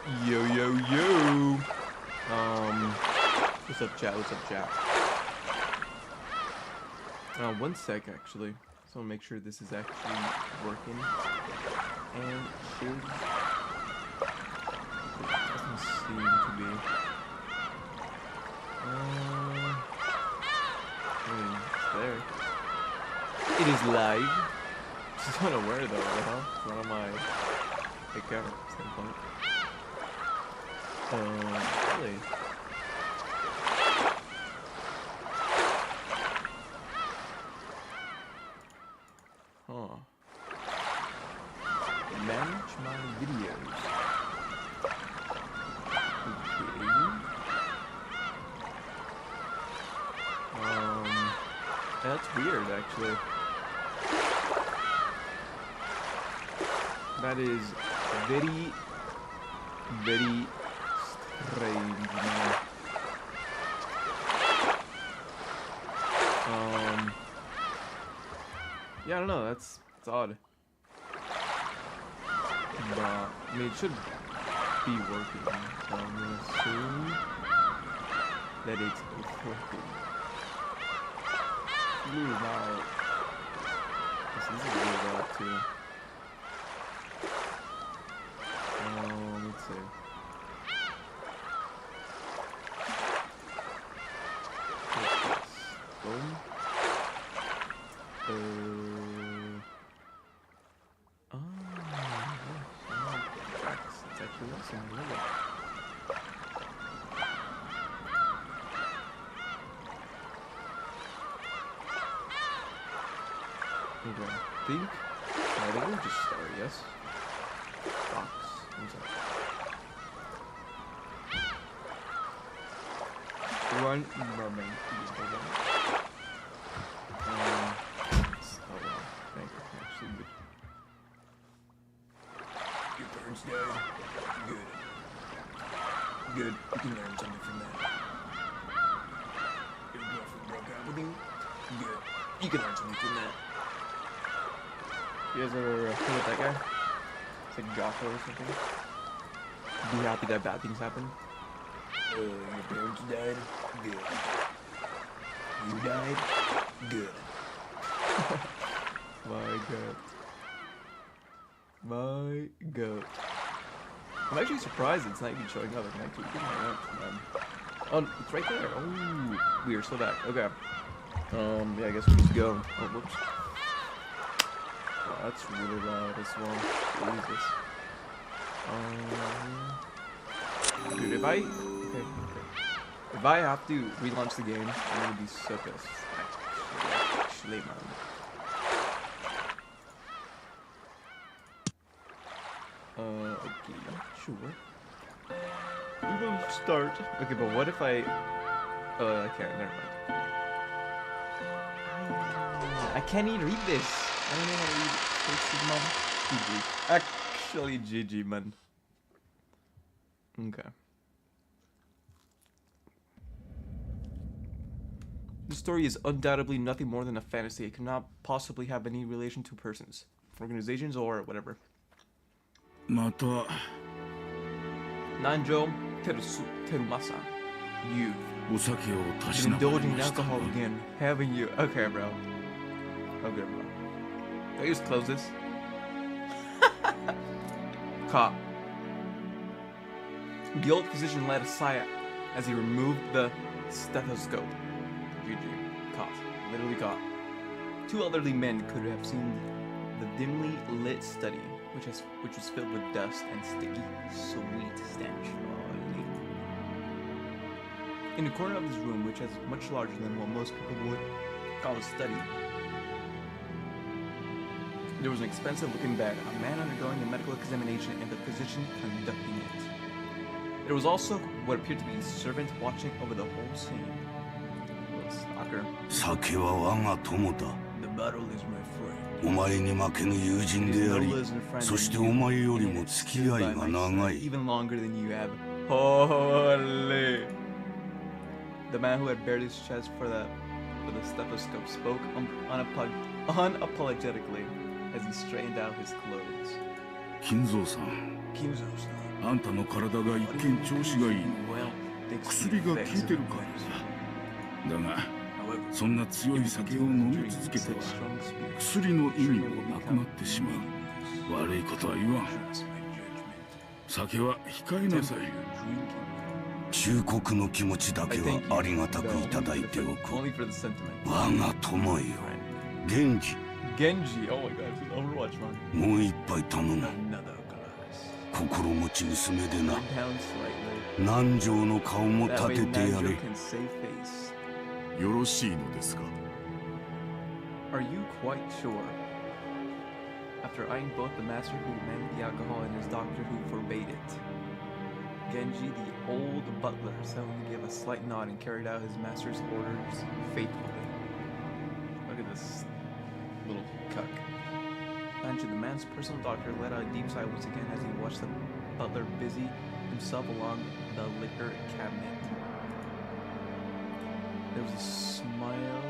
Yo, yo, yo. What's up, chat? What's up, chat? One sec, actually. So I'll make sure this is actually working. And should... It doesn't seem to be. I mean, it's there. It is live. Just don't know where though, it's not on my account standpoint. Really? Huh. Manage my videos. Okay. That's weird, actually. That is very, very strange, man. Yeah, I don't know. That's odd. But I mean, it should be working. So I'm gonna assume that it's working. Ooh, wow. This is really bad too. Let's see. Boom. It's actually awesome. I love it. Okay, I think we'll just start, yes? Box. Run mermaid. Oh wow, thank you. Actually good. Your parents died. Good. Good. You can learn something from that. Your girlfriend broke up with you. Good. You can learn something from that. You guys ever heard of that guy? It's like Jocko or something. Be happy that bad things happen. Your parents died? Good. You died? Good. My god. My god. I'm actually surprised it's not even showing up. It's actually oh, it's right there. Oh, we are still back. Okay. Yeah, I guess we just go. Oh, whoops. Wow, that's really loud as well. Jesus. Dude, if I... Okay. If I have to relaunch the game, I'm gonna be so pissed. Actually, man. Okay, sure. We will start. Okay, but what if I... I can't, never mind. I can't even read this. I don't know how to read. Actually, GG, man. Okay. This story is undoubtedly nothing more than a fantasy. It cannot possibly have any relation to persons, organizations, or whatever. Nanjo Terumasa. You've been indulging in alcohol again, haven't you? Okay, bro. Okay, bro. Can I just close this? Cop. The old physician led a sigh as he removed the stethoscope. GG. Caught. Literally caught. Two elderly men could have seen the dimly lit study, which was filled with dust and sticky, sweet stench. In the corner of this room, which is much larger than what most people would call a study, there was an expensive-looking bed, a man undergoing a medical examination, and the physician conducting it. There was also what appeared to be a servant watching over the whole scene. Stalker. The battle is my friend. お前に負けぬ友人であり、そしてお前よりも付き合いが長い。 Even longer than you have. Holy. The man who had bared his chest for the stethoscope spoke unapologetically as he straightened out his clothes. 金蔵さん。Kimzo-san. あんたの体が一見調子がいいのは薬が効いてるからだ。だがそんな強い酒を飲み続けては薬の意味もなくなってしまう。悪いことは言わん。酒は控えなさい。忠告の気持ちだけはありがたくいただいておく。我が友よ、源氏。もう一杯頼む。心持ち娘でな。南條の顔も立ててやれ。よろしいのですか? Are you quite sure? After eyeing both the master who mended the alcohol and his doctor who forbade it, Genji, the old butler, suddenly gave a slight nod and carried out his master's orders faithfully. Look at this little cuck. Nanju, the man's personal doctor, let out a deep sigh once again as he watched the butler busy himself along the liquor cabinet. There was a smile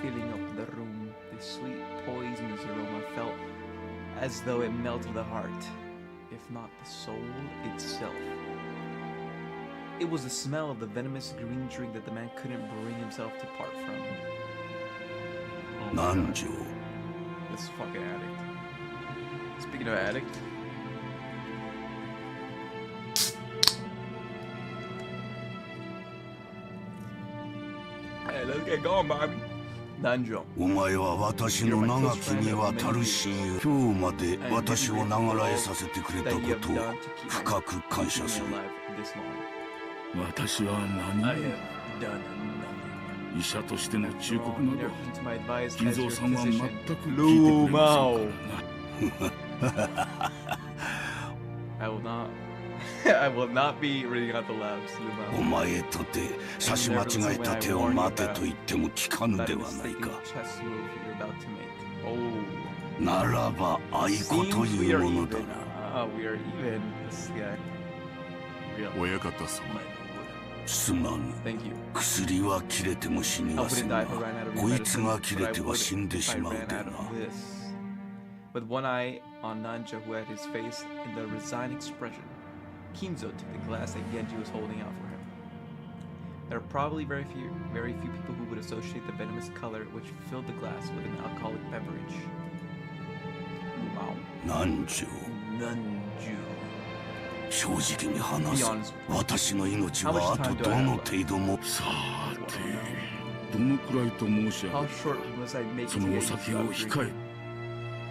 filling up the room. The sweet poisonous aroma felt as though it melted the heart, if not the soul itself. It was the smell of the venomous green drink that the man couldn't bring himself to part from. Oh Nanjo. This fucking addict. Speaking of addict. Hey, let's get going, Bobby. Nanjo. お前は私の長きにわたる親友。今日まで私を長らえさせてくれたことを深く感謝する。私は何も医者としての忠告など金蔵さんは全く聞いてくれませんからな。I will not be reading out the labs. お前とて差し間違えた手を待てと言っても聞かぬではないか。ならば愛子というものだな。親方様。すまぬ。薬は切れても死にませんが、こいつが切れては死んでしまうでな。With one eye on Nanjo, who had his face in the resigned expression, Kinzo took the glass that Genji was holding out for him. There are probably very few people who would associate the venomous color which filled the glass with an alcoholic beverage. Wow. Nanjo. 正直に話す。私の命はあとどの程度も。さて、どのくらいと申し上げるか。そのお酒を控え。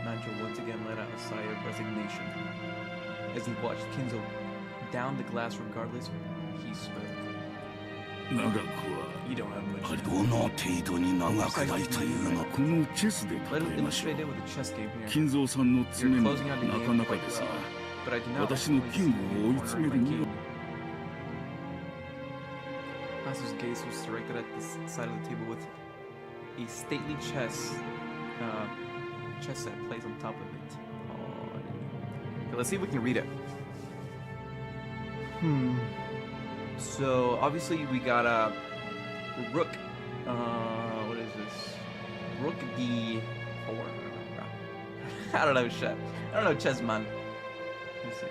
Nanjo once again let out a sigh of resignation. As he watched Kinzo down the glass regardless, he spoke. 長くはどの程度に長くないというの。このチェスで例えましょう。金蔵さんの爪もなかなかですが、私のキングを追い詰めるには。Master's gaze was directed at the side of the table with a stately chess set placed on top of it. Okay, let's see if we can read it. So obviously we got a rook. What is this? Rook D4. I don't know chess. I don't know chess, man. Let's see.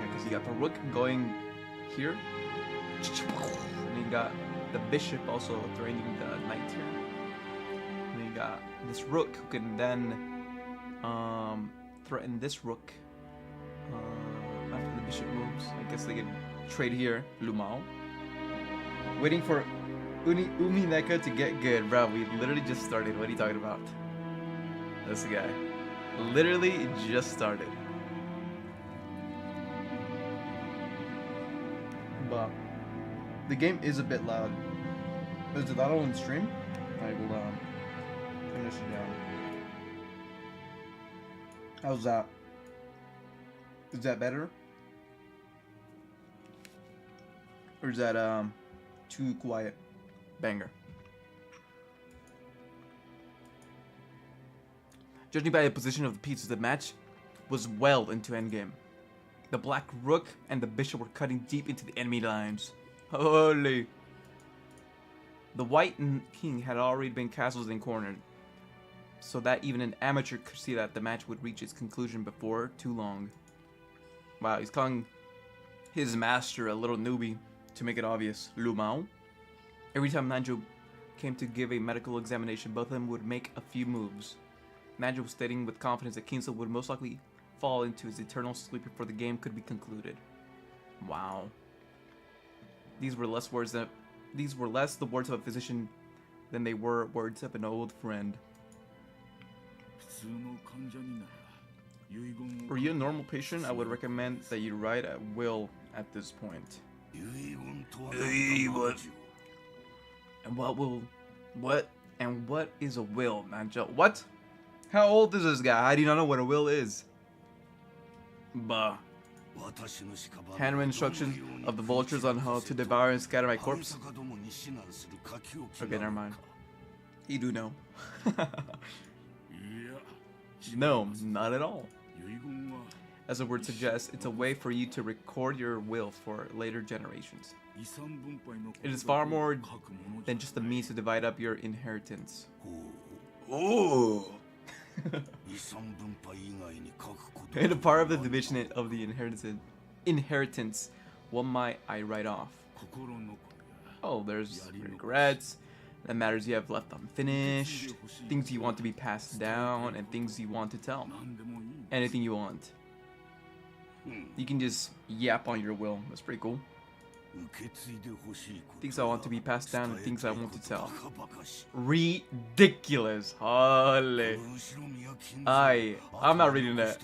Because you got the rook going here, and you got the bishop also threatening the knight here. And you got this rook who can then threaten this rook. After the bishop moves, I guess they can trade here. Lumao. Waiting for Umineko to get good. Bro, we literally just started. What are you talking about? This guy. Literally just started. But the game is a bit loud. Is it loud on stream? I will finish it down. How's that? Is that better? Or is that too quiet? Banger. Judging by the position of the pieces, the match was well into endgame. The black rook and the bishop were cutting deep into the enemy lines. Holy! The white king had already been castled and cornered, so that even an amateur could see that the match would reach its conclusion before too long. Wow, he's calling his master a little newbie to make it obvious. Lumao. Every time Nanjo came to give a medical examination, both of them would make a few moves. Nanjo was stating with confidence that Kinzo would most likely fall into his eternal sleep before the game could be concluded. Wow. These were less the words of a physician than they were words of an old friend. For you, a normal patient, I would recommend that you write at will at this point. And what is a will, Nanjo? What? How old is this guy? I do not know what a will is. Bah. Handwritten instructions of the vultures on how to devour and scatter my corpse. Okay, never mind. You do know. No, not at all. As the word suggests, it's a way for you to record your will for later generations. It is far more than just a means to divide up your inheritance. Oh! And a part of the division of the inheritance, what might I write off? Oh, there's regrets, the matters you have left unfinished, things you want to be passed down, and things you want to tell. Anything you want. You can just yap on your will. That's pretty cool. Things I want to be passed down and things I want to tell. Ridiculous. Holy. I'm not reading that.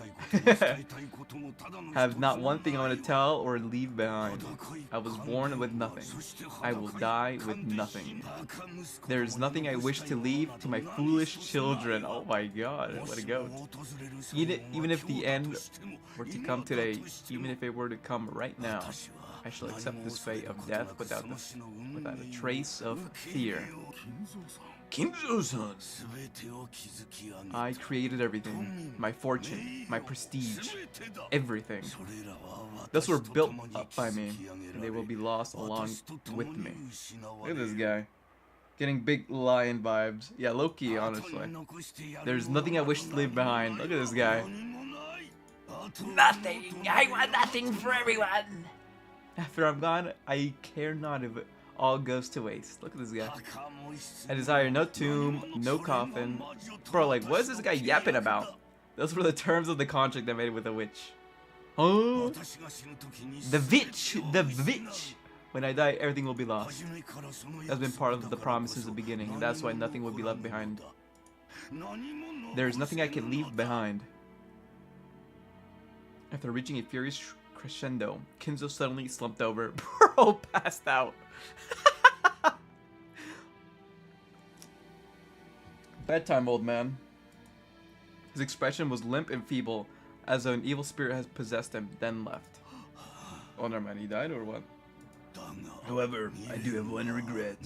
Have not one thing I want to tell or leave behind. I was born with nothing. I will die with nothing. There is nothing I wish to leave to my foolish children. Oh my god, what a goat. Even if the end were to come today, even if it were to come right now, I shall accept this fate of death without a trace of fear. Kinzo-san! I created everything. My fortune, my prestige, everything. Those were built up by me, and they will be lost along with me. Look at this guy. Getting big lion vibes. Yeah, low-key, honestly. There's nothing I wish to leave behind. Look at this guy. Nothing! I want nothing for everyone! After I'm gone, I care not if it all goes to waste. Look at this guy. I desire no tomb, no coffin. Bro, like, what is this guy yapping about? Those were the terms of the contract I made with the witch. Huh? The witch! The witch! When I die, everything will be lost. That's been part of the promise since the beginning, and that's why nothing will be left behind. There is nothing I can leave behind. After reaching a furious crescendo, Kinzo suddenly slumped over. Bro, passed out. Bedtime, old man. His expression was limp and feeble, as though an evil spirit had possessed him, then left. Oh, never mind, he died or what? However, I do have one regret.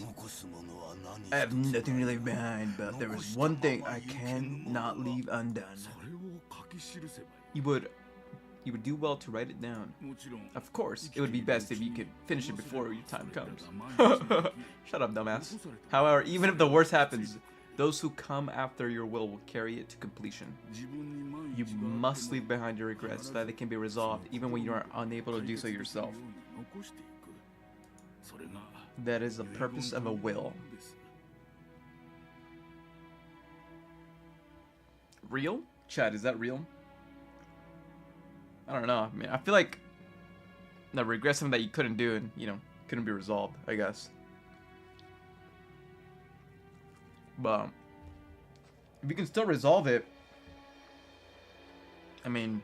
I have nothing to leave behind, but there is one thing I cannot leave undone. You would do well to write it down. Of course, it would be best if you could finish it before your time comes. Shut up, dumbass. However, even if the worst happens, those who come after your will carry it to completion. You must leave behind your regrets so that they can be resolved, even when you are unable to do so yourself. That is the purpose of a will. Real? Chad, is that real? I don't know. I mean, I feel like the regrets something that you couldn't do and, you know, couldn't be resolved, I guess. But if you can still resolve it, I mean,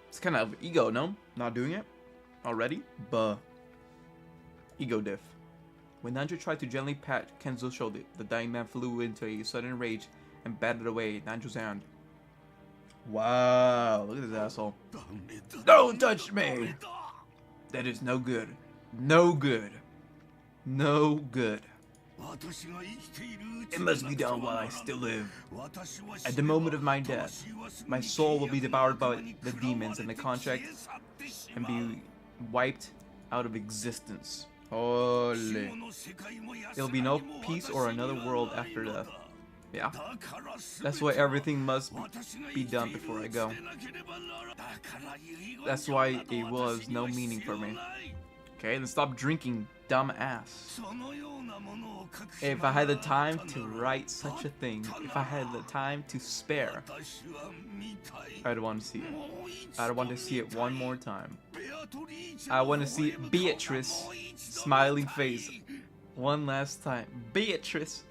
it's kind of ego, no? Not doing it already? But ego diff. When Nanjo tried to gently pat Kenzo's shoulder, the dying man flew into a sudden rage and batted away Nanjo's hand. Wow, look at this asshole. Don't touch me! That is no good. No good. No good. It must be done while I still live. At the moment of my death, my soul will be devoured by the demons and the contract and be wiped out of existence. Holy. There will be no peace or another world after death. Yeah. That's why everything must be done before I go. That's why a will has no meaning for me. Okay, then stop drinking, dumb ass. If I had the time to write such a thing, if I had the time to spare, I'd want to see it. I'd want to see it one more time. I want to see Beatrice smiling face one last time. Beatrice.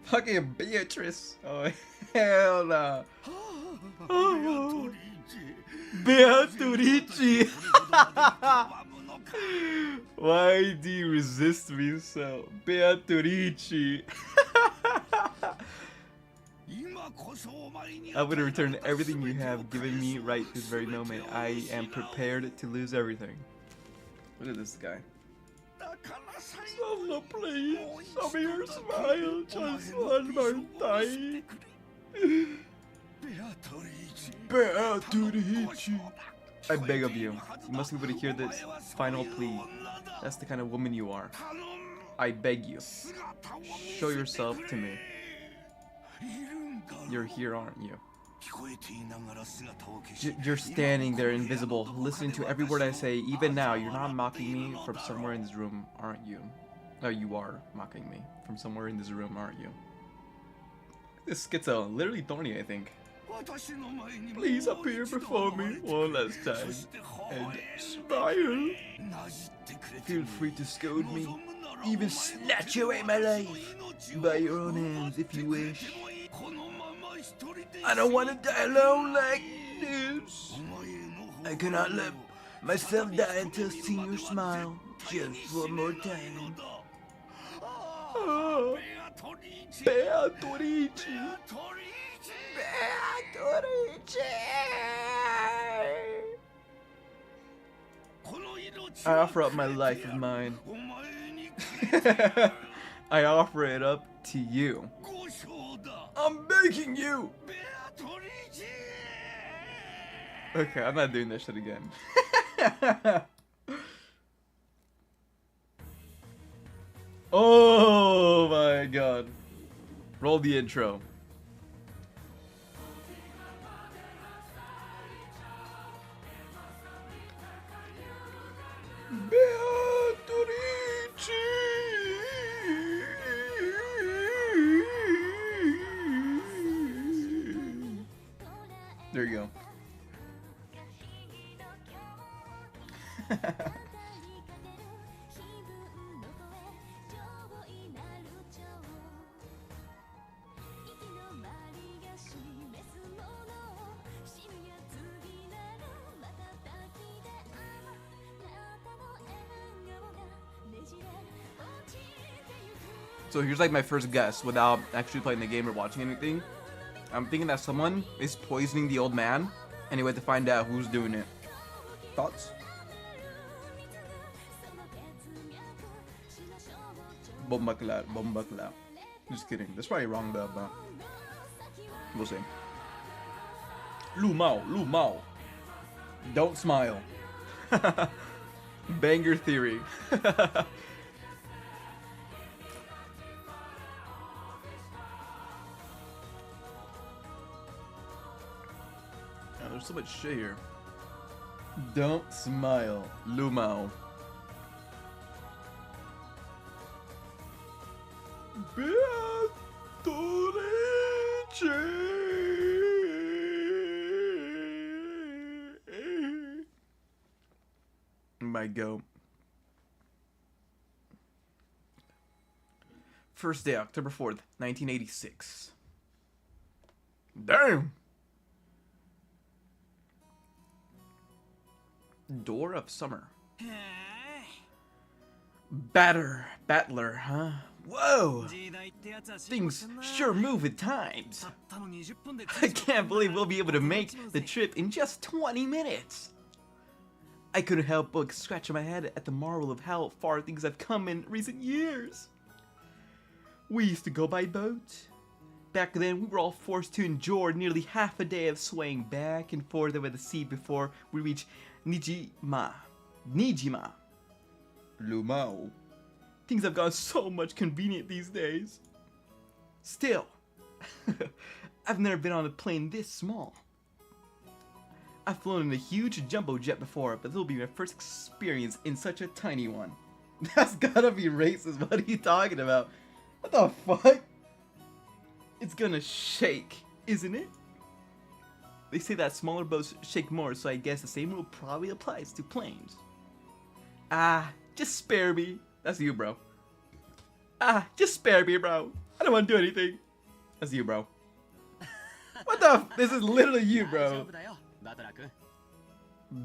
Fucking Beatrice. Oh, hell no. Oh. Beatrice. Why do you resist me so? Beatrice. I would return everything you have given me right this very moment. I am prepared to lose everything. Look at this guy. Solo, please. Show me your smile just one more time. Beatrice. I beg of you. You must be able to hear this final plea. That's the kind of woman you are. I beg you. Show yourself to me. You're here, aren't you? You're standing there invisible, listening to every word I say. Even now, you're not mocking me from somewhere in this room, aren't you? No, you are mocking me from somewhere in this room, aren't you? This schizo, literally thorny, I think. Please appear before me one last time and smile. Feel free to scold me, even snatch away my life by your own hands if you wish. I don't want to die alone like this. I cannot let myself die until seeing your smile just one more time. Oh, Beatrice. I offer up my life of mine. I offer it up to you. I'm begging you. Okay, I'm not doing this shit again. Oh my god. Roll the intro. There you go. So here's like my first guess without actually playing the game or watching anything. I'm thinking that someone is poisoning the old man, and we have to find out who's doing it. Thoughts? Bomba clap, bomba clap. Just kidding. That's probably wrong though, but we'll see. Lu Mao, Lu Mao. Don't smile. Banger theory. There's so much shit here. Don't smile, Lu Mao. My goat. First day, October 4th, 1986. Damn! Door of Summer. Battler, huh? Whoa! Things sure move at times. I can't believe we'll be able to make the trip in just 20 minutes. I couldn't help but scratch my head at the marvel of how far things have come in recent years. We used to go by boat. Back then, we were all forced to endure nearly half a day of swaying back and forth over the sea before we reached Nijima. Lu Mao. Things have gotten so much convenient these days. Still, I've never been on a plane this small. I've flown in a huge jumbo jet before, but it'll be my first experience in such a tiny one. That's gotta be racist. What are you talking about? What the fuck? It's gonna shake, isn't it? They say that smaller boats shake more, so I guess the same rule probably applies to planes. Ah, just spare me. That's you, bro. Ah, just spare me, bro. I don't want to do anything. That's you, bro. What the? This is literally you, bro.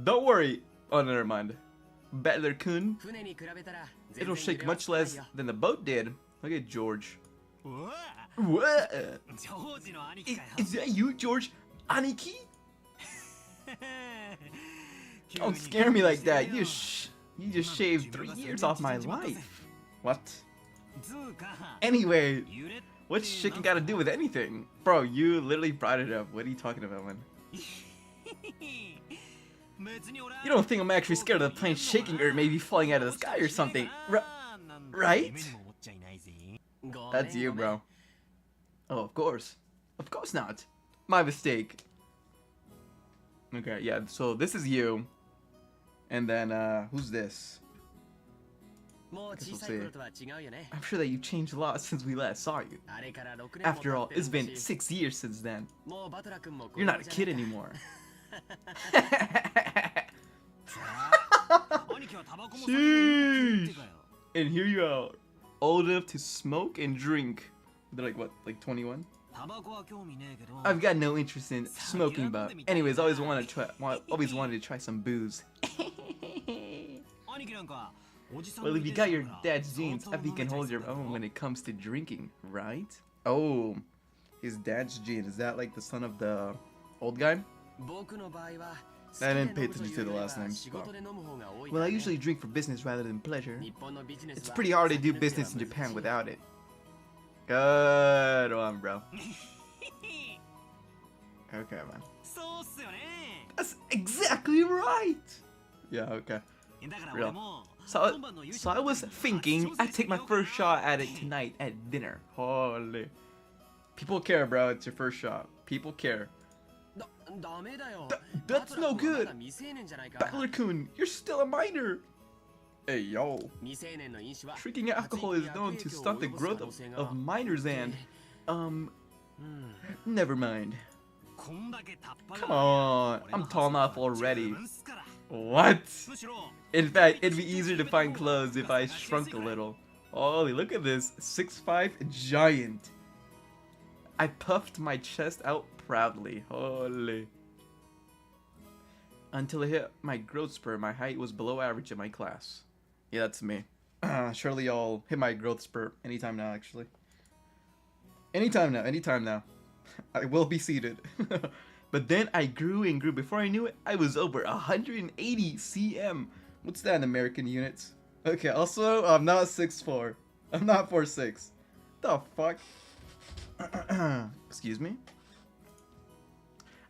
Don't worry. Oh, never mind. Battler-kun. It'll shake much less than the boat did. Look at George. What? Is that you, George? Aniki? Don't scare me like that. You just shaved 3 years off my life. What? Anyway, what's shaking got to do with anything? Bro, you literally brought it up. What are you talking about, man? You don't think I'm actually scared of the plane shaking or maybe falling out of the sky or something, right? That's you, bro. Oh, of course. Of course not. My mistake. Okay, yeah, so this is you. And then, who's this? We'll see. I'm sure that you changed a lot since we last saw you. After all, it's been 6 years since then. You're not a kid anymore. Sheesh. And here you are, old enough to smoke and drink. They're like what, like 21? I've got no interest in smoking, but anyways, always wanted to try some booze. Well, if you got your dad's genes, I think you can hold your own when it comes to drinking, right? Oh, his dad's gene. Is that like the son of the old guy? I didn't pay attention to the last name. Well, I usually drink for business rather than pleasure. It's pretty hard to do business in Japan without it. Good one, bro. Okay, man. That's exactly right! Yeah, okay. Real. So I was thinking I'd take my first shot at it tonight at dinner. Holy. People care, bro. It's your first shot. People care. That's no good! Battler-kun, you're still a minor! Hey, yo. Drinking alcohol is known to stunt the growth of minors and... never mind. Come on, I'm tall enough already. What? In fact, it'd be easier to find clothes if I shrunk a little. Holy, look at this. 6'5" giant. I puffed my chest out proudly. Holy. Until I hit my growth spurt, my height was below average in my class. Yeah, that's me. Surely I'll hit my growth spurt anytime now, actually. Anytime now. I will be seated. But then I grew and grew. Before I knew it, I was over 180 cm. What's that in American units? Okay, also, I'm not 6'4". I'm not 4'6". The fuck? Excuse me?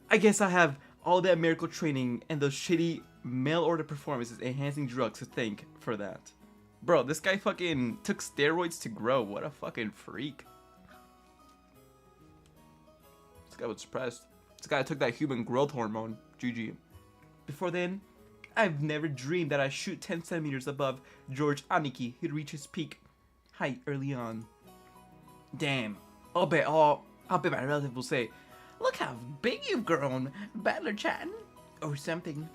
I guess I have all that miracle training and those shitty mail order performances enhancing drugs to thank for that. Bro, this guy fucking took steroids to grow. What a fucking freak. This guy was depressed. This guy took that human growth hormone. GG. Before then, I've never dreamed that I shoot 10 centimeters above George Aniki, who'd reach his peak height early on. Damn. I'll bet my relative will say, "Look how big you've grown, Battler-chan," or something.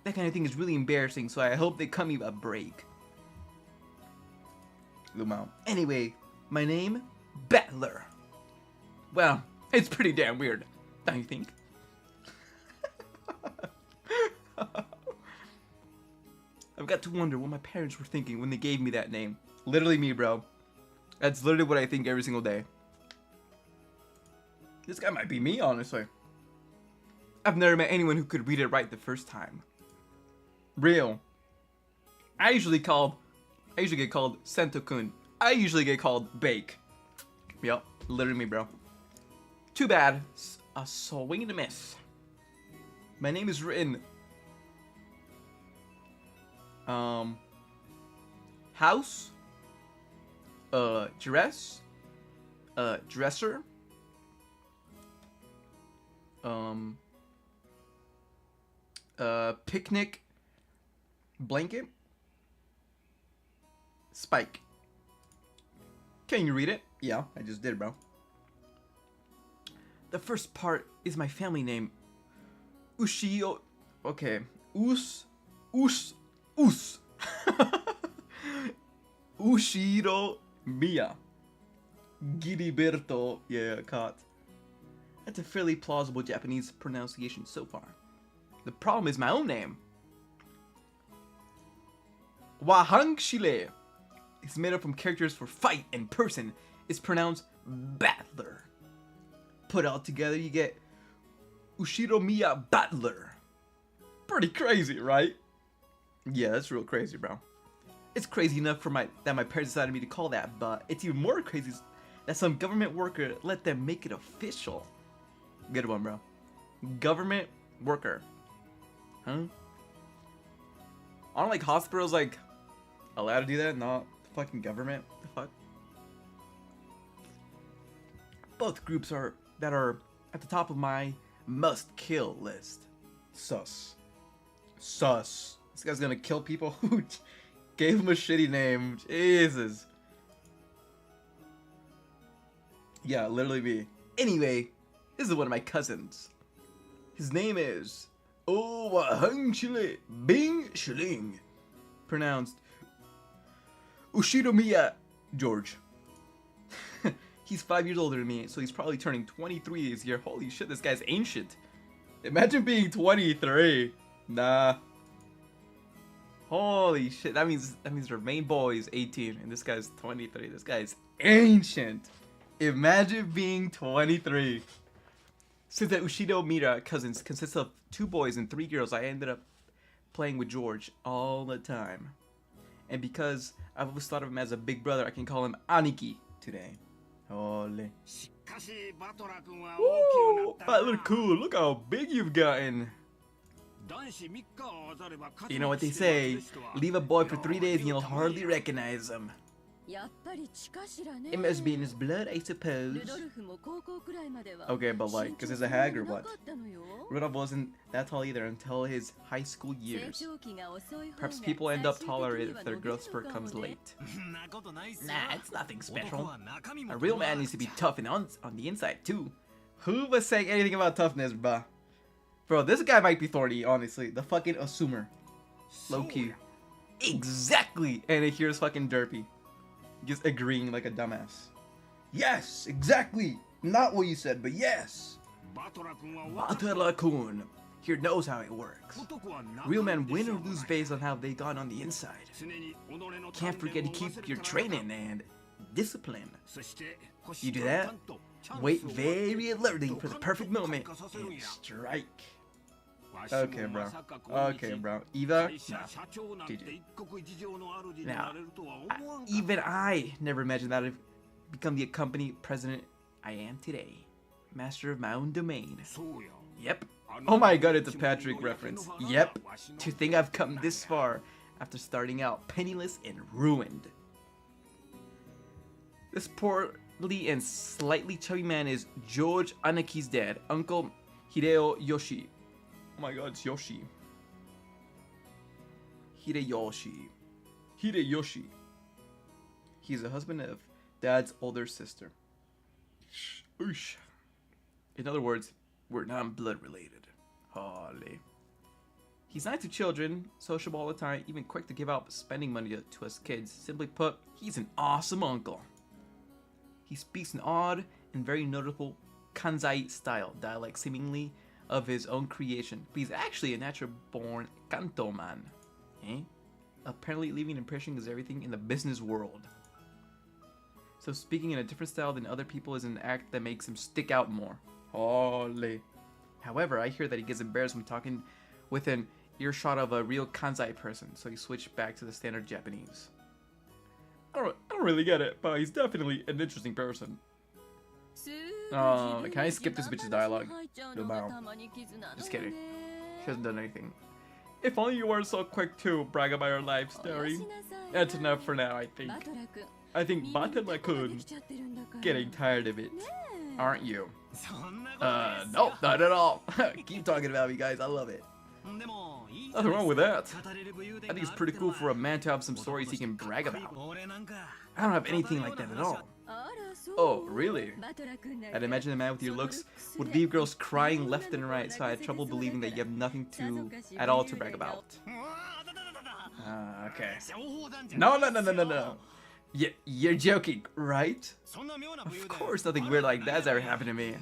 That kind of thing is really embarrassing, so I hope they cut me a break. Lumao. Anyway, my name, Battler. Well, it's pretty damn weird, don't you think? I've got to wonder what my parents were thinking when they gave me that name. Literally me, bro. That's literally what I think every single day. This guy might be me, honestly. I've never met anyone who could read it right the first time. Real. I usually get called Sento-kun. I usually get called Bake. Yup, literally me, bro. Too bad. A swing and a miss. My name is written... House. Dress. Dresser. Picnic blanket. Spike. Can you read it? Yeah, I just did, bro. The first part is my family name. Ushio. Okay. Us. Ushiro Miya. Giriberto. Yeah, caught. That's a fairly plausible Japanese pronunciation so far. The problem is my own name. Wahangshile. It's made up from characters for fight and person. It's pronounced battler. Put all together, you get Ushiromiya Battler. Pretty crazy, right? Yeah, that's real crazy, bro. It's crazy enough for that my parents decided me to call that, but it's even more crazy that some government worker let them make it official. Good one, bro. Government worker. Huh? Aren't like hospitals like allowed to do that? Not the fucking government. The fuck? Both groups that are at the top of my must kill list. Sus. This guy's gonna kill people who gave him a shitty name. Jesus. Yeah, literally me. Anyway, this is one of my cousins. His name is Owahangshile Bing Shiling. Pronounced Ushiromiya George. He's 5 years older than me, so he's probably turning 23 this year. Holy shit, this guy's ancient. Imagine being 23. Nah. Holy shit, that means our main boy is 18 and this guy's 23. This guy's ancient. Imagine being 23. Since the Ushido Mira cousins consists of 2 boys and 3 girls, I ended up playing with George all the time. And because I've always thought of him as a big brother, I can call him Aniki today. Holy. Woo! Butler cool, look how big you've gotten. You know what they say, leave a boy for 3 days and you'll hardly recognize him. It must be in his blood, I suppose. Okay, but like, cause he's a hag or what? Rudolph wasn't that tall either until his high school years. Perhaps people end up taller if their growth spurt comes late. Nah, it's nothing special. A real man needs to be tough and on the inside too. Who was saying anything about toughness, bruh? Bro, this guy might be thorny, honestly. The fucking assumer. Low key. Exactly! And here's fucking Derpy. Just agreeing like a dumbass. Yes, exactly. Not what you said, but yes. Batara-kun here knows how it works. Real men win or lose based on how they got on the inside. Can't forget to keep your training and discipline. You do that, wait very alertly for the perfect moment and strike. Okay, bro. Okay, bro. Eva? Nah. GG. Now, even I never imagined that I'd become the company president I am today. Master of my own domain. Yep. Oh my god, it's a Patrick reference. Yep. To think I've come this far after starting out penniless and ruined. This portly and slightly chubby man is George Anaki's dad, Uncle Hideo Yoshi. Oh my god, it's Yoshi. Hideyoshi. He's the husband of Dad's older sister. Oosh. In other words, we're not blood related. Holy. He's nice to children, sociable all the time, even quick to give out spending money to us kids. Simply put, he's an awesome uncle. He speaks an odd and very notable Kanzai style dialect, seemingly of his own creation, but he's actually a natural-born Kanto man. Apparently leaving an impression is everything in the business world. So speaking in a different style than other people is an act that makes him stick out more. Holy. However, I hear that he gets embarrassed when talking with an earshot of a real Kanzai person, so he switched back to the standard Japanese. I don't really get it, but he's definitely an interesting person. Can I skip this bitch's dialogue? Just kidding. She hasn't done anything. If only you weren't so quick to brag about your life story. That's enough for now, I think. I think Batara-kun getting tired of it. Aren't you? Nope, not at all. Keep talking about me, guys. I love it. Nothing wrong with that. I think it's pretty cool for a man to have some stories he can brag about. I don't have anything like that at all. Oh, really? I'd imagine a man with your looks would leave girls crying left and right, so I had trouble believing that you have nothing at all to brag about. Okay. No. You're joking, right? Of course nothing weird like that's ever happened to me.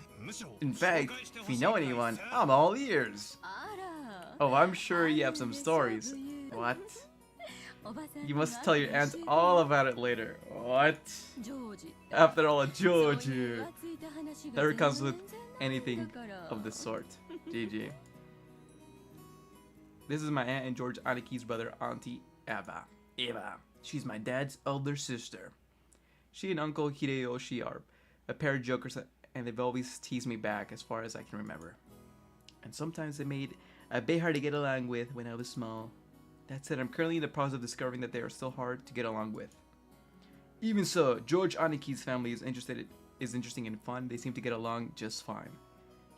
In fact, if you know anyone, I'm all ears. Oh, I'm sure you have some stories. What? You must tell your aunt all about it later. What? After all, a Joju never comes with anything of the sort. GG. This is my aunt and George Aniki's brother, Auntie Eva. She's my dad's elder sister. She and Uncle Hideyoshi are a pair of jokers, and they've always teased me back as far as I can remember. And sometimes they made a bit hard to get along with when I was small. That said, I'm currently in the process of discovering that they are still hard to get along with. Even so, George Aniki's family is interesting and fun. They seem to get along just fine.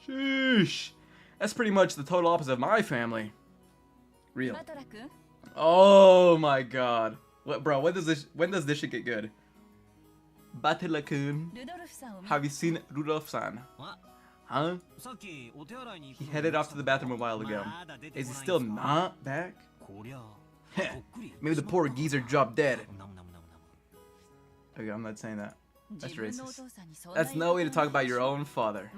Sheesh. That's pretty much the total opposite of my family. Real. Oh my god. What, bro, when does this shit get good? Batela-kun. Have you seen Rudolph-san? Huh? He headed off to the bathroom a while ago. Is he still not back? Maybe the poor geezer dropped dead. Okay, I'm not saying that. That's racist. That's no way to talk about your own father.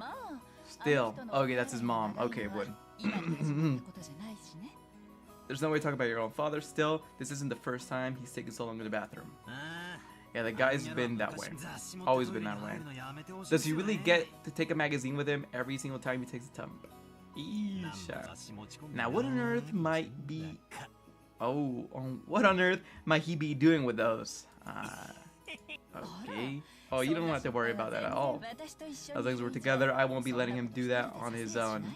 Still. Okay, that's his mom. Okay, would. There's no way to talk about your own father. Still, this isn't the first time he's taken so long in the bathroom. Yeah, the guy's been that way. Always been that way. Does he really get to take a magazine with him every single time he takes a dump? Now, what on earth might be... Oh, what on earth might he be doing with those? Okay. Oh, you don't have to worry about that at all. As long as we're together, I won't be letting him do that on his own.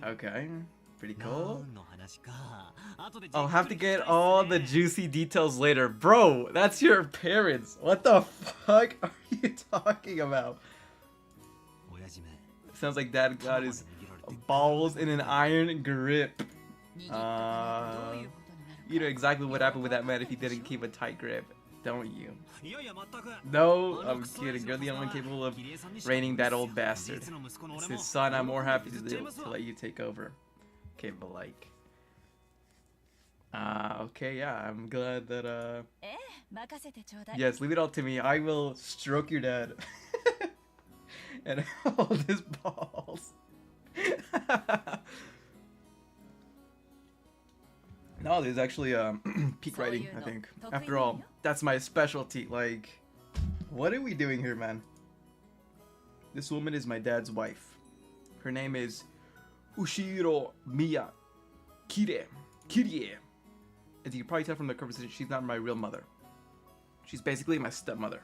Okay. Pretty cool. I'll have to get all the juicy details later. Bro, that's your parents. What the fuck are you talking about? Sounds like dad got his balls in an iron grip. You know exactly what happened with that man if he didn't keep a tight grip, don't you? No, I'm kidding. You're the only one capable of reigning that old bastard. It's his son. I'm more happy to let you take over. Okay, but like... okay, yeah, I'm glad that, yes, leave it all to me. I will stroke your dad. And hold his balls. No, there's actually peak writing, I think. After all, that's my specialty. Like, what are we doing here, man? This woman is my dad's wife. Her name is Ushiro Miya Kirie. As you can probably tell from the conversation, she's not my real mother. She's basically my stepmother.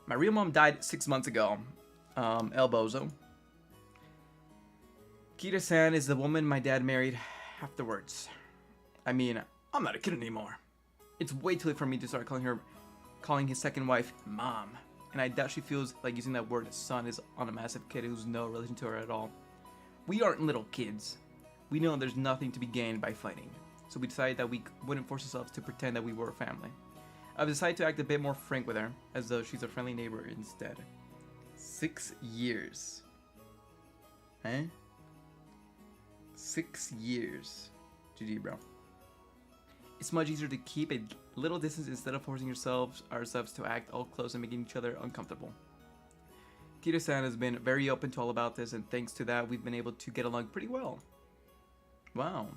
My real mom died 6 months ago. El Bozo. Kira-san is the woman my dad married afterwards. I mean, I'm not a kid anymore. It's way too late for me to start calling his second wife mom. And I doubt she feels like using that word son is on a massive kid who's no relation to her at all. We aren't little kids. We know there's nothing to be gained by fighting. So we decided that we wouldn't force ourselves to pretend that we were a family. I've decided to act a bit more frank with her, as though she's a friendly neighbor instead. 6 years. Eh? 6 years. GG, bro. It's much easier to keep a little distance instead of forcing ourselves to act all close and making each other uncomfortable. Kira-san has been very open to all about this, and thanks to that, we've been able to get along pretty well. Wow.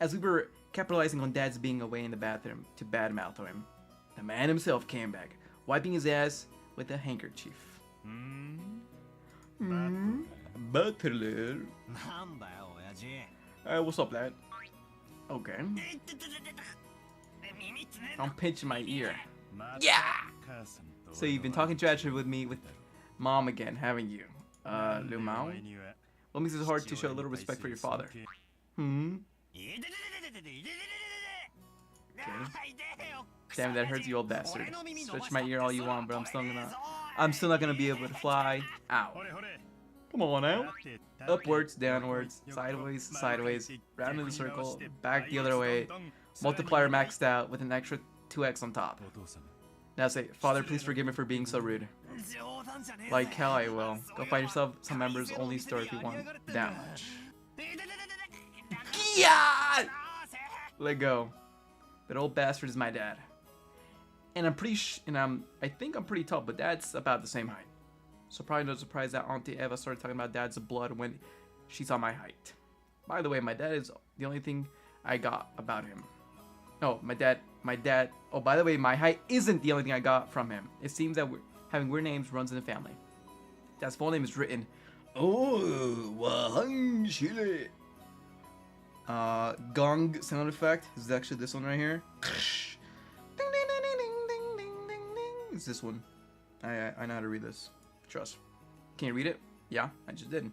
As we were capitalizing on Dad's being away in the bathroom to badmouth him, the man himself came back, wiping his ass with a handkerchief. Butler. What's up, lad? Okay. I'm pinching my ear. Yeah! So you've been talking trash with me with Mom again, haven't you? Liu Mao? What makes it hard to show a little respect for your father? Okay. Damn, that hurts, you old bastard. Stretch my ear all you want, but I'm still gonna I'm still not gonna be able to fly. Ow. Come on now. Upwards, downwards, sideways, sideways, round in a circle, back the other way. Multiplier maxed out with an extra 2x on top. Now say, Father, please forgive me for being so rude. Like hell I will. Go find yourself some members only store if you want that much. Yeah! Let go. That old bastard is my dad. And I'm pretty I think I'm pretty tall, but Dad's about the same height. So probably no surprise that Auntie Eva started talking about Dad's blood when she saw my height. By the way, my dad is the only thing I got about him. No, my dad, oh, by the way, my height isn't the only thing I got from him. It seems that having weird names runs in the family. Dad's full name is written. Oh, Wahang Chile. Gong sound effect is actually this one right here. Ding, ding, ding, ding, ding, ding, ding, ding. It's this one. I know how to read this. Trust. Can you read it? Yeah, I just did.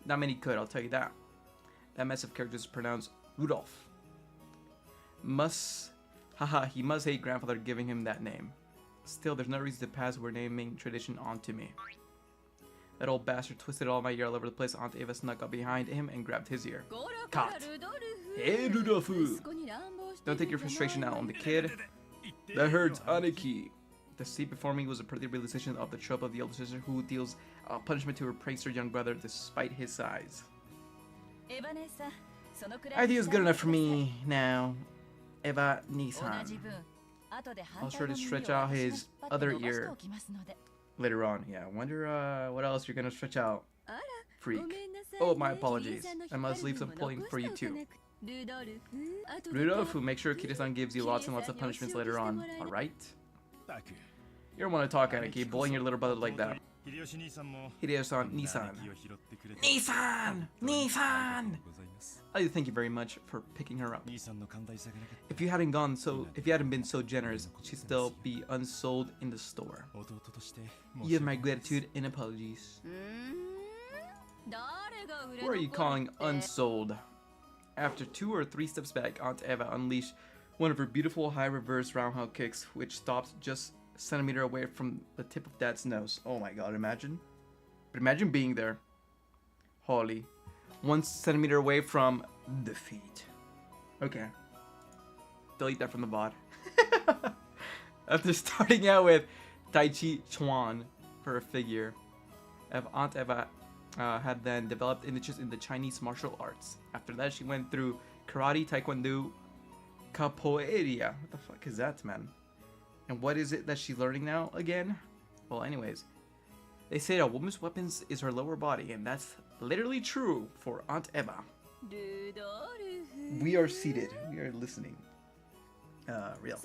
Not many could, I'll tell you that. That mess of characters is pronounced Rudolph. He must hate grandfather giving him that name. Still, there's no reason to pass we're naming tradition on to me. That old bastard twisted all my ear all over the place. Aunt Eva snuck up behind him and grabbed his ear. Caught. Hey, Rudolph! Don't take your frustration out on the kid. That hurts, Aniki. The seat before me was a pretty realization of the trope of the older sister who deals punishment to her prankster young brother despite his size. I think it's good enough for me now. Eva Nissan. I'll sure to stretch out his other ear later on. Yeah, I wonder what else you're gonna stretch out, freak. Oh, my apologies. I must leave some pulling for you too. Rudolph, make sure Kida-san gives you lots and lots of punishments later on, alright? You don't want to talk, Aniki, bullying your little brother like that. Hideo-san, Nissan. Nissan! I do thank you very much for picking her up. If you hadn't been so generous, she'd still be unsold in the store. You have my gratitude and apologies. Who are you calling unsold? After 2 or 3 steps back, Aunt Eva unleashed one of her beautiful high reverse roundhouse kicks, which stopped just a centimeter away from the tip of Dad's nose. Oh my god, imagine. But imagine being there. Holy. 1 centimeter away from the feet. Okay. Delete that from the VOD. After starting out with Tai Chi Chuan for her figure, Aunt Eva had then developed interest in the Chinese martial arts. After that, she went through karate, taekwondo, capoeira. What the fuck is that, man? And what is it that she's learning now again? Well, anyways, they say a woman's weapons is her lower body, and that's literally true for Aunt Eva. We are seated. We are listening. Real.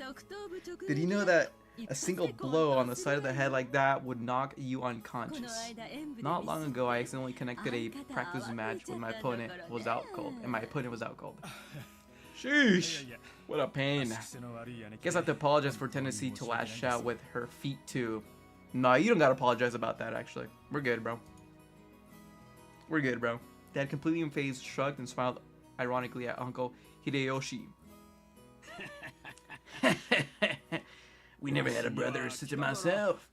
Did you know that a single blow on the side of the head like that would knock you unconscious? Not long ago, I accidentally connected a practice match when my opponent was out cold, Sheesh! What a pain. Guess I have to apologize for tendency to lash out with her feet too. No, you don't gotta apologize about that, actually. We're good, bro. We're good, bro. Dad, completely unfazed, shrugged and smiled ironically at Uncle Hideyoshi. We never had a brother or sister myself.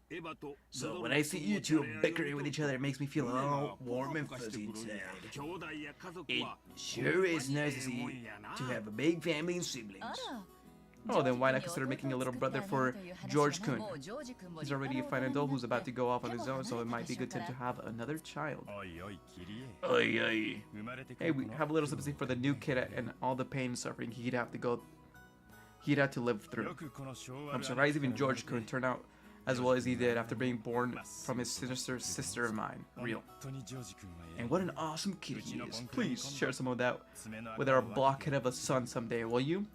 So when I see you two bickering with each other, it makes me feel all warm and fuzzy inside. It sure is nice to see to have a big family and siblings. Oh, then why not consider making a little brother for George-kun? He's already a fine adult who's about to go off on his own, so it might be a good time to have another child. Hey, we have a little sympathy for the new kid and all the pain and suffering he'd have to live through. I'm surprised even George couldn't turn out as well as he did after being born from his sinister sister of mine. Real. And what an awesome kid he is. Please share some of that with our blockhead of a son someday, will you?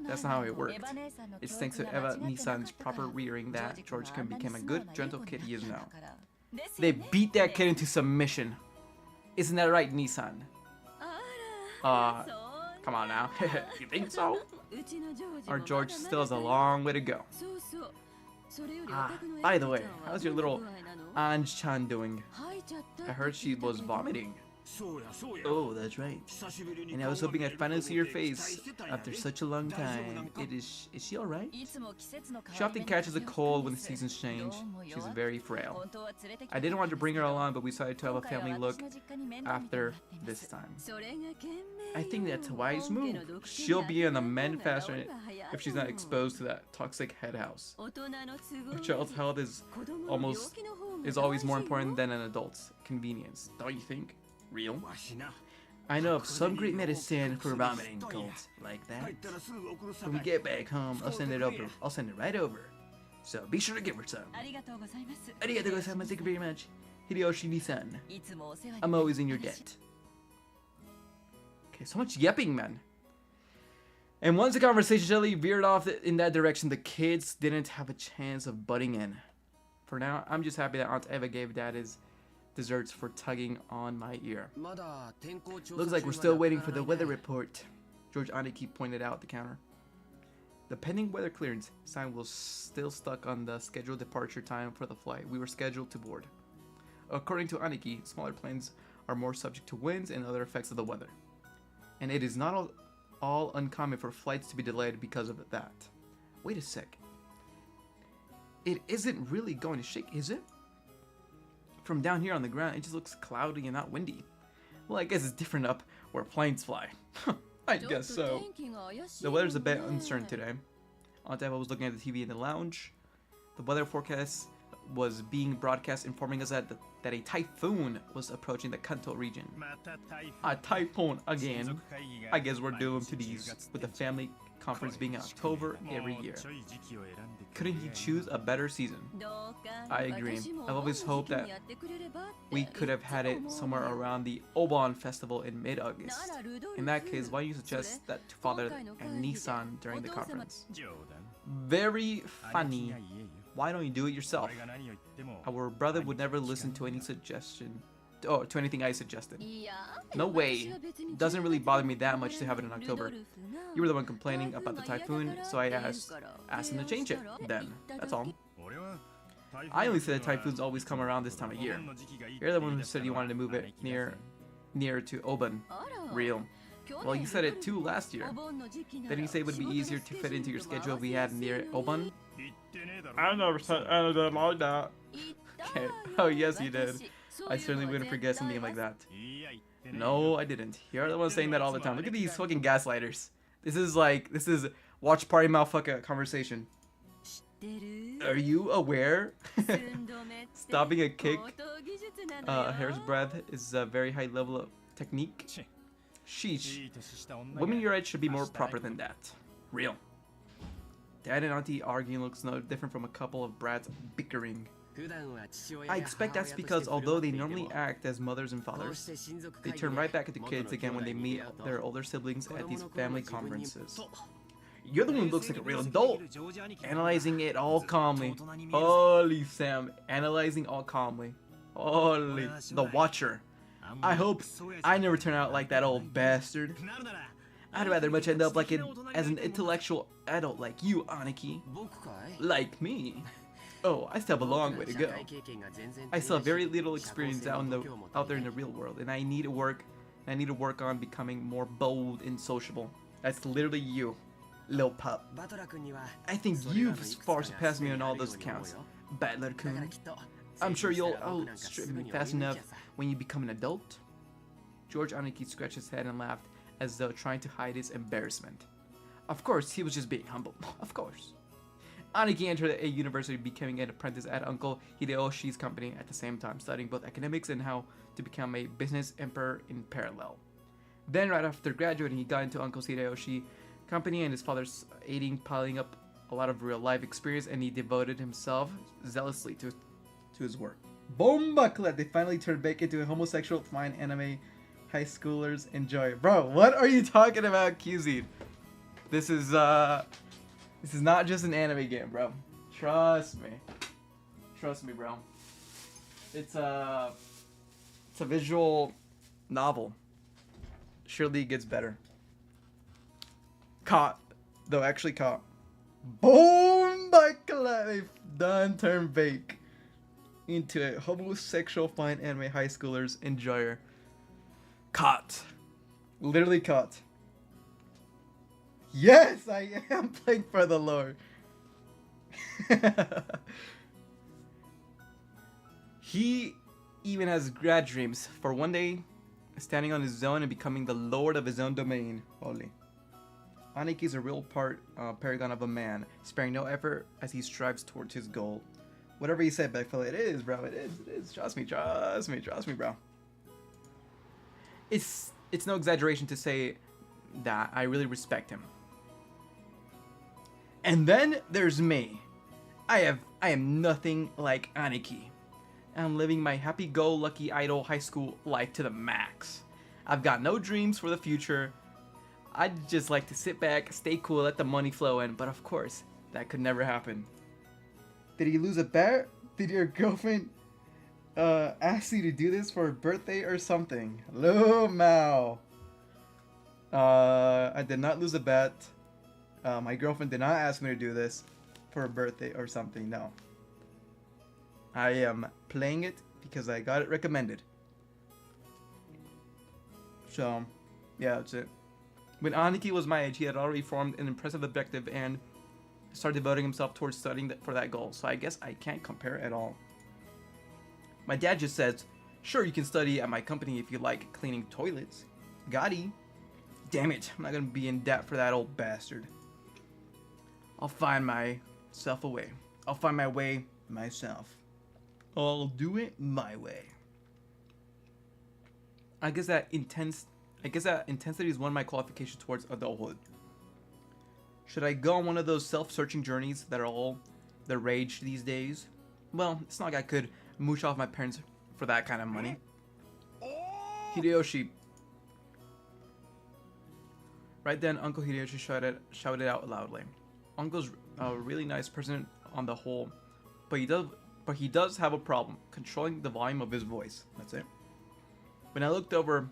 That's not how it worked. It's thanks to Eva Nissan's proper rearing that George-kun became a good, gentle kid he is now. They beat that kid into submission. Isn't that right, Nissan? Come on now. You think so? Our George still has a long way to go. By the way, how's your little Anj-chan doing? I heard she was vomiting. Oh, that's right. And I was hoping I'd finally see your face after such a long time. Is she alright? She often catches a cold when the seasons change. She's very frail. I didn't want to bring her along, but we decided to have a family look after this time. I think that's a wise move. She'll be in the men faster if she's not exposed to that toxic head house. A child's health is always more important than an adult's convenience, don't you think? Real? I know of some great medicine for vomiting colds like that. When we get back home, I'll send it over. I'll send it right over. So be sure to give her some. Arigatou gozaimasu. Thank you very much. Hideyoshi-san. I'm always in your debt. Okay, so much yapping, man. And once the conversation gently veered off in that direction, the kids didn't have a chance of butting in. For now, I'm just happy that Aunt Eva gave Dad his desserts for tugging on my ear. Looks like we're still waiting for the weather report, George Aniki pointed out at the counter. The pending weather clearance sign was still stuck on the scheduled departure time for the flight we were scheduled to board. According to Aniki, smaller planes are more subject to winds and other effects of the weather. And it is not all uncommon for flights to be delayed because of that. Wait a sec. It isn't really going to shake, is it? From down here on the ground, it just looks cloudy and not windy. Well, I guess it's different up where planes fly. I guess so. The weather's a bit uncertain today. Aunt Eva was looking at the TV in the lounge. The weather forecast was being broadcast informing us that a typhoon was approaching the Kanto region. A typhoon again. I guess we're doomed to these, with the family conference being in October every year. Couldn't he choose a better season? I agree. I've always hoped that we could have had it somewhere around the Obon festival in mid-August. In that case, why don't you suggest that to Father and Nissan during the conference? Very funny. Why don't you do it yourself? Our brother would never listen to any suggestion, or to anything I suggested. No way. Doesn't really bother me that much to have it in October. You were the one complaining about the typhoon, so I asked him to change it. Then, that's all. I only said that typhoons always come around this time of year. You're the one who said you wanted to move it nearer to Oban. Real. Well, you said it too last year. Didn't you say it would be easier to fit into your schedule if we had near Oban? I never said anything like that. Okay. Oh, yes, you did. I certainly wouldn't forget something like that. No, I didn't. You're the one saying that all the time. Look at these fucking gaslighters. This is watch party motherfucker conversation. Are you aware? Stopping a kick, a hair's breadth is a very high level of technique. Sheesh. Women your age should be more proper than that. Real. Dad and Auntie arguing looks no different from a couple of brats bickering. I expect that's because although they normally act as mothers and fathers, they turn right back into kids again when they meet their older siblings at these family conferences. You're the one who looks like a real adult, analyzing it all calmly. Holy Sam, analyzing all calmly. Holy, the watcher. I hope I never turn out like that old bastard. I'd rather much end up as an intellectual adult like you, Aniki. Like me. Oh, I still have a long way to go. I still have very little experience out there in the real world, and I need to work on becoming more bold and sociable. That's literally you, little pup. I think you've far surpassed me on all those accounts, Battler-kun. I'm sure you'll outstrip me fast enough when you become an adult. George Aniki scratched his head and laughed as though trying to hide his embarrassment. Of course, he was just being humble. Of course. Aniki entered a university, becoming an apprentice at Uncle Hideyoshi's company at the same time, studying both academics and how to become a business emperor in parallel. Then, right after graduating, he got into Uncle Hideyoshi company and his father's aiding, piling up a lot of real-life experience, and he devoted himself zealously to his work. Bombaclet! They finally turned back into a homosexual fine anime high schoolers enjoy. Bro, what are you talking about, QZ? This is not just an anime game, bro. Trust me. Trust me, bro. It's a visual novel. Surely it gets better. Caught. Though, actually caught. Boom! They've done turned bake into a homosexual fine anime high schoolers enjoyer. Caught. Literally caught. Yes, I am playing for the Lord. He even has grad dreams for one day standing on his own and becoming the lord of his own domain. Holy. Aniki is a real paragon of a man, sparing no effort as he strives towards his goal. Whatever he said, Beckfell, it is, bro. It is. Trust me, bro. It's no exaggeration to say that I really respect him. And then there's me. I am nothing like Aniki. I'm living my happy-go-lucky idol high school life to the max. I've got no dreams for the future. I'd just like to sit back, stay cool, let the money flow in, but of course, that could never happen. Did he lose a bet? Did your girlfriend ask you to do this for her birthday or something? Hello, Mao. I did not lose a bet. My girlfriend did not ask me to do this for her birthday or something, no. I am playing it because I got it recommended. So, yeah, that's it. When Aniki was my age, he had already formed an impressive objective and started devoting himself towards studying for that goal, so I guess I can't compare at all. My dad just says, sure, you can study at my company if you like cleaning toilets. Gotti. Damn it, I'm not gonna be in debt for that old bastard. I'll find myself a way. I'll find my way myself. I'll do it my way. I guess that intensity is one of my qualifications towards adulthood. Should I go on one of those self-searching journeys that are all the rage these days? Well, it's not like I could mooch off my parents for that kind of money. Hideyoshi. Right then, Uncle Hideyoshi shouted out loudly. Uncle's a really nice person on the whole, but he does have a problem controlling the volume of his voice. That's it. When I looked over,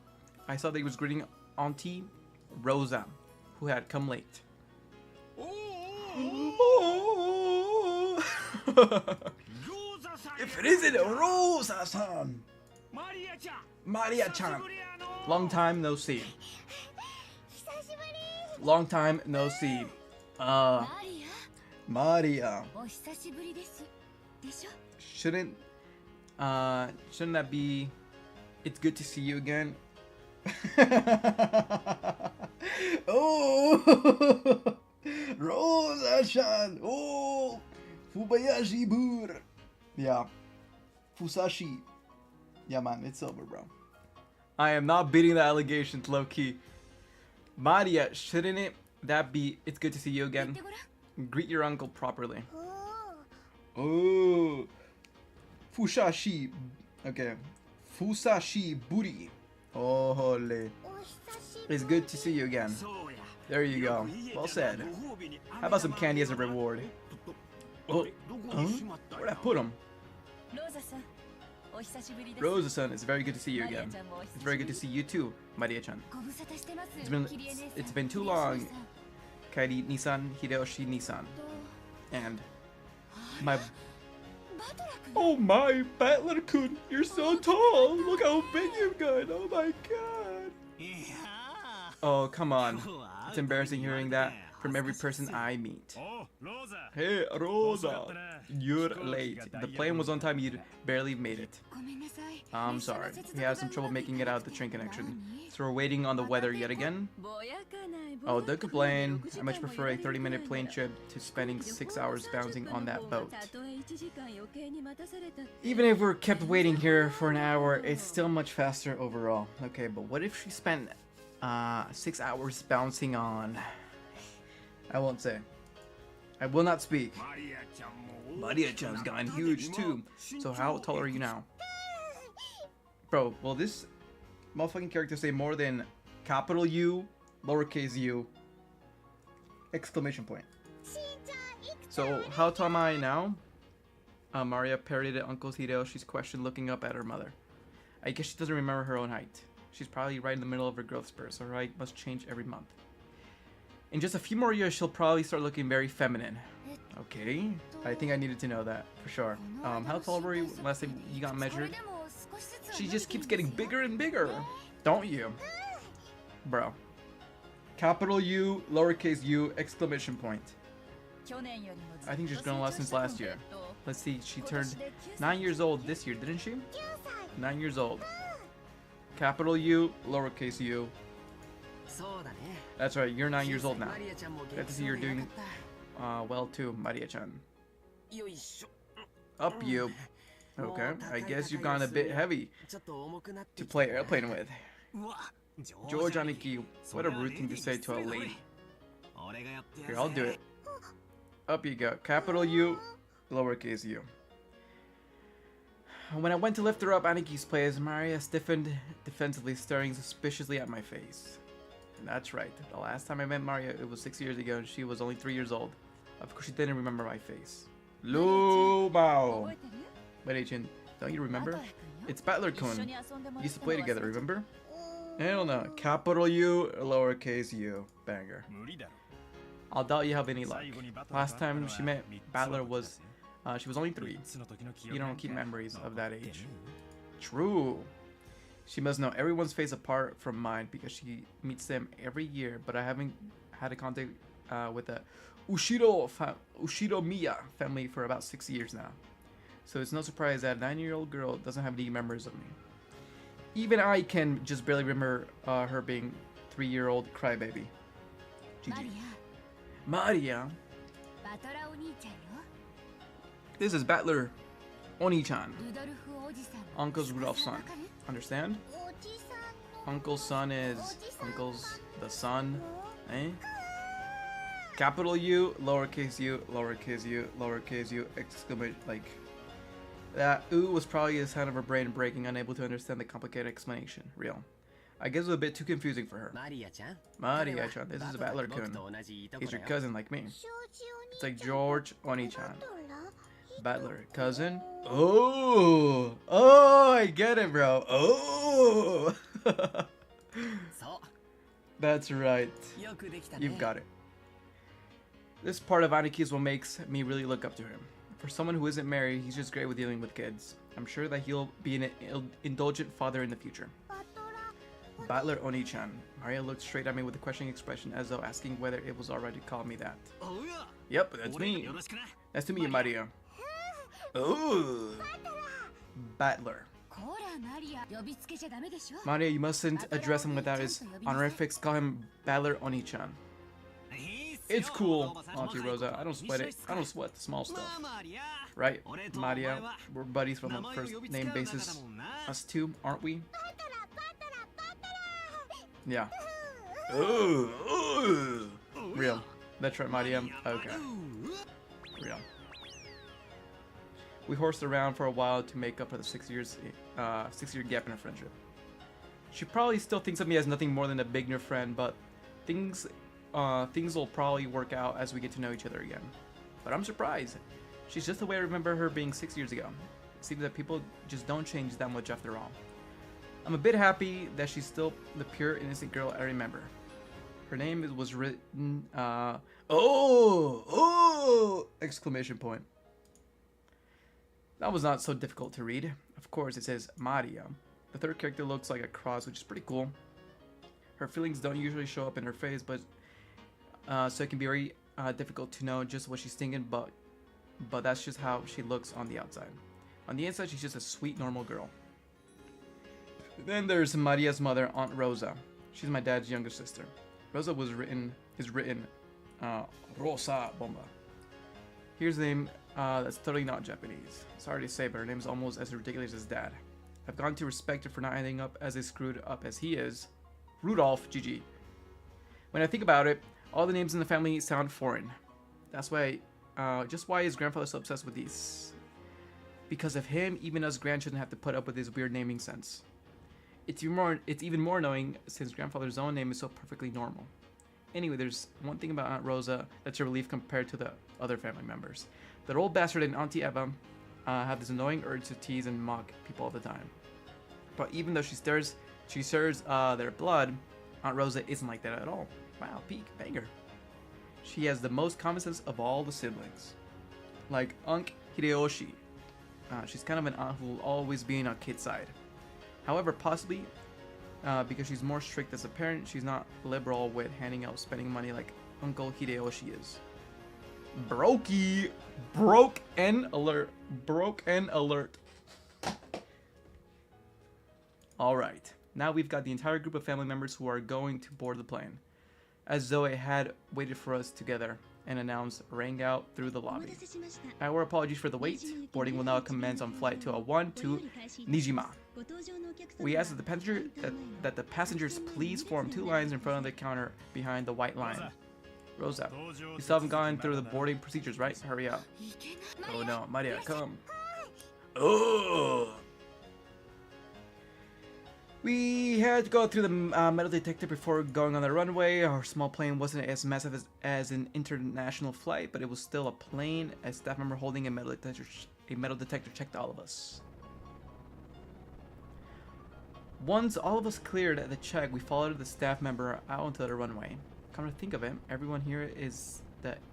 I saw that he was greeting Auntie Rosa, who had come late. If it isn't Rosa-san! Maria-chan! Long time no see. Long time no see. Maria. Shouldn't that be it's good to see you again? Oh, Rosa-chan. Oh, Fubayashi-bur. Yeah, Fusashi. Yeah, man, it's over, bro. I am not beating the allegations, low-key. Maria, shouldn't that be it's good to see you again? Greet your uncle properly. Oh, Fusashi. Okay, Fusashi Buri. Oh, holy. It's good to see you again. There you go. Well said. How about some candy as a reward? Oh, huh? Where'd I put him? Rosa-san, it's very good to see you again. It's very good to see you too, Maria-chan. It's been too long, Kairi-nisan, Hideyoshi-nisan. And oh my, Battler-kun, you're so tall. Look how big you've gotten. Oh my god. Oh, come on. It's embarrassing hearing that from every person I meet. Hey, Rosa, you're late. The plane was on time, you barely made it. I'm sorry. We had some trouble making it out the train connection, so we're waiting on the weather yet again. Oh, don't complain. I much prefer a 30-minute plane trip to spending 6 hours bouncing on that boat. Even if we're kept waiting here for an hour, it's still much faster overall. Okay, but what if she spent 6 hours bouncing on... I won't say. I will not speak. Maria-chan's gotten huge too. So how tall are you now? Bro, will this motherfucking character say more than capital U, lowercase u, exclamation point? So how tall am I now? Maria parried at Uncle Hideyoshi's question, looking up at her mother. I guess she doesn't remember her own height. She's probably right in the middle of her growth spurt, so her height must change every month. In just a few more years, she'll probably start looking very feminine. Okay, I think I needed to know that, for sure. How tall were you last time you got measured? She just keeps getting bigger and bigger. Don't you? Bro. Capital U, lowercase u, exclamation point. I think she's grown a lot since last year. Let's see, she turned 9 years old this year, didn't she? 9 years old. Capital U, lowercase u. That's right, you're 9 years old now. Glad to see you're doing well too, Maria-chan. Up you. Okay, I guess you've gone a bit heavy to play airplane with. George Aniki, what a rude thing to say to a lady. Here, I'll do it. Up you go. Capital U, lowercase u. When I went to lift her up Aniki's place, Maria stiffened defensively, staring suspiciously at my face. And that's right. The last time I met Maria, it was 6 years ago, and she was only 3 years old. Of course, she didn't remember my face. Lubao! Maria-chan, don't you remember? It's Battler-kun. We used to play together, remember? Hell no. Capital U, lowercase u. Banger. I'll doubt you have any luck. Last time she met Battler was, she was only 3. You don't keep memories of that age. True. She must know everyone's face apart from mine because she meets them every year, but I haven't had a contact with the Ushiromiya family for about 6 years now. So it's no surprise that a 9-year-old girl doesn't have any memories of me. Even I can just barely remember her being 3-year-old crybaby. GG. Maria. This is Battler Oni-chan. Uncle's Rudolph's son. Understand? Uncle's son is Uncle's the son. Eh? Capital U, lowercase u, lowercase u, lowercase u, exclamation, like... That ooh was probably the sound of her brain breaking, unable to understand the complicated explanation. Real. I guess it was a bit too confusing for her. Maria-chan, this is a Battler-kun. He's your cousin like me. It's like George Oni-chan. Battler, cousin? Oh! Oh, I get it, bro. Oh! That's right. You've got it. This part of Aniki's what makes me really look up to him. For someone who isn't married, he's just great with dealing with kids. I'm sure that he'll be an indulgent father in the future. Battler Oni-chan. Maria looked straight at me with a questioning expression as though asking whether it was alright to call me that. Yep, that's me. Nice to meet you, Maria. Ooh. Battler. Maria, you mustn't address him without his honorifics. Call him Battler Oni-chan. It's cool, Auntie Rosa. I don't sweat it. I don't sweat the small stuff. Right, Maria? We're buddies from the first name basis. Us two, aren't we? Yeah. Ooh, ooh. Real. That's right, Maria. Okay. Real. We horsed around for a while to make up for the 6-year gap in our friendship. She probably still thinks of me as nothing more than a beginner friend, but things will probably work out as we get to know each other again. But I'm surprised. She's just the way I remember her being 6 years ago. It seems that people just don't change that much after all. I'm a bit happy that she's still the pure, innocent girl I remember. Her name was written, oh! Exclamation point. That was not so difficult to read. Of course, it says Maria. The third character looks like a cross, which is pretty cool. Her feelings don't usually show up in her face, but so it can be very difficult to know just what she's thinking, but that's just how she looks on the outside. On the inside, she's just a sweet, normal girl. Then there's Maria's mother, Aunt Rosa. She's my dad's younger sister. Rosa is written Rosa Bomba. Here's a name that's totally not Japanese. Sorry to say, but her name is almost as ridiculous as Dad. I've gone to respect her for not ending up as screwed up as he is. Rudolph, GG. When I think about it, all the names in the family sound foreign. That's why, just why is grandfather so obsessed with these? Because of him, even us grandchildren have to put up with his weird naming sense. It's even more annoying since grandfather's own name is so perfectly normal. Anyway, there's one thing about Aunt Rosa that's a relief compared to the other family members. That old bastard and Auntie Eva have this annoying urge to tease and mock people all the time. But even though she stirs their blood, Aunt Rosa isn't like that at all. Wow, peak, banger. She has the most common sense of all the siblings. Like Unc Hideyoshi. She's kind of an aunt who will always be on kid's side. However, possibly Because she's more strict as a parent, she's not liberal with handing out spending money like Uncle Hideyoshi is. Brokey! Broke and alert. Broke and alert. Alright. Now we've got the entire group of family members who are going to board the plane. As though it had waited for us together, and announced rang out through the lobby. Our apologies for the wait. Boarding will now commence on flight 201 to Nijima. We ask that the passengers please form 2 lines in front of the counter behind the white line. Rosa, you still haven't gone through the boarding procedures, right? Hurry up. Oh no, Maria, come. Oh! We had to go through the metal detector before going on the runway. Our small plane wasn't as massive as an international flight, but it was still a plane. A staff member holding a metal detector checked all of us. Once all of us cleared the check, we followed the staff member out onto the runway. Come to think of it, everyone here is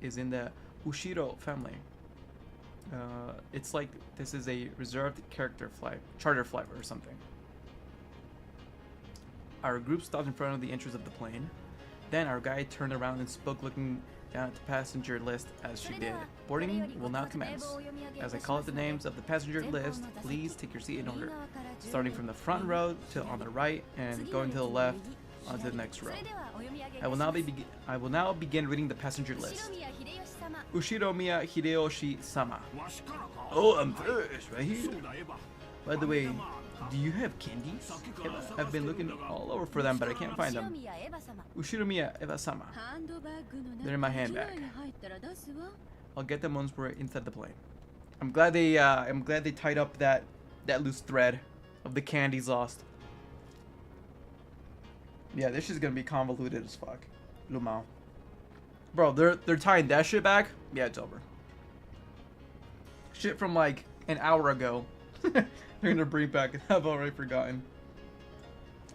in the Ushiro family. It's like this is a reserved charter flight or something. Our group stopped in front of the entrance of the plane. Then our guide turned around and spoke, looking down at the passenger list as she did. Boarding will now commence. As I call out the names of the passenger list, please take your seat in order, starting from the front row to on the right and going to the left onto the next row. I will now begin reading the passenger list. Ushiromiya Hideyoshi-sama. Oh, I'm first, right here. By the way, do you have candies? I've been looking all over for them, but I can't find them. Ushiromiya Eva-sama. They're in my handbag. I'll get them once we're inside the plane. I'm glad they tied up that loose thread of the candies lost. Yeah, this is gonna be convoluted as fuck. Lumao. Bro, they're tying that shit back? Yeah, it's over. Shit from like an hour ago. They're gonna bring back. I've already forgotten.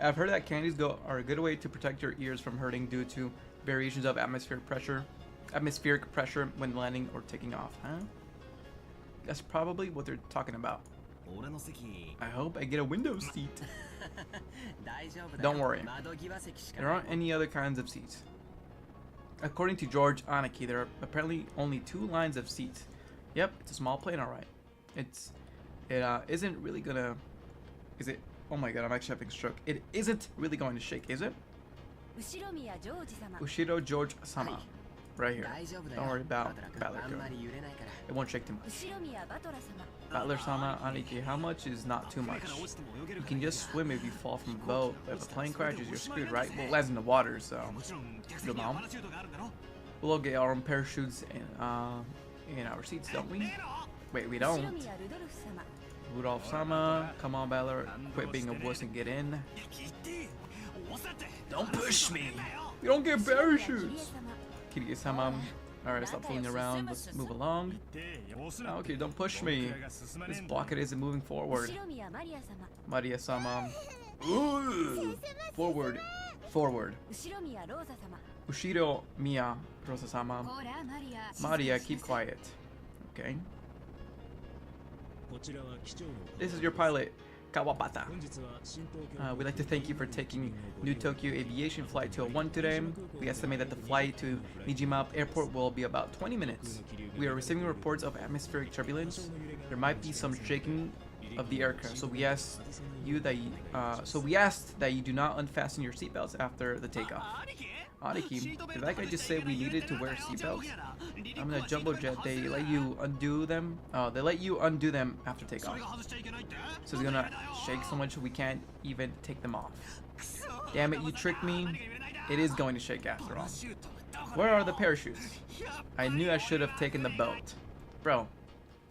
I've heard that candies are a good way to protect your ears from hurting due to variations of atmospheric pressure when landing or taking off, huh? That's probably what they're talking about. I hope I get a window seat. Don't worry. There aren't any other kinds of seats. According to George Aniki, there are apparently only 2 lines of seats. Yep, it's a small plane, alright. It isn't really gonna... Is it? Oh my god, I'm actually having a stroke. It isn't really going to shake, is it? Ushiro George-sama. Right here. Don't worry about Battler-kun. It won't shake too much. Battler-sama, Aniki, how much is not too much? You can just swim if you fall from a boat, but if a plane crashes, you're screwed, right? Well, it lands in the water, so... Good mom. We'll all get our own parachutes in our seats, don't we? Wait, we don't. Rudolph-sama, come on, Battler, quit being a wuss and get in. Don't push me! We don't get parachutes! Kirie-sama, alright, stop fooling around, let's move along. Okay, don't push me. This blockade isn't moving forward. Maria-sama. Forward. Forward. Ushiro Miya Rosa-sama. Maria, keep quiet. Okay. This is your pilot, Kawabata. We'd like to thank you for taking New Tokyo Aviation Flight 201 today. We estimate that the flight to Nijima Airport will be about 20 minutes. We are receiving reports of atmospheric turbulence. There might be some shaking of the aircraft, so we asked that you do not unfasten your seatbelts after the takeoff. Aniki, did that guy just say we needed to wear seatbelts? I'm in a jumbo jet. They let you undo them. They let you undo them after takeoff. So it's gonna shake so much we can't even take them off. Damn it, you tricked me. It is going to shake after all. Where are the parachutes? I knew I should have taken the boat. Bro,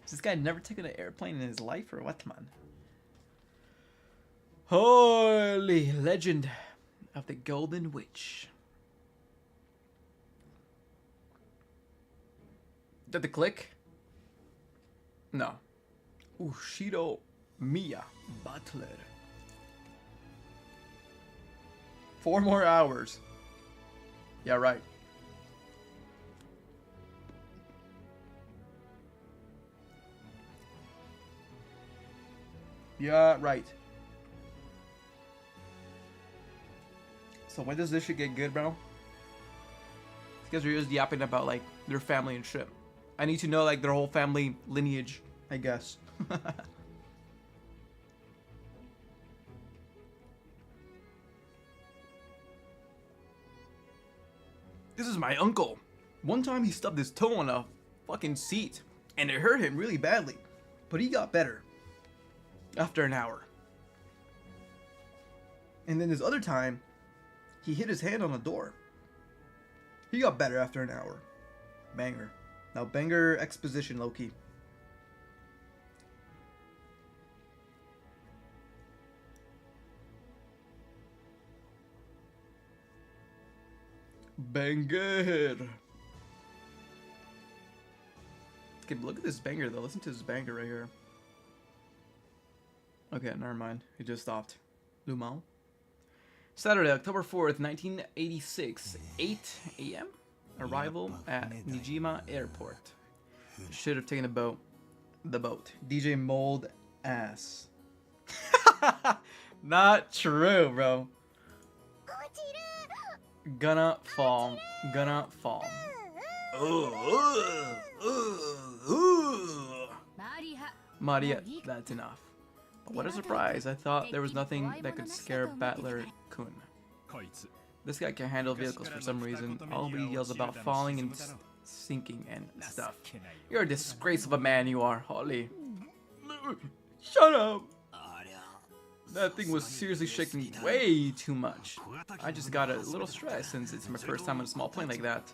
has this guy never taken an airplane in his life or what, man? Holy legend of the Golden Witch. Did the click? No. Ushiro Miya Butler. 4 more hours. Yeah, right. Yeah, right. So when does this shit get good, bro? These guys are just yapping about like their family and shit. I need to know like their whole family lineage, I guess. This is my uncle. One time he stubbed his toe on a fucking seat and it hurt him really badly, but he got better after an hour. And then this other time, he hit his hand on a door. He got better after an hour. Banger. Now banger exposition, low-key. Banger. Okay, look at this banger though. Listen to this banger right here. Okay, never mind. It just stopped. Lumao. Saturday, October 4th, 1986, 8 a.m. Arrival at Nijima Airport. Should have taken a boat. The boat. DJ Mold ass. Not true, bro. Gonna fall. Gonna fall. Maria, that's enough. But what a surprise. I thought there was nothing that could scare Battler-kun. This guy can't handle vehicles for some reason. All he yells about falling and sinking and stuff. You're a disgrace of a man, you are, Holly. Shut up! That thing was seriously shaking way too much. I just got a little stressed since it's my first time on a small plane like that.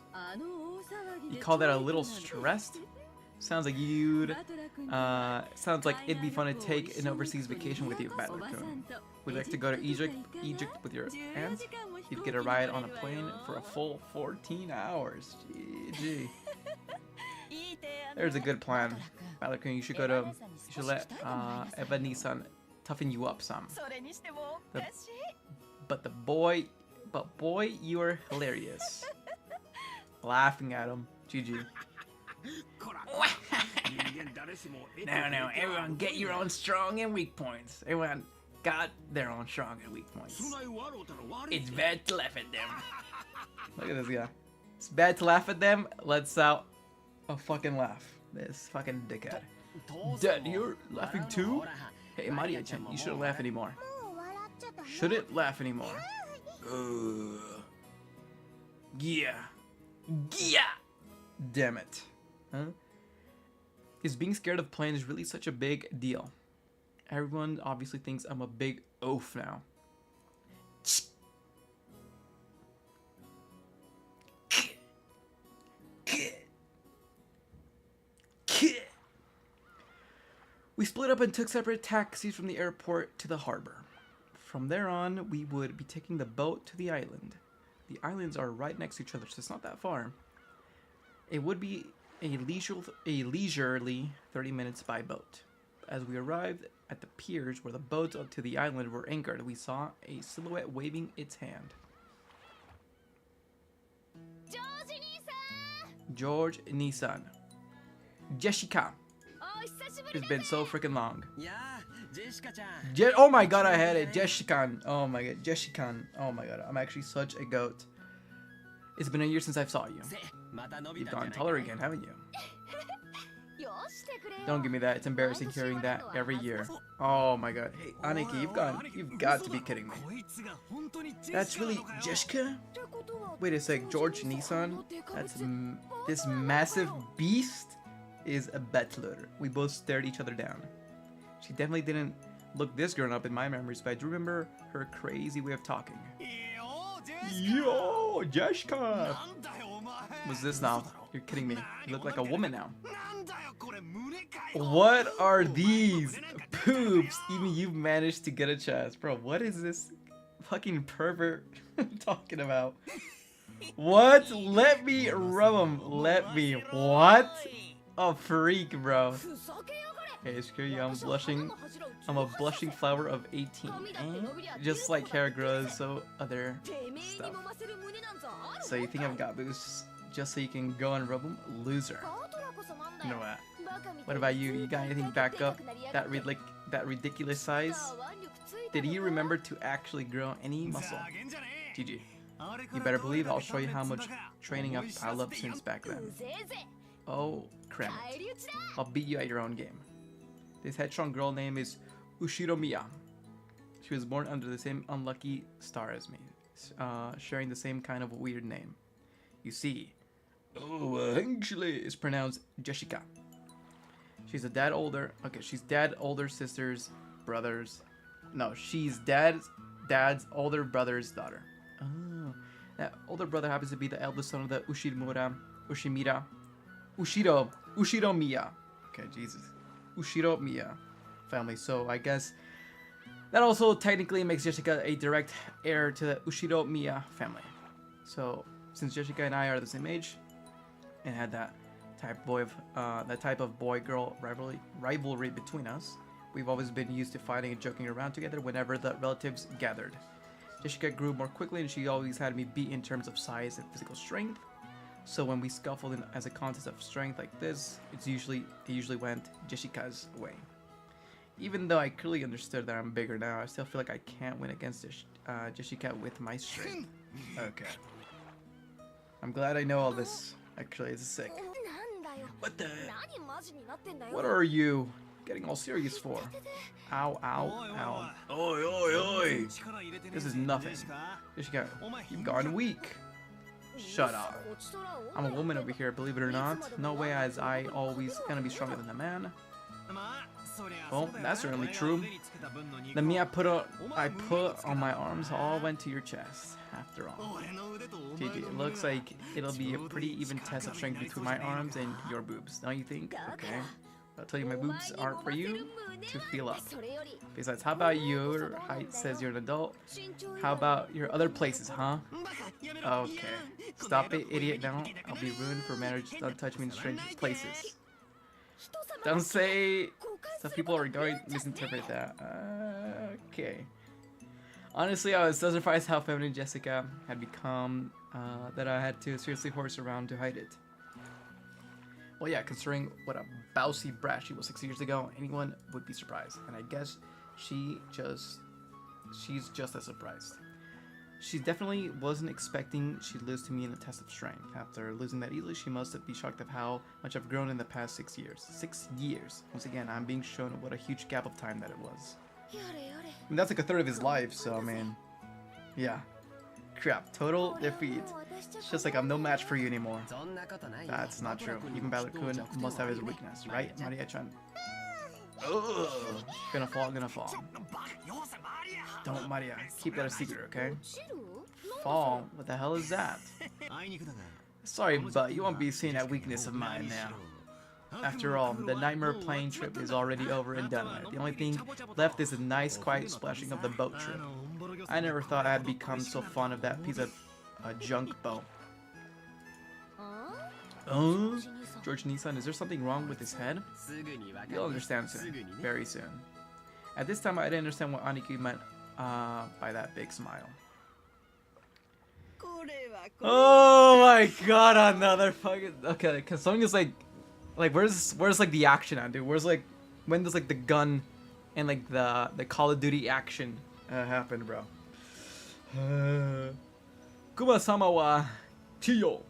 You call that a little stressed? Sounds like you'd... sounds like it'd be fun to take an overseas vacation with you, Battler-kun. Would you like to go to Egypt with your aunt? You'd get a ride on a plane for a full 14 hours. GG. There's a good plan. Battler-kun, you should let Eva-Nissan toughen you up some. But boy, you are hilarious. Laughing at him. GG. No, everyone get your own strong and weak points. Everyone got their own strong and weak points. It's bad to laugh at them. Look at this guy. It's bad to laugh at them. Let's out a fucking laugh. This fucking dickhead. Dad, you're laughing too? Hey, Maria-chan, you shouldn't laugh anymore. Shouldn't laugh anymore. Yeah. Damn it. Huh? Is being scared of planes really such a big deal? Everyone obviously thinks I'm a big oaf now. We split up and took separate taxis from the airport to the harbor. From there on, we would be taking the boat to the island. The islands are right next to each other, so it's not that far. It would be a leisurely 30 minutes by boat. As we arrived at the piers where the boats up to the island were anchored, we saw a silhouette waving its hand. George Nissan. Jessica. It's been so freaking long. Oh my god, I had it. Jessica. Oh my god. Jessica. Oh my god. I'm actually such a goat. It's been a year since I saw you. You've gone taller again, haven't you? Don't give me that. It's embarrassing hearing that every year. Oh my god. Hey, Aniki, you've got to be kidding me. That's really Jessica? Wait a sec, George Nissan? That's this massive beast is a battler. We both stared each other down. She definitely didn't look this grown up in my memories, but I do remember her crazy way of talking. Yo, Jessica! What's this now? You're kidding me. You look like a woman now. What are these poops? Even you've managed to get a chance. Bro, what is this fucking pervert talking about? What? Let me rub him. Let me. What? A freak, bro. Hey, screw you. I'm blushing. I'm a blushing flower of 18. Just like hair grows, so other stuff. So you think I've got boobs just so you can go and rub them? Loser. You know what? What about you? You got anything back up that ridiculous size? Did you remember to actually grow any muscle? GG. You better believe I'll show you how much training I've piled up since back then. Oh, crap it. I'll beat you at your own game. This headstrong girl name is Ushiromiya. She was born under the same unlucky star as me, sharing the same kind of weird name. You see, actually it's pronounced Jessica. She's she's dad, older sisters, brothers. No, she's dad's older brother's daughter. Oh, that older brother happens to be the eldest son of the Ushiromiya. Okay, Jesus. Ushiromiya family. So I guess that also technically makes Jessica a direct heir to the Ushiromiya family. So since Jessica and I are the same age and had that type of boy-girl rivalry between us, we've always been used to fighting and joking around together whenever the relatives gathered. Jessica grew more quickly and she always had me beat in terms of size and physical strength. So when we scuffled in as a contest of strength like this, it usually went Jessica's way. Even though I clearly understood that I'm bigger now, I still feel like I can't win against Jessica with my strength. Okay. I'm glad I know all this. Actually, it's sick. What the? What are you getting all serious for? Ow, ow, ow. Oi, oi, oi. This is nothing. Jessica, you've gone weak. Shut up. I'm a woman over here, believe it or not. No way as I always gonna be stronger than a man. Well, that's certainly true. The me I put on my arms all went to your chest, after all. GG, it looks like it'll be a pretty even test of strength between my arms and your boobs, don't you think? Okay. I'll tell you my boobs aren't for you to feel up. Besides, how about your height says you're an adult? How about your other places, huh? Okay. Stop it, idiot, now. I'll be ruined for marriage. Don't touch me in strange places. Don't say stuff people are going to misinterpret that. Okay. Honestly, I was so surprised how feminine Jessica had become that I had to seriously horse around to hide it. Well, yeah, considering what a bousy brat she was 6 years ago, anyone would be surprised. And I guess she's just as surprised. She definitely wasn't expecting she'd lose to me in a test of strength. After losing that easily, she must be shocked at how much I've grown in the past 6 years. 6 years. Once again, I'm being shown what a huge gap of time that it was. I mean, that's like a third of his life, so I mean, yeah. Crap, total defeat. It's just like I'm no match for you anymore. That's not true. Even Balor-kun must have his weakness, right, Maria-chan? Ugh. Gonna fall. Don't, Maria. Keep that a secret, okay? Fall? What the hell is that? Sorry, but you won't be seeing that weakness of mine now. After all, the nightmare plane trip is already over and done with. The only thing left is a nice quiet splashing of the boat trip. I never thought I'd become so fond of that piece of junk boat. George Nissan, is there something wrong with his head? You'll understand soon. Very soon. At this time, I didn't understand what Aniki meant by that big smile. Oh my god, another fucking... Okay, cause something is like where's like the action at, dude? Where's like, when does like the gun and like the Call of Duty action happen, bro? Kuma-sama wa Chiyo.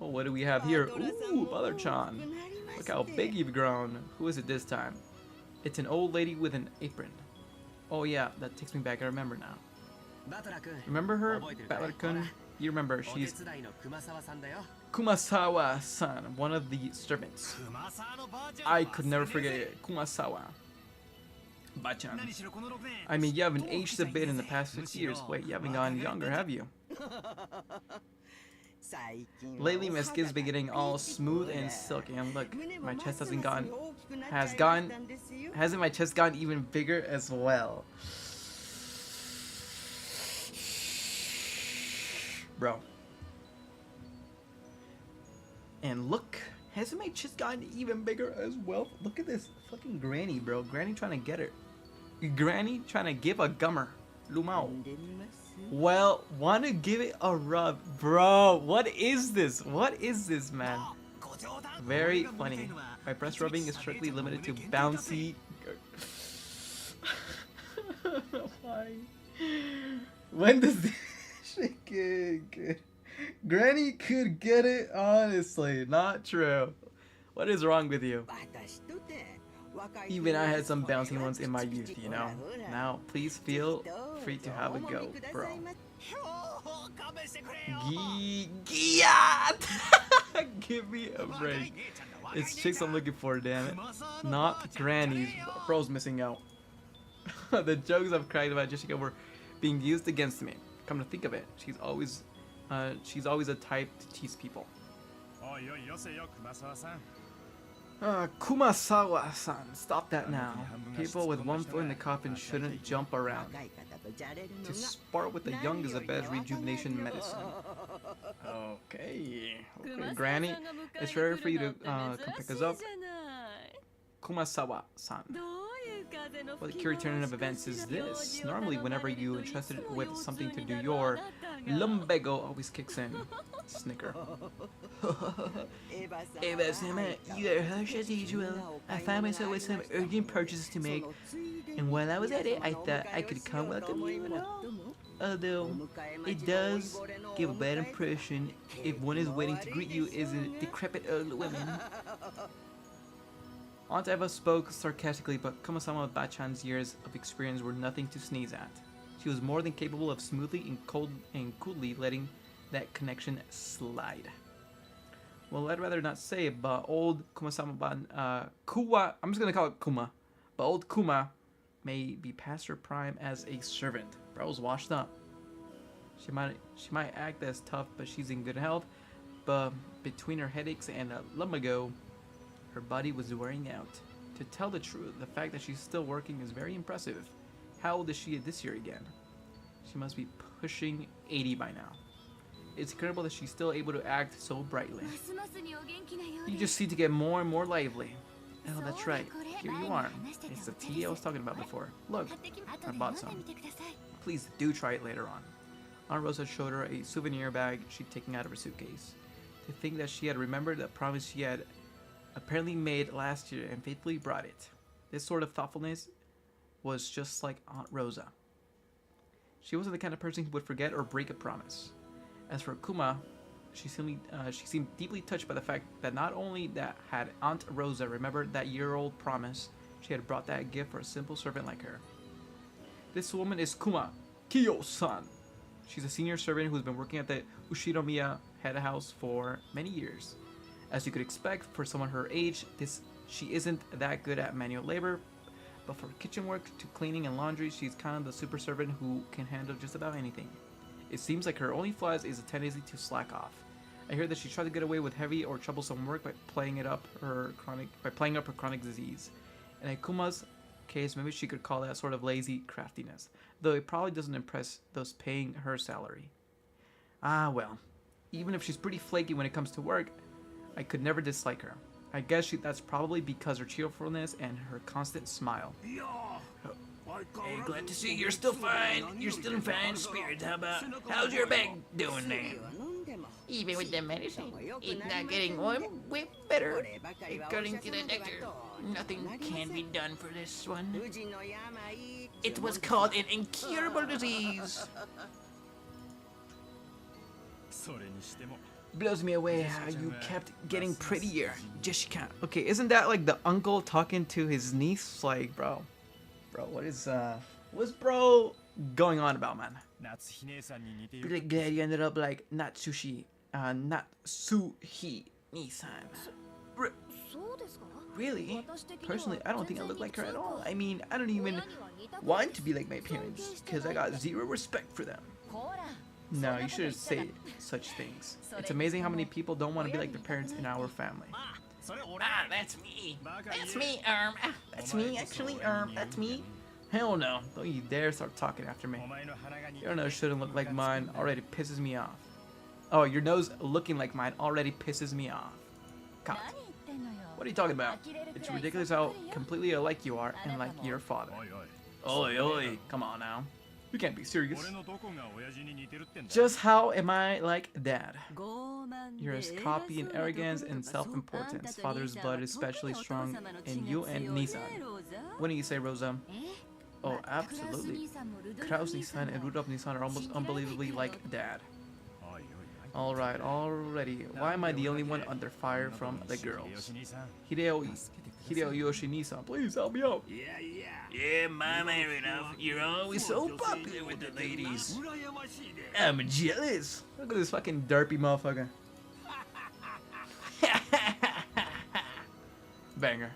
Oh, what do we have here? Ooh, Balor-chan. Look how big you've grown. Who is it this time? It's an old lady with an apron. Oh yeah, that takes me back. I remember now. Remember her, Balor-kun? You remember, she's Kumasawa-san, one of the servants. I could never forget it. Kumasawa. Bachan. I mean, you haven't aged a bit in the past 6 years. Wait, you haven't gotten younger, have you? Lately, my skin's been getting all smooth and silky. And look, my chest hasn't my chest gotten even bigger as well? Bro. And look, hasn't my chest gotten even bigger as well? Look at this fucking granny, bro. Granny trying to get her. Granny trying to give a gummer. Lumao. Well, want to give it a rub. Bro, what is this? What is this, man? Very funny. My breast rubbing is strictly limited to bouncy... Why? When does this... she could. Granny could get it, honestly. Not true. What is wrong with you? Even I had some bouncy ones in my youth, you know. Now, please feel free to have a go, bro. Give me a break. It's chicks I'm looking for, damn it. Not grannies. Bro's missing out. The jokes I've cracked about Jessica were being used against me. Come to think of it, she's always a type to tease people. Kumasawa-san, stop that now. People with one foot in the coffin shouldn't jump around. To spar with the young is the best rejuvenation medicine. Okay, Granny, it's rare for you to come pick us up. Kumasawa-san. What curious turn of events is this? Normally, whenever you entrusted with something to do, your lumbago always kicks in. Snicker. Eva-sama, you are harsh as usual. I found myself with some urgent purchases to make, and while I was at it, I thought I could come welcome you and all. Although, it does give a bad impression if one is waiting to greet you is a decrepit old woman. Aunt Eva spoke sarcastically, but Kumasama Bachan's years of experience were nothing to sneeze at. She was more than capable of smoothly and coolly letting that connection slide. Well, I'd rather not say it, but old Kumasama Kuwa, I'm just gonna call it Kuma, but old Kuma may be past her prime as a servant. Bro's washed up. She might act as tough, but she's in good health. But between her headaches and a lumbago, her body was wearing out. To tell the truth, the fact that she's still working is very impressive. How old is she this year again? She must be pushing 80 by now. It's incredible that she's still able to act so brightly. You just need to get more and more lively. Oh, that's right. Here you are. It's the tea I was talking about before. Look, I bought some. Please do try it later on. Aunt Rosa showed her a souvenir bag she'd taken out of her suitcase. To think that she had remembered the promise she had apparently made last year and faithfully brought it. This sort of thoughtfulness was just like Aunt Rosa. She wasn't the kind of person who would forget or break a promise. As for Kuma, she seemed deeply touched by the fact that not only that had Aunt Rosa remembered that year-old promise, she had brought that gift for a simple servant like her. This woman is Kuma Kiyo-san. She's a senior servant who's been working at the Ushinomiya head house for many years. As you could expect, for someone her age, she isn't that good at manual labor, but for kitchen work to cleaning and laundry, she's kind of the super servant who can handle just about anything. It seems like her only flaw is a tendency to slack off. I hear that she tried to get away with heavy or troublesome work by playing up her chronic disease. In Kuma's case, maybe she could call that sort of lazy craftiness, though it probably doesn't impress those paying her salary. Ah well, even if she's pretty flaky when it comes to work, I could never dislike her. I guess that's probably because her cheerfulness and her constant smile. Hey, glad to see you're still fine. You're still in fine spirits. How's your back doing now? Even with the medicine, it's not getting one whit better. According to the doctor, nothing can be done for this one. It was called an incurable disease. Blows me away how you kept getting prettier, Jessica. Okay, isn't that like the uncle talking to his niece? Like, bro, what's bro going on about, man? Really glad you ended up like Natsuhi Nisan. Really? Personally, I don't think I look like her at all. I mean, I don't even want to be like my parents because I got zero respect for them. No, you shouldn't say such things. It's amazing how many people don't want to be like their parents in our family. Ah, that's me. That's me, That's me, actually, That's me. Hell no. Don't you dare start talking after me. Your nose shouldn't look like mine. Already pisses me off. Oh, your nose looking like mine already pisses me off. God. What are you talking about? It's ridiculous how completely alike you are and like your father. Oi, oi. Come on now. You can't be serious. Just how am I like dad? You're as copy in arrogance and self-importance. Father's blood is especially strong in you and Nisan. What do you say, Rosa? Oh, absolutely. Kraus Nissan and Rudolf Nissan are almost unbelievably like dad. Alright, already. Why am I the only one under fire from the girls? Hideo Yoshi-Nissan, please help me out. Yeah, my man, enough. You're always so popular with the ladies. I'm jealous. Look at this fucking derpy motherfucker. Banger.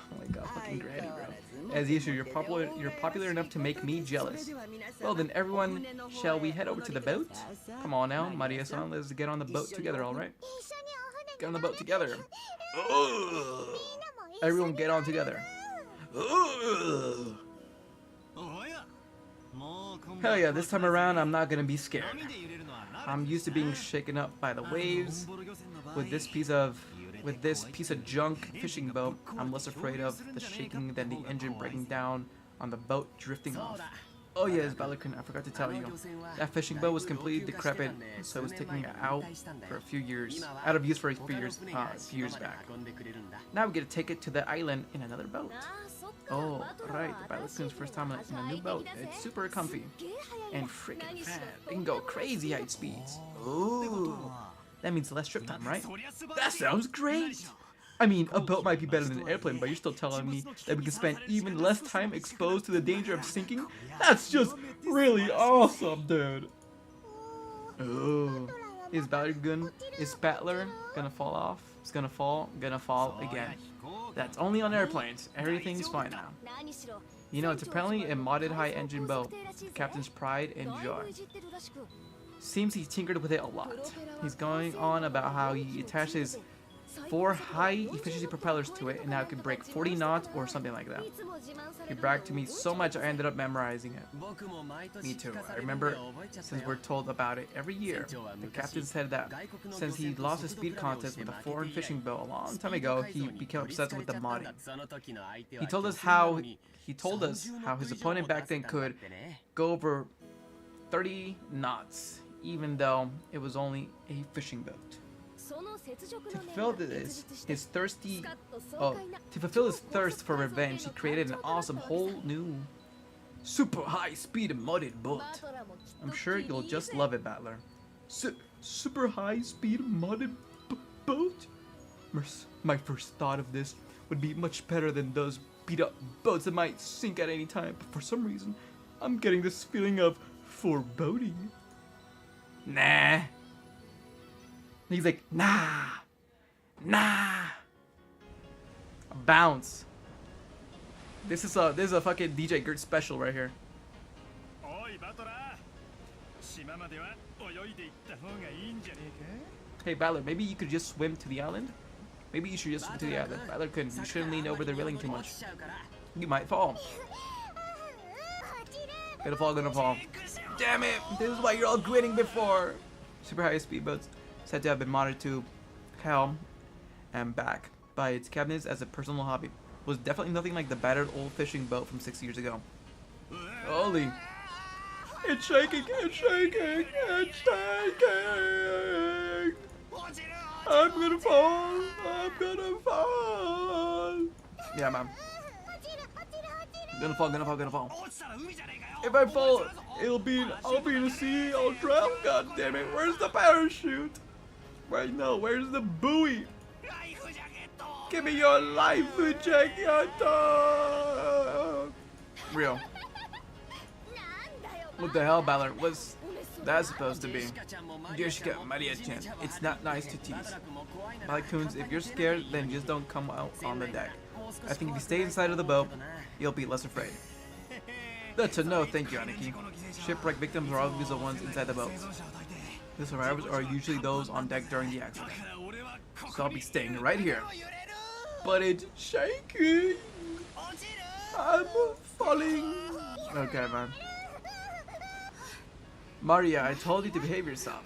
Oh my god, fucking granny, bro. As usual, you're popular enough to make me jealous. Well then, everyone, shall we head over to the boat? Come on now, Maria-san, let's get on the boat together, alright? Get on the boat together. Everyone get on together. Hell yeah, this time around, I'm not gonna be scared. I'm used to being shaken up by the waves. With this piece of junk fishing boat, I'm less afraid of the shaking than the engine breaking down on the boat drifting off. Oh yes, Balakun, I forgot to tell you. That fishing boat was completely decrepit, so it was taken out for a few years, out of use for a few years back. Now we get to take it to the island in another boat. Oh, right, the Balakun's first time in a new boat. It's super comfy and freaking fast. It can go crazy high speeds. Ooh, that means less trip time, right? That sounds great! I mean, a boat might be better than an airplane, but you're still telling me that we can spend even less time exposed to the danger of sinking? That's just really awesome, dude! Oh, is Battler gonna fall off? It's gonna fall again. That's only on airplanes. Everything's fine now. You know, it's apparently a modded high-engine boat. Captain's pride and joy. Seems he tinkered with it a lot. He's going on about how he attaches 4 high-efficiency propellers to it, and now it can break 40 knots or something like that. He bragged to me so much I ended up memorizing it. Me too. I remember, since we're told about it every year. The captain said that since he lost his speed contest with a foreign fishing boat a long time ago, he became obsessed with the modding. He told us how his opponent back then could go over 30 knots, even though it was only a fishing boat. To fulfill his thirst for revenge, he created an awesome whole new super high-speed modded boat. I'm sure you'll just love it, Battler. Super high-speed modded boat? My first thought of this would be much better than those beat-up boats that might sink at any time, but for some reason, I'm getting this feeling of foreboding. Nah. He's like, nah. Bounce. This is a fucking DJ Gert special right here. Hey Battler, maybe you could just swim to the island? Maybe you should just swim to the island. Battler couldn't. You shouldn't lean over the railing too much. You might fall. Gonna fall. Damn it! This is why you're all grinning before. Super high speedboats said to have been modded to hell and back by its cabinets as a personal hobby. Was definitely nothing like the battered old fishing boat from 6 years ago. Holy! It's shaking! I'm gonna fall! Yeah, man. Gonna fall. If I fall, I'll be in the sea. I'll drown. God damn it! Where's the parachute? Right now, where's the buoy? Give me your life jacket. Real. What the hell, Battler? What's that supposed to be? Yoshika, Maria-chan, it's not nice to tease. Balakun, if you're scared, then just don't come out on the deck. I think if you stay inside of the boat, you'll be less afraid. That's a no, thank you, Aniki. Shipwreck victims are always the ones inside the boats. The survivors are usually those on deck during the accident. So I'll be staying right here. But it's shaking. I'm falling. Okay, man. Maria, I told you to behave yourself.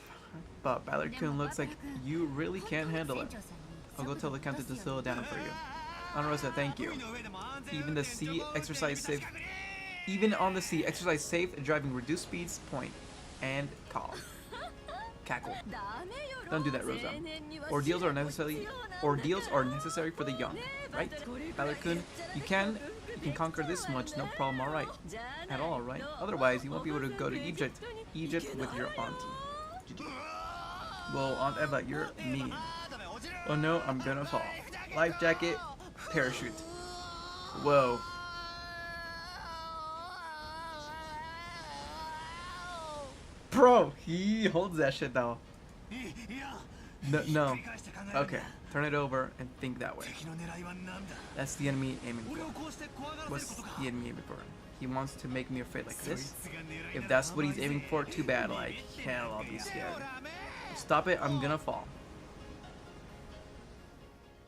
But Balakun looks like you really can't handle it. I'll go tell the captain to slow it down for you. Honorosa, thank you. Even on the sea, exercise safe and driving reduced speeds, point, and call. Cackle. Don't do that, Rosa. Ordeals are necessary for the young, right? Balakun, you can conquer this much, no problem, alright. At all, right? Otherwise, you won't be able to go to Egypt with your auntie. Well, Aunt Eva, you're mean. Oh no, I'm gonna fall. Life jacket, parachute. Whoa. Bro, he holds that shit though. No. Okay, turn it over and think that way. That's the enemy aiming for. What's the enemy aiming for? He wants to make me afraid like this? If that's what he's aiming for, too bad. Like, hell, I'll be scared. Stop it, I'm gonna fall.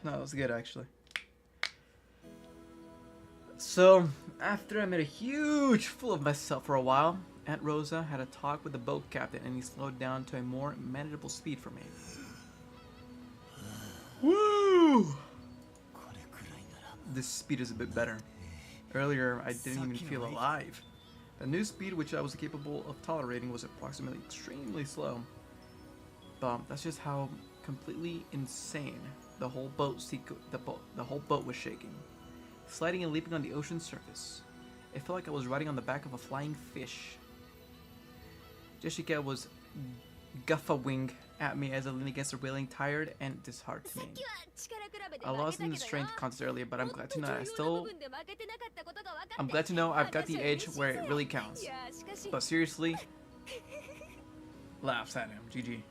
No, that was good actually. So, after I made a huge fool of myself for a while, Aunt Rosa had a talk with the boat captain and he slowed down to a more manageable speed for me. Woo! This speed is a bit better. Earlier, I didn't even feel alive. The new speed which I was capable of tolerating was approximately extremely slow. But that's just how completely insane the whole boat was shaking. Sliding and leaping on the ocean's surface. It felt like I was riding on the back of a flying fish. Jessica was guffawing at me as I leaned against the railing, tired and disheartened. I lost in the strength contest earlier, but I'm glad to know I've got the edge where it really counts. But seriously, laughs at him. GG.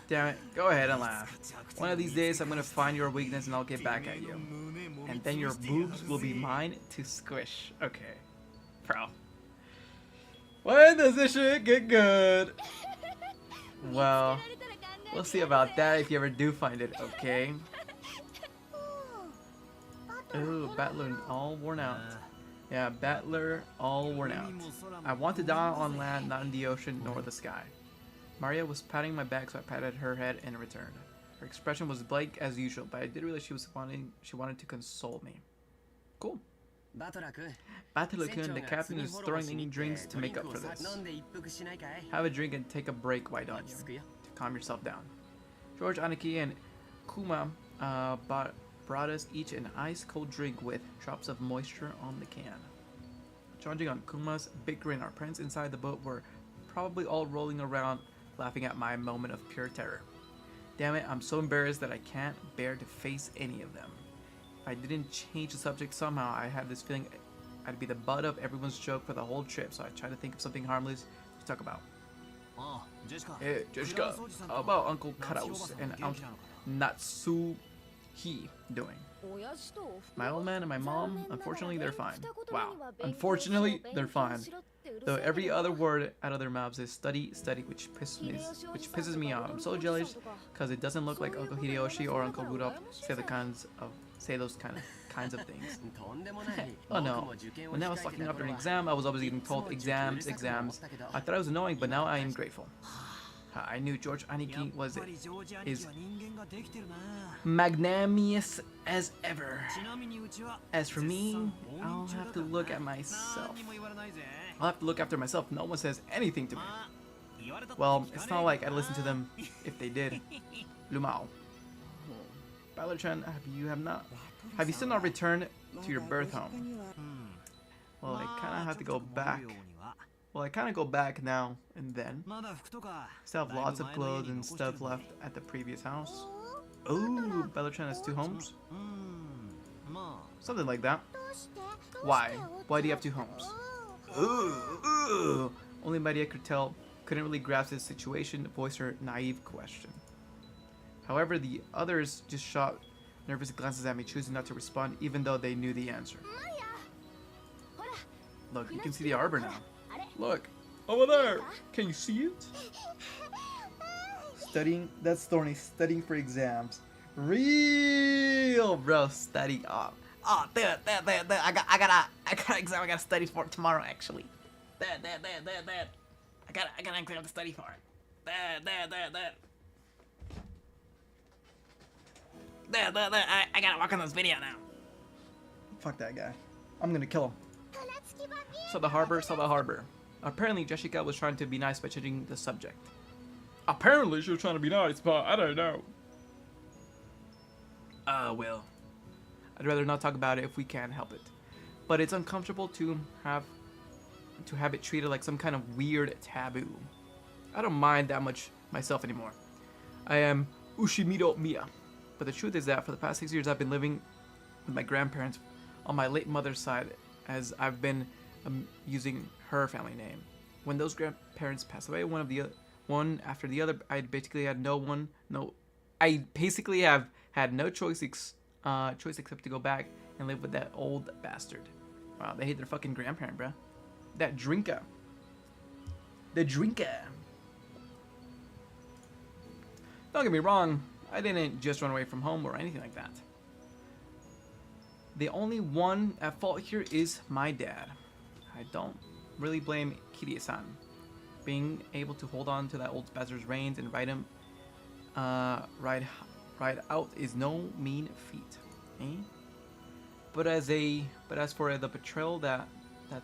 Damn it, go ahead and laugh. One of these days I'm gonna find your weakness and I'll get back at you. And then your boobs will be mine to squish. Okay. Bro. When does this shit get good? Well, we'll see about that if you ever do find it, okay? Ooh, Battler all worn out. Yeah, Battler all worn out. I want to die on land, not in the ocean nor the sky. Maria was patting my back, so I patted her head in return. Her expression was blank as usual, but I did realize she wanted to console me. Cool. Battler-kun, the captain is throwing in drinks to make up for this. Have a drink and take a break, why don't you? To calm yourself down. George, Aniki, and Kuma brought us each an ice-cold drink with drops of moisture on the can. Charging on Kuma's big grin, our friends inside the boat were probably all rolling around, laughing at my moment of pure terror. Damn it, I'm so embarrassed that I can't bear to face any of them. If I didn't change the subject somehow, I had this feeling I'd be the butt of everyone's joke for the whole trip, so I tried to think of something harmless to talk about. Hey, Jessica, how about Uncle Karaus and Aunt Natsuhi doing? My old man and my mom, unfortunately, they're fine. Wow, unfortunately, they're fine. Though every other word out of their mouths is study, which pisses me off. I'm so jealous because it doesn't look like Uncle Hideyoshi or Uncle Rudolph say those kinds of things. Oh no, when I was locking up during an exam, I was always getting told exams. I thought it was annoying, but now I am grateful. I knew George Aniki is magnanimous as ever. As for me, I'll have to look at myself. I'll have to look after myself. No one says anything to me. Well, it's not like I'd listen to them if they did. Lumao. Battler-chan, have you still not returned to your birth home? Well, I kind of have to go back. Well, I kind of go back now and then. Still have lots of clothes and stuff left at the previous house. Oh, Battler-chan has 2 homes? Something like that. Why? Why do you have 2 homes? Ooh. Only Maria couldn't really grasp this situation, voiced her naive question. However, the others just shot nervous glances at me, choosing not to respond even though they knew the answer. Look, you can see the arbor now. Look, over there. Can you see it? Studying, that's Thorny, studying for exams. Real, bro, study up. Oh, there. I got an exam I gotta study for tomorrow, actually. There. I got an exam to study for. There. I gotta work on this video now. Fuck that guy. I'm gonna kill him. Saw the harbor. Apparently, Jessica was trying to be nice by changing the subject. Apparently, she was trying to be nice, but I don't know. Well. I'd rather not talk about it if we can't help it. But it's uncomfortable to have it treated like some kind of weird taboo. I don't mind that much myself anymore. I am Ushimiro Miya. But the truth is that for the past 6 years I've been living with my grandparents on my late mother's side, as I've been using her family name. When those grandparents passed away, one after the other, I basically have had no choice except to go back and live with that old bastard. Wow, they hate their fucking grandparent, bruh. That drinker. The drinker. Don't get me wrong, I didn't just run away from home or anything like that. The only one at fault here is my dad. I don't really blame Kirie-san. Being able to hold on to that old bastard's reins and ride out is no mean feat, eh? But as for the betrayal that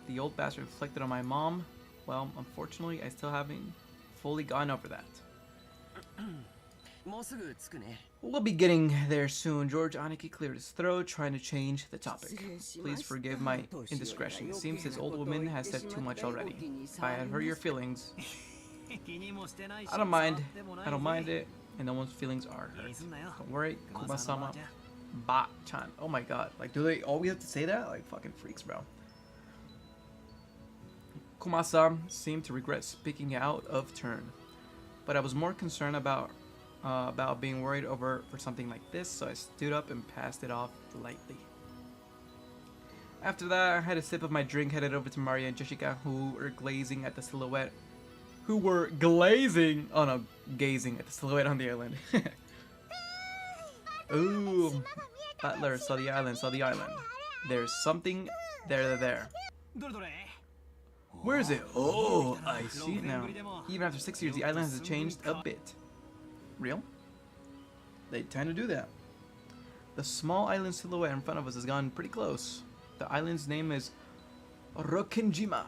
the old bastard inflicted on my mom, well, unfortunately, I still haven't fully gotten over that. We'll be getting there soon. George Aniki cleared his throat, trying to change the topic. Please forgive my indiscretion. It seems this old woman has said too much already. If I had hurt your feelings, I don't mind it, and no one's feelings are hurt. Don't worry, Kuma-sama. Ba-chan. Oh my god. Like, do they always have to say that? Like, fucking freaks, bro. Kuma-san seemed to regret speaking out of turn. But I was more concerned about being worried for something like this, so I stood up and passed it off lightly. After that, I had a sip of my drink, headed over to Maria and Jessica, who were gazing at the silhouette on the island. Ooh, Butler saw the island. There's something there. Where is it? Oh, I see it now. Even after 6 years, the island has changed a bit. Real? They tend to do that. The small island silhouette in front of us has gone pretty close. The island's name is Rokenjima.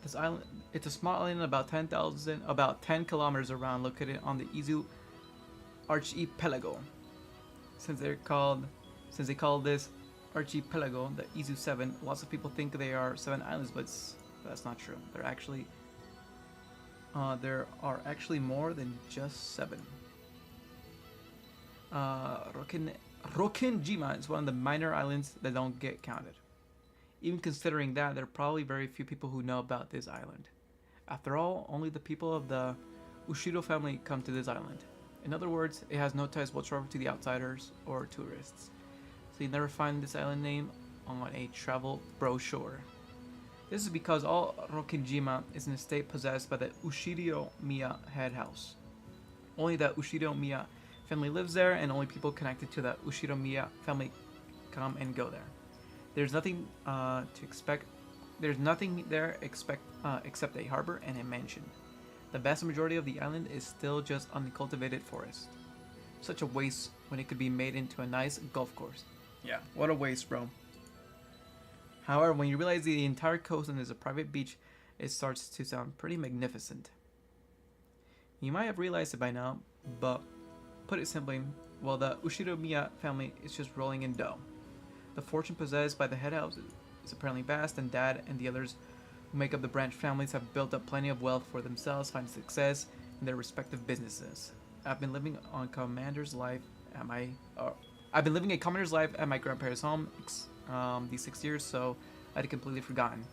This island, it's a small island about 10 kilometers around, located on the Izu archipelago. Since they call this archipelago the Izu 7, lots of people think they are 7 islands, but that's not true. There are actually more than just 7. Rokenjima is one of the minor islands that don't get counted. Even considering that, there are probably very few people who know about this island. After all, only the people of the Ushido family come to this island. In other words, it has no ties whatsoever to the outsiders or tourists. So you never find this island name on a travel brochure. This is because all Rokenjima is an estate possessed by the Ushiro Miya head house. Only the Ushiro Miya family lives there, and only people connected to the Ushiro Miya family come and go there. There's nothing there except a harbor and a mansion. The vast majority of the island is still just uncultivated forest. Such a waste when it could be made into a nice golf course. Yeah, what a waste, bro. However, when you realize the entire coastline is a private beach, it starts to sound pretty magnificent. You might have realized it by now, but put it simply, well, the Ushiro Miya family is just rolling in dough. The fortune possessed by the head house is apparently vast, and Dad and the others who make up the branch families have built up plenty of wealth for themselves, finding success in their respective businesses. I've been living a commander's life at my grandparents' home these 6 years, so I'd completely forgotten.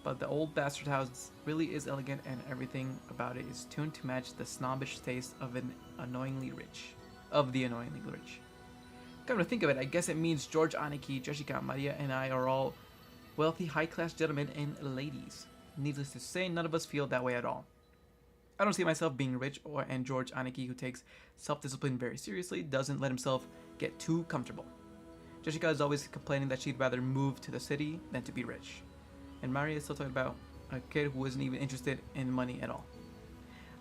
But the old bastard house really is elegant, and everything about it is tuned to match the snobbish taste of the annoyingly rich. Come to think of it, I guess it means George, Aniki, Jessica, Maria, and I are all wealthy, high-class gentlemen and ladies. Needless to say, none of us feel that way at all. I don't see myself being rich, and George Aniki, who takes self-discipline very seriously, doesn't let himself get too comfortable. Jessica is always complaining that she'd rather move to the city than to be rich. And Maria is still talking about a kid who isn't even interested in money at all.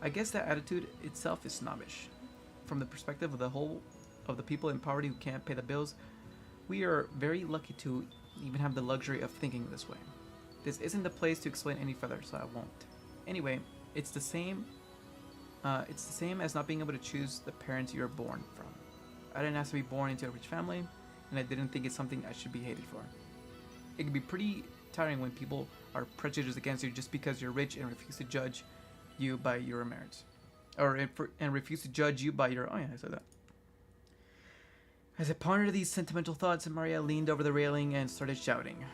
I guess that attitude itself is snobbish. From the perspective of the people in poverty who can't pay the bills, we are very lucky to even have the luxury of thinking this way. This isn't the place to explain any further, so I won't. Anyway, it's the same as not being able to choose the parents you're born from. I didn't ask to be born into a rich family. and I didn't think it's something I should be hated for. It can be pretty tiring when people are prejudiced against you just because you're rich and refuse to judge you by your merits. And refuse to judge you by your... Oh yeah, I said that. As I pondered these sentimental thoughts, Maria leaned over the railing and started shouting.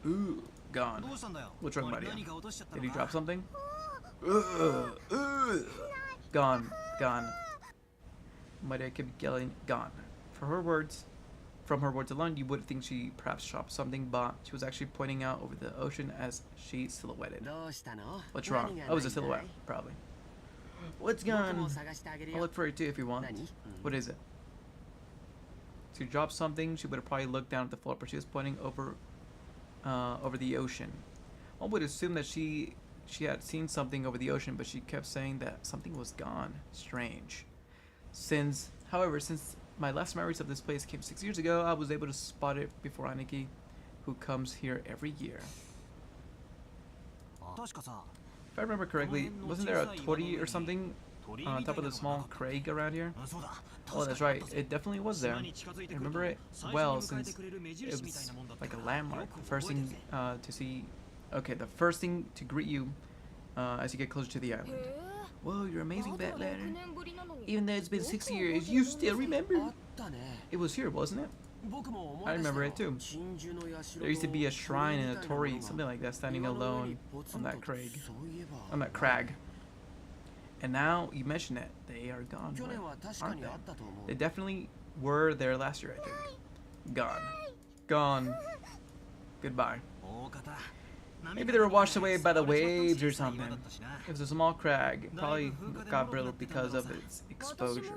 Ooh, gone. What's wrong, Maria? Did he drop something? Gone, gone. Maria kept yelling, gone. From her words alone, you would think she perhaps dropped something, but she was actually pointing out over the ocean as she silhouetted. What's wrong? Oh, it was a silhouette, probably. What's gone? I'll look for it too if you want. What is it? She dropped something. She would have probably looked down at the floor, but she was pointing over the ocean. One would assume that she had seen something over the ocean, but she kept saying that something was gone. Strange. However, since my last memories of this place came 6 years ago, I was able to spot it before Aniki, who comes here every year. If I remember correctly, wasn't there a torii or something on top of the small crag around here? Oh, that's right. It definitely was there. I remember it well since it was like a landmark. The first thing to see... Okay, the first thing to greet you as you get closer to the island. Whoa, you're amazing, Batladder. Even though it's been 6 years, you still remember? It was here, wasn't it? I remember it too. There used to be a shrine and a torii, something like that, standing alone on that crag. On that crag. And now you mention it, they are gone, aren't they? They definitely were there last year, I think. Gone. Gone. Goodbye. Maybe they were washed away by the waves or something. It was a small crag. It probably got brittle because of its exposure.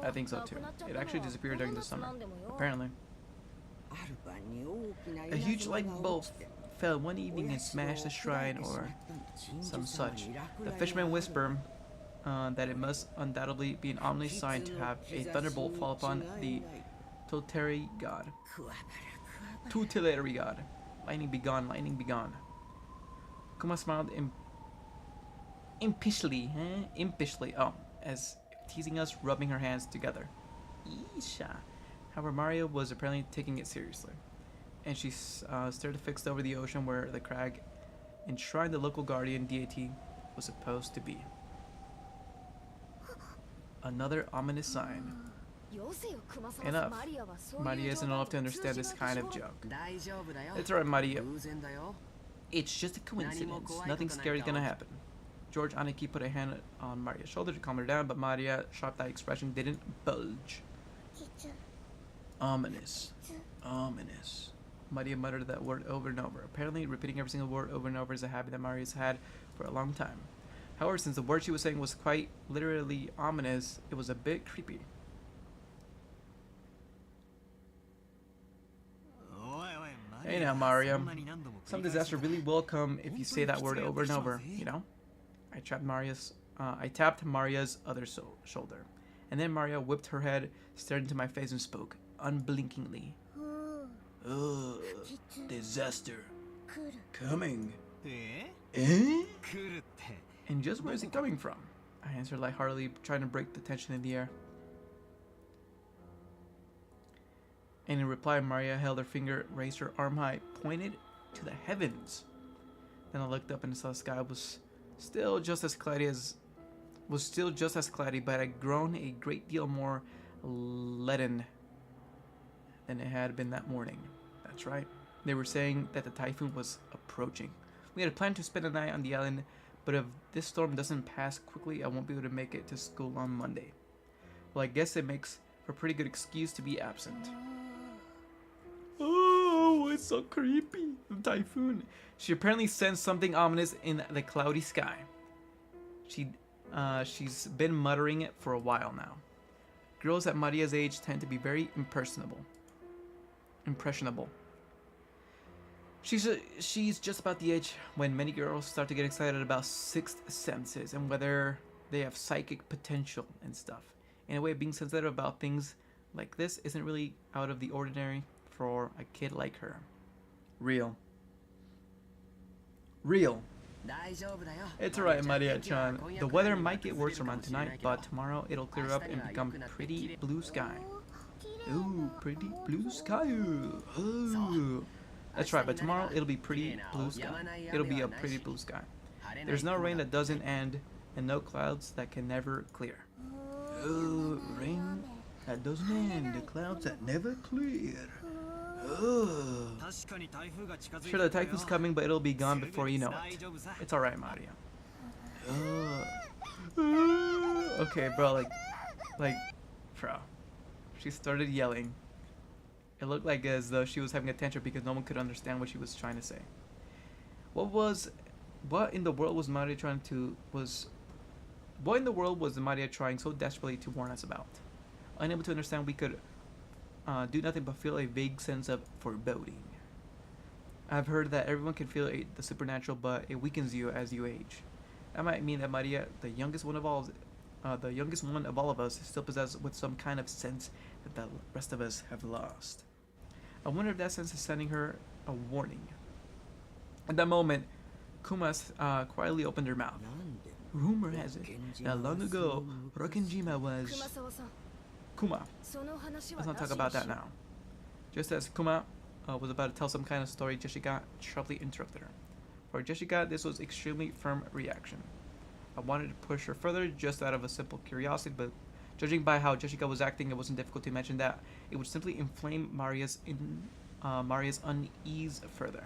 I think so too. It actually disappeared during the summer, apparently. A huge lightning bolt fell one evening and smashed the shrine or some such. The fishermen whisper that it must undoubtedly be an ominous sign to have a thunderbolt fall upon the tutelary god. Tutelary god. Lightning be gone, lightning be gone. Kuma smiled impishly, as if teasing us, rubbing her hands together. Isha. However, Maria was apparently taking it seriously, and she stared fixed over the ocean where the crag enshrined the local guardian deity was supposed to be. Another ominous sign. Enough. Maria isn't enough to understand this kind of joke. It's alright, Maria. It's just a coincidence. Nothing scary is gonna happen. George Aniki put a hand on Maria's shoulder to calm her down, but Maria's sharp-eyed expression didn't budge. Ominous. Ominous. Maria muttered that word over and over. Apparently, repeating every single word over and over is a habit that Maria's had for a long time. However, since the word she was saying was quite literally ominous, it was a bit creepy. Hey now, Maria. Some disaster really will come if you say that word over and over, you know? I tapped Maria's other shoulder. And then Maria whipped her head, stared into my face, and spoke, unblinkingly. Ugh, disaster. Coming. Eh? And just where is it coming from? I answered lightheartedly, trying to break the tension in the air. And in reply, Maria held her finger, raised her arm high, pointed to the heavens. Then I looked up and saw the sky was still just as cloudy, but had grown a great deal more leaden than it had been that morning. That's right. They were saying that the typhoon was approaching. We had planned to spend the night on the island, but if this storm doesn't pass quickly, I won't be able to make it to school on Monday. Well, I guess it makes for a pretty good excuse to be absent. Oh, it's so creepy. The typhoon. She apparently sensed something ominous in the cloudy sky. She's been muttering it for a while now. Girls at Maria's age tend to be very impressionable. She's just about the age when many girls start to get excited about sixth senses and whether they have psychic potential and stuff. In a way, being sensitive about things like this isn't really out of the ordinary for a kid like her. Real. It's alright, Maria-chan. The weather might get worse around tonight, but tomorrow it'll clear up and become pretty blue sky. Ooh, pretty blue sky. Ooh. That's right, but tomorrow it'll be pretty blue sky. It'll be a pretty blue sky. There's no rain that doesn't end, and no clouds that can never clear. Ooh, rain that doesn't end, the clouds that never clear. Ooh. Sure, the typhoon's coming, but it'll be gone before you know it. It's alright, Maria. Okay, bro, bro. She started yelling. It looked like as though she was having a tantrum because no one could understand what she was trying to say. What in the world was Maria trying so desperately to warn us about? Unable to understand, we could do nothing but feel a vague sense of foreboding. I've heard that everyone can feel the supernatural, but it weakens you as you age. That might mean that Maria, the youngest one of all of us, is still possessed with some kind of sense that the rest of us have lost. I wonder if that sense is sending her a warning. At that moment, Kuma quietly opened her mouth. Rumor has it that long ago, Rokkenjima was... Kuma. Let's not talk about that now. Just as Kuma was about to tell some kind of story, Jessica sharply interrupted her. For Jessica, this was extremely firm reaction. I wanted to push her further just out of a simple curiosity, but judging by how Jessica was acting, it wasn't difficult to imagine that it would simply inflame Maria's unease further.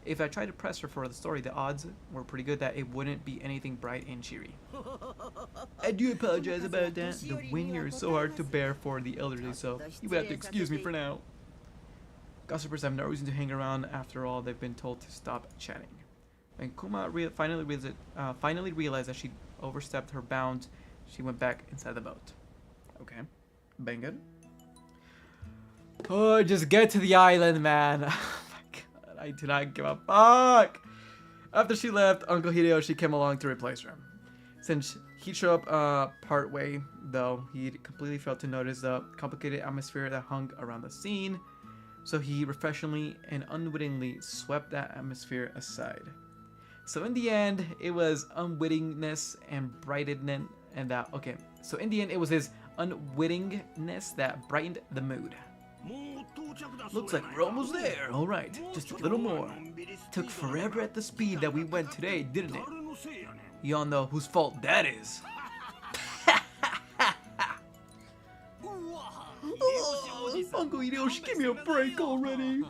If I tried to press her for the story, the odds were pretty good that it wouldn't be anything bright and cheery. I do apologize about that. The wind here is so hard to bear for the elderly, so you would have to excuse me for now. Gossipers have no reason to hang around. After all, they've been told to stop chatting. When Kuma finally realized that she overstepped her bounds, she went back inside the boat. Okay, bang it. Oh, just get to the island, man. Oh my god, I do not give a fuck. After she left, Uncle Hideyoshi came along to replace her. Since he showed up part way, though, he completely failed to notice the complicated atmosphere that hung around the scene, so he refreshingly and unwittingly swept that atmosphere aside. So in the end, it was unwittingness and brightness, and that, okay, so in the end, it was his unwittingness that brightened the mood. Looks like we're almost there. All right, just a little more. Took forever at the speed that we went today, didn't it? You all know whose fault that is. Oh, Uncle Hideyoshi, give me a break already.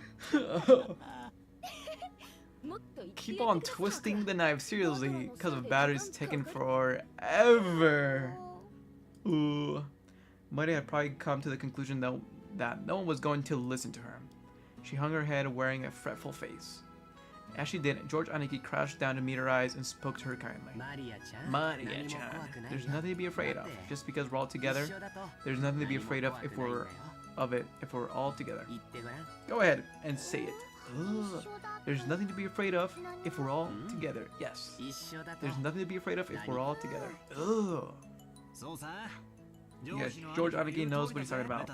Keep on twisting the knife, seriously, because of batteries taking forever. Ooh. Maria had probably come to the conclusion that no one was going to listen to her. She hung her head wearing a fretful face. As she did, George Aniki crouched down to meet her eyes and spoke to her kindly. Maria-chan, there's nothing to be afraid of. Just because we're all together, there's nothing to be afraid of if we're all together. Go ahead and say it. Ugh. There's nothing to be afraid of if we're all together. Yes. There's nothing to be afraid of if we're all together. Ugh. Yes, George Aniki knows what he's talking about.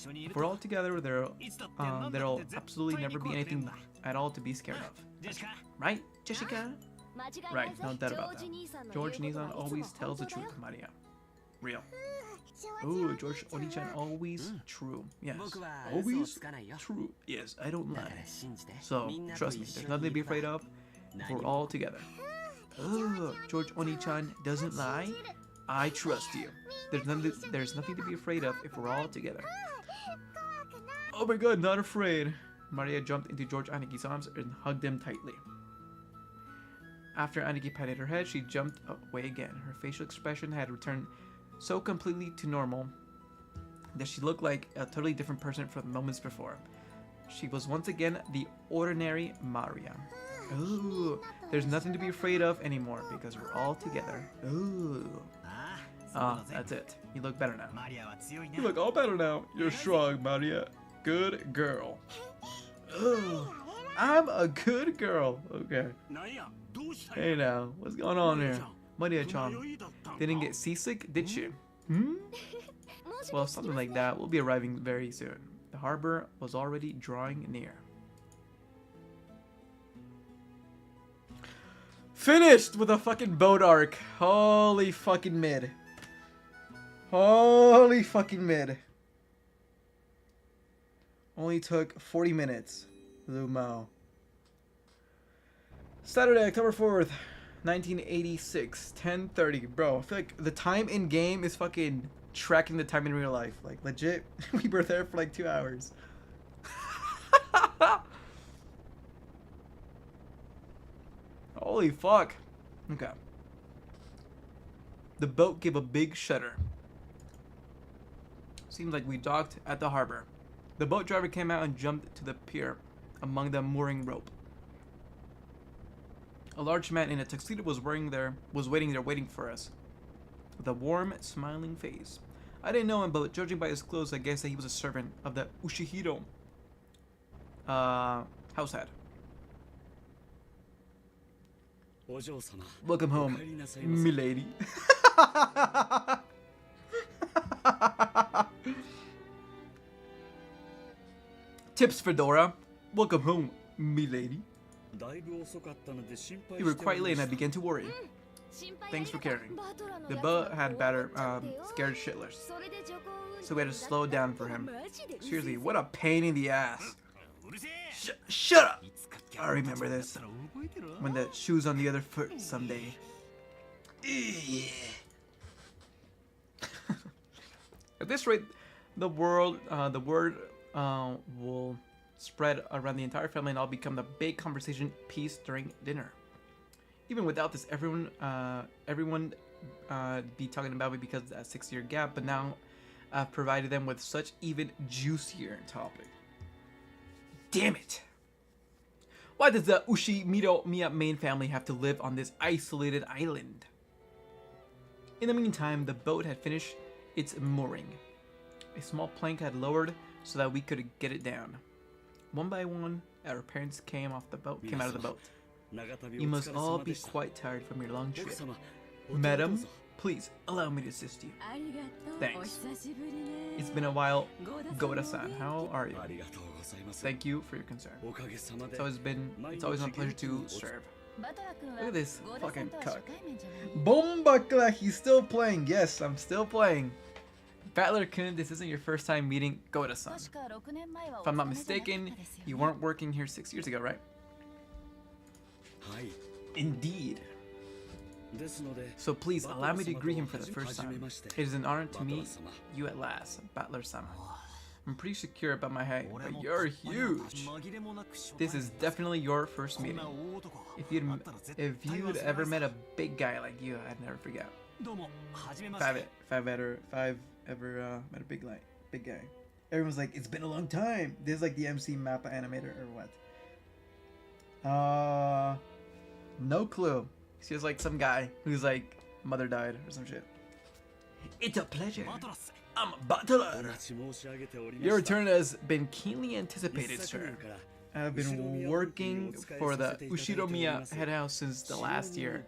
If we're all together, there'll absolutely never be anything at all to be scared of. Right, Jessica? Right, no doubt about that. George Nizan always tells the truth, Maria. Real. Ooh, George Oni-chan, always true. Yes, always true. Yes, I don't lie. So, trust me, there's nothing to be afraid of if we're all together. Ooh, George Oni-chan doesn't lie. I trust you. There's nothing to be afraid of if we're all together. Oh my god, not afraid. Maria jumped into George Aniki's arms and hugged him tightly. After Aniki patted her head, she jumped away again. Her facial expression had returned so completely to normal that she looked like a totally different person from moments before. She was once again the ordinary Maria. Ooh, there's nothing to be afraid of anymore because we're all together. Ooh. That's it. You look better now. You look all better now. You're strong, Maria. Good girl. Ooh, I'm a good girl. Okay. Hey now, what's going on here? Maria-chan, didn't get seasick, did she? Well, something like that. We'll be arriving very soon. The harbor was already drawing near. Finished with a fucking boat arc. Holy fucking mid. Holy fucking mid. Only took 40 minutes. Lumao. Saturday, October 4th, 1986, 10:30. Bro, I feel like the time in game is fucking tracking the time in real life. Like, legit, we were there for like 2 hours. Holy fuck. Okay. The boat gave a big shudder. Seems like we docked at the harbor. The boat driver came out and jumped to the pier among the mooring rope. A large man in a tuxedo was waiting there waiting for us, with a warm, smiling face. I didn't know him, but judging by his clothes, I guess that he was a servant of the Ushihiro house head. Welcome home, milady. Tips Fedora. Welcome home, milady. You were quite late and I began to worry. Thanks for caring. The boat had scared shitless, so we had to slow down for him. Seriously, what a pain in the ass. Shut up! I remember this. When the shoe's on the other foot someday. At this rate, the word will spread around the entire family and I'll become the big conversation piece during dinner. Even without this, everyone be talking about me because of that 6-year gap, but now I've provided them with such even juicier topic. Damn it! Why does the Ushihiro main family have to live on this isolated island? In the meantime, the boat had finished its mooring. A small plank had lowered so that we could get it down. One by one, our parents came out of the boat. You must all be quite tired from your long trip. Madam, please allow me to assist you. Thanks. It's been a while, Goda-san. How are you? Thank you for your concern. It's always my pleasure to serve. Look at this fucking cuck. Bombakla, he's still playing. Yes, I'm still playing. Battler-kun, this isn't your first time meeting Goda-san. If I'm not mistaken, you weren't working here 6 years ago, right? Indeed. So please allow me to greet him for the first time. It is an honor to meet you at last, Battler-sama. I'm pretty secure about my height, but you're huge. This is definitely your first meeting. If you'd ever met a big guy like you, I'd never forget. If I've ever met a big guy. Everyone's like, it's been a long time. This is like the MC Mappa animator or what? No clue. He's just like some guy who's like mother died or some shit. It's a pleasure. I'm Butler. Your return has been keenly anticipated, sir. I've been working for the Ushiromiya head house since the last year.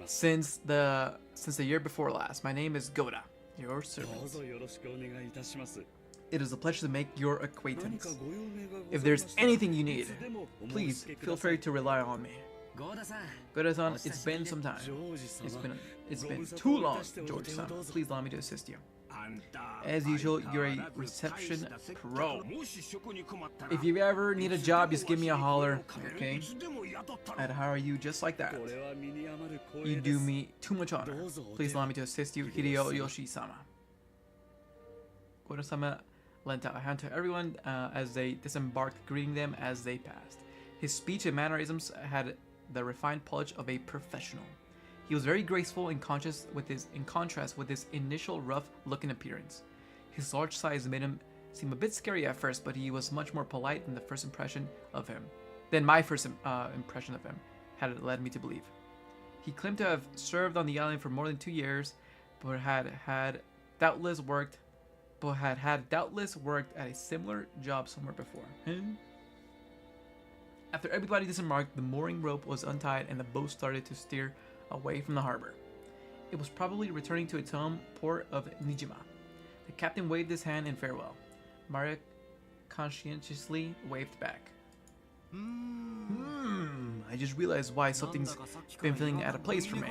Since the year before last. My name is Goda, your servant. It is a pleasure to make your acquaintance. If there's anything you need, please feel free to rely on me. Goda-san, it's been some time. It's been too long, George-san. Please allow me to assist you. As usual, you're a reception pro. If you ever need a job, just give me a holler, okay? I'd hire you just like that. You do me too much honor. Please allow me to assist you, Hideo Yoshi-sama. Goda-sama lent out a hand to everyone as they disembarked, greeting them as they passed. His speech and mannerisms had the refined polish of a professional. He was very graceful in contrast with his initial rough-looking appearance. His large size made him seem a bit scary at first, but he was much more polite than my first impression of him had led me to believe. He claimed to have served on the island for more than 2 years, but had doubtless worked at a similar job somewhere before. After everybody disembarked, the mooring rope was untied and the boat started to steer away from the harbor. It was probably returning to its home port of Nijima. The captain waved his hand in farewell. Maria conscientiously waved back. I just realized why something's been feeling out of place for me.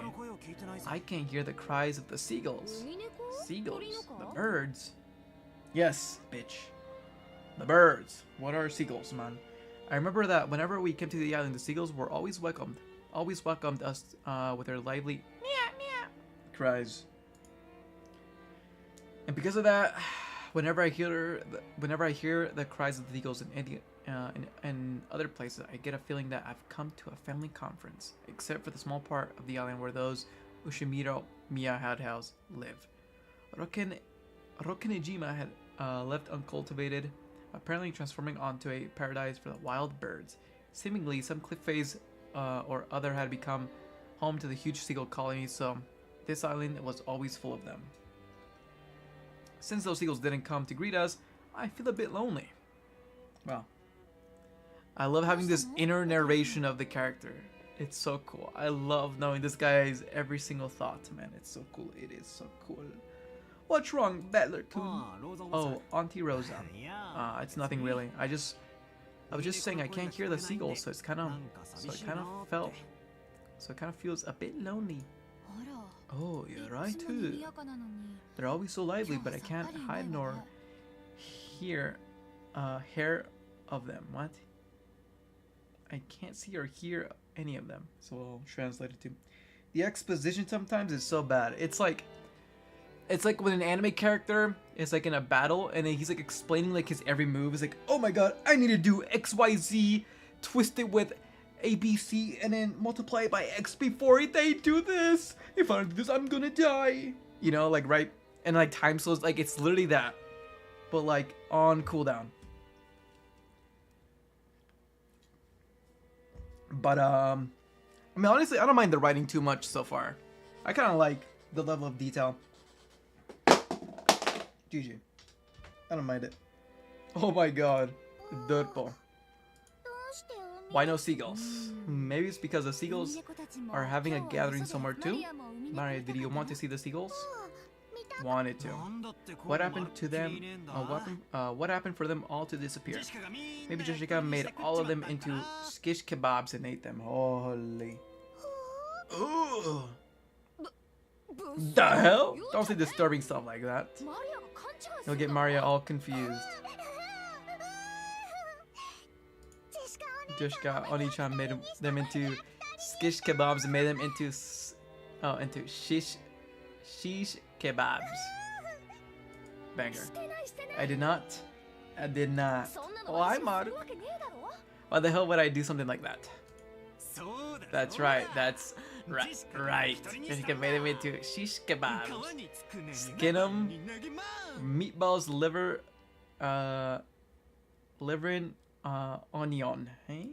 I can't hear the cries of the seagulls. Seagulls? The birds? Yes, bitch. The birds. What are seagulls, man? I remember that whenever we came to the island, the seagulls were always welcomed us with their lively meow meow cries. And because of that, whenever I hear the cries of the seagulls in other places, I get a feeling that I've come to a family conference, except for the small part of the island where those Ushimiro Miya House live. Rokenejima had left uncultivated, apparently transforming onto a paradise for the wild birds. Seemingly, some cliff face or other had become home to the huge seagull colony, so this island was always full of them. Since those seagulls didn't come to greet us, I feel a bit lonely. Wow. I love having this inner narration of the character. It's so cool. I love knowing this guy's every single thought, man. It's so cool. It is so cool. What's wrong, Battler-kun? Oh, Auntie Rosa. It's nothing really. I was just saying I can't hear the seagulls, so it kind of feels a bit lonely. Oh, you're right too. They're always so lively, but I can't hide nor hear of them. What? I can't see or hear any of them. So I'll translate it to. The exposition sometimes is so bad. It's like when an anime character is like in a battle and then he's like explaining like his every move. It's like, oh my god, I need to do XYZ, twist it with ABC, and then multiply it by X before they do this. If I don't do this, I'm gonna die. You know, like, right? And like time slows, like it's literally that, but like on cooldown. But I mean, honestly, I don't mind the writing too much so far. I kind of like the level of detail. GG. I don't mind it. Oh my god. Dirtball. Why no seagulls? Maybe it's because the seagulls are having a gathering somewhere too? Maria, did you want to see the seagulls? Wanted to. What happened to them? What happened for them all to disappear? Maybe Jessica made all of them into skish kebabs and ate them. Holy. Ooh. The hell? Don't say disturbing stuff like that. You'll get Maria all confused. Jessica Oni-chan made them into skish kebabs and made them into shish kebabs. Banger. I did not. Oh, I'm Maru. Why the hell would I do something like that? That's right. That's right. Jessica made them into shish kebabs. Skin them. Meatballs, liver, and onion. Hey?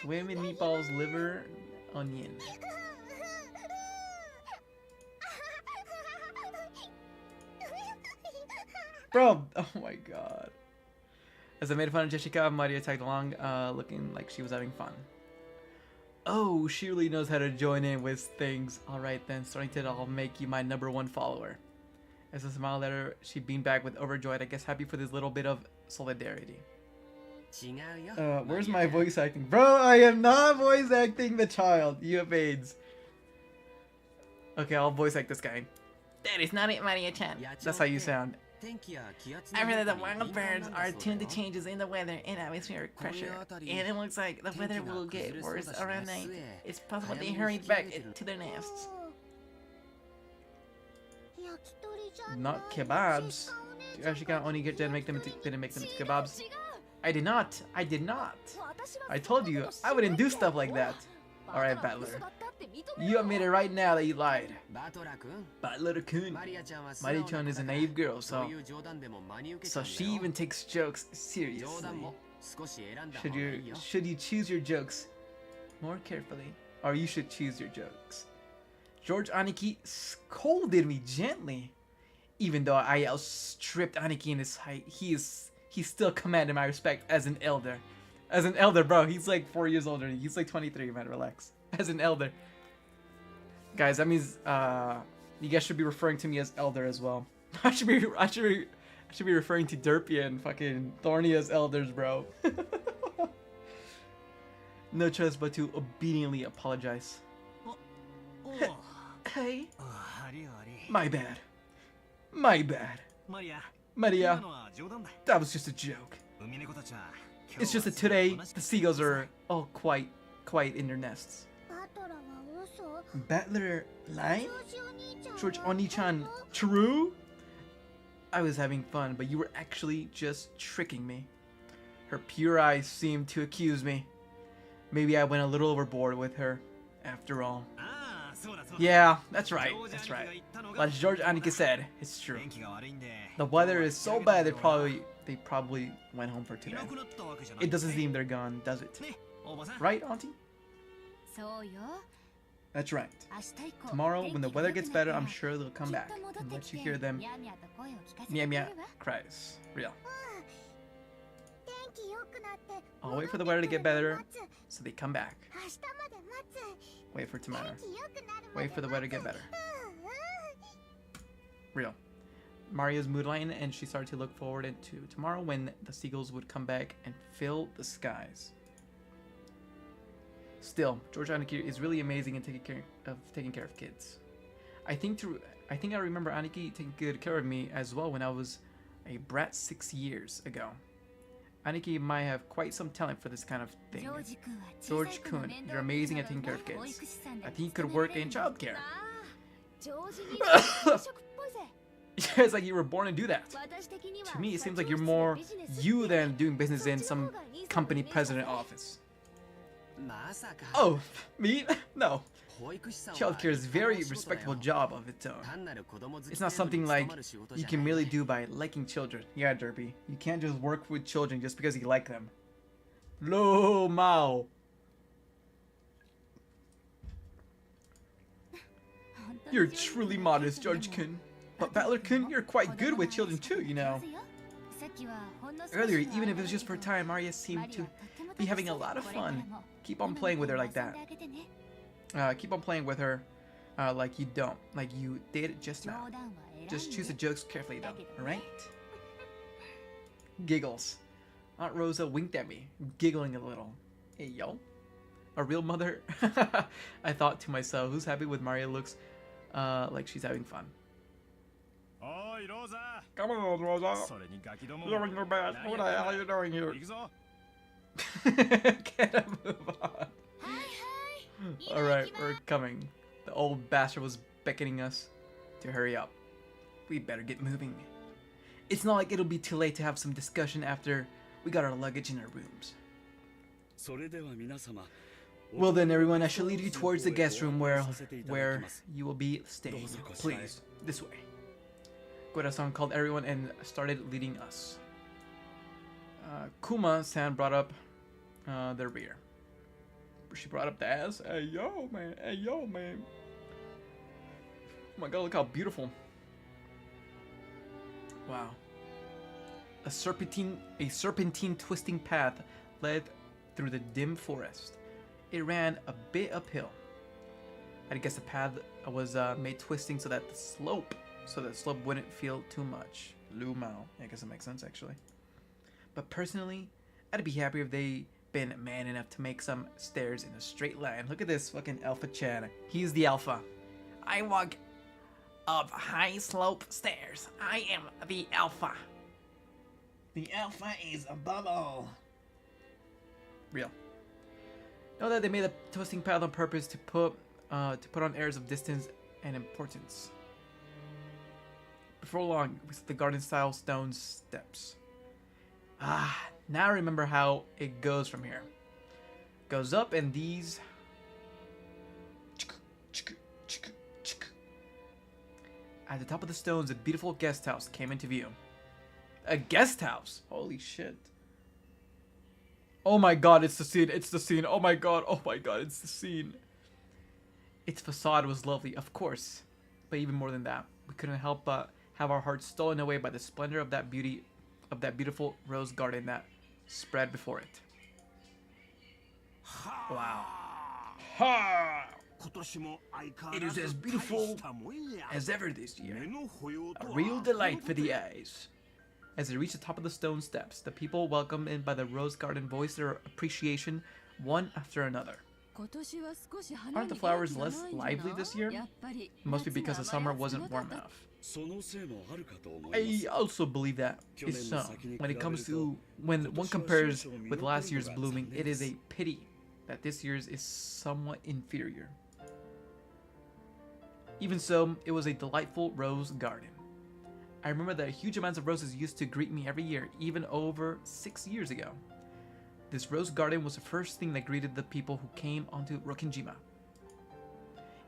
Swim in meatballs, liver, onion. Bro, oh my god. As I made fun of Jessica, Maria tagged along, looking like she was having fun. Oh, she really knows how to join in with things. Alright then, starting to I'll make you my #1 follower. As a smile at her, she beamed back with overjoyed, I guess happy for this little bit of solidarity. Where's my voice acting? Bro, I am not voice acting the child. You have AIDS. Okay, I'll voice act this guy. That is not it, Maria-chan. That's how you sound. I read that the wild birds are tuned to changes in the weather and atmospheric pressure, and it looks like the weather will get worse around night. It's possible they hurried back to their nests. Not kebabs. Jessica only didn't make them into kebabs. I did not. I told you I wouldn't do stuff like that. Alright, Battler. You admit it right now that you lied. Battler-kun. Maria-chan is a naive girl, so she even takes jokes seriously. Should you choose your jokes more carefully, or you should choose your jokes. George Aniki scolded me gently. Even though I outstripped Aniki in his height, he still commanded my respect as an elder. As an elder, bro. He's like 4 years older. He's like 23, man. Relax. As an elder. Guys, that means you guys should be referring to me as elder as well. I should be referring to Derpy and fucking Thorny as elders, bro. No choice but to obediently apologize. Hey, my bad. My bad. Maria, that was just a joke. It's just that today the seagulls are all quite in their nests. Battler line? George Oni-chan, true? I was having fun, but you were actually just tricking me. Her pure eyes seemed to accuse me. Maybe I went a little overboard with her, after all. Yeah, that's right, that's right. Like George Annika said, it's true. The weather is so bad they probably went home for today. It doesn't seem they're gone, does it? Right, Auntie? That's right. Tomorrow, when the weather gets better, I'm sure they'll come back and let you hear them. Mia Mia cries. Real. I'll wait for the weather to get better, so they come back. Wait for tomorrow. Wait for the weather to get better. Real. Maria's mood lightened, and she started to look forward to tomorrow when the seagulls would come back and fill the skies. Still, George Aniki is really amazing in taking care of kids. I think I remember Aniki taking good care of me as well when I was a brat 6 years ago. Aniki might have quite some talent for this kind of thing. George Kun, you're amazing at taking care of kids. I think you could work in childcare. It's like you were born to do that. To me, it seems like you're more you than doing business in some company president office. Oh, me? No. Childcare is a very respectable job of its own. It's not something like you can merely do by liking children. Yeah, Derby. You can't just work with children just because you like them. Lo Mao. You're truly modest, George-kun. But Battler-kun, you're quite good with children too, you know. Earlier, even if it was just for a time, Maria seemed to be having a lot of fun. Keep on playing with her like that. Keep on playing with her like you don't. Like you did just now. Just choose the jokes carefully though, alright? Giggles. Aunt Rosa winked at me, giggling a little. Hey yo. A real mother? I thought to myself, who's happy with Maria looks like she's having fun. Come on, Rosa. You're in your bed. What the hell are you doing here? Can I move on? Alright, we're coming. The old bastard was beckoning us to hurry up. We better get moving. It's not like it'll be too late to have some discussion after we got our luggage in our rooms. Well then, everyone, I shall lead you towards the guest room where you will be staying. Please, this way. Goda-san called everyone and started leading us. Kuma-san brought up the rear. She brought up the ass. Hey yo, man. Hey yo, man. Oh my god, look how beautiful. Wow. A serpentine twisting path led through the dim forest. It ran a bit uphill. I guess the path was made twisting so that the slope wouldn't feel too much. Lu Mao. I guess it makes sense actually. But personally, I'd be happier if they been man enough to make some stairs in a straight line. Look at this fucking Alpha Chan. He's the alpha. I walk up high slope stairs. I am the alpha. The alpha is above all. Real. Know that they made a twisting path on purpose to put on airs of distance and importance. Before long, we saw the garden-style stone steps. Ah, now I remember how it goes from here. Goes up and these... At the top of the stones, a beautiful guest house came into view. A guest house? Holy shit. Oh my god, it's the scene. It's the scene. Oh my god, it's the scene. Its facade was lovely, of course. But even more than that, we couldn't help but have our hearts stolen away by the splendor of that beautiful rose garden that spread before it. Wow. Ha! It is as beautiful as ever this year. A real delight for the eyes. As they reached the top of the stone steps, the people welcomed in by the rose garden voiced their appreciation one after another. Aren't the flowers less lively this year? Must be because the summer wasn't warm enough. I also believe that is so. When one compares with last year's blooming, it is a pity that this year's is somewhat inferior. Even so, it was a delightful rose garden. I remember that huge amounts of roses used to greet me every year, even over 6 years ago. This rose garden was the first thing that greeted the people who came onto Rokkenjima.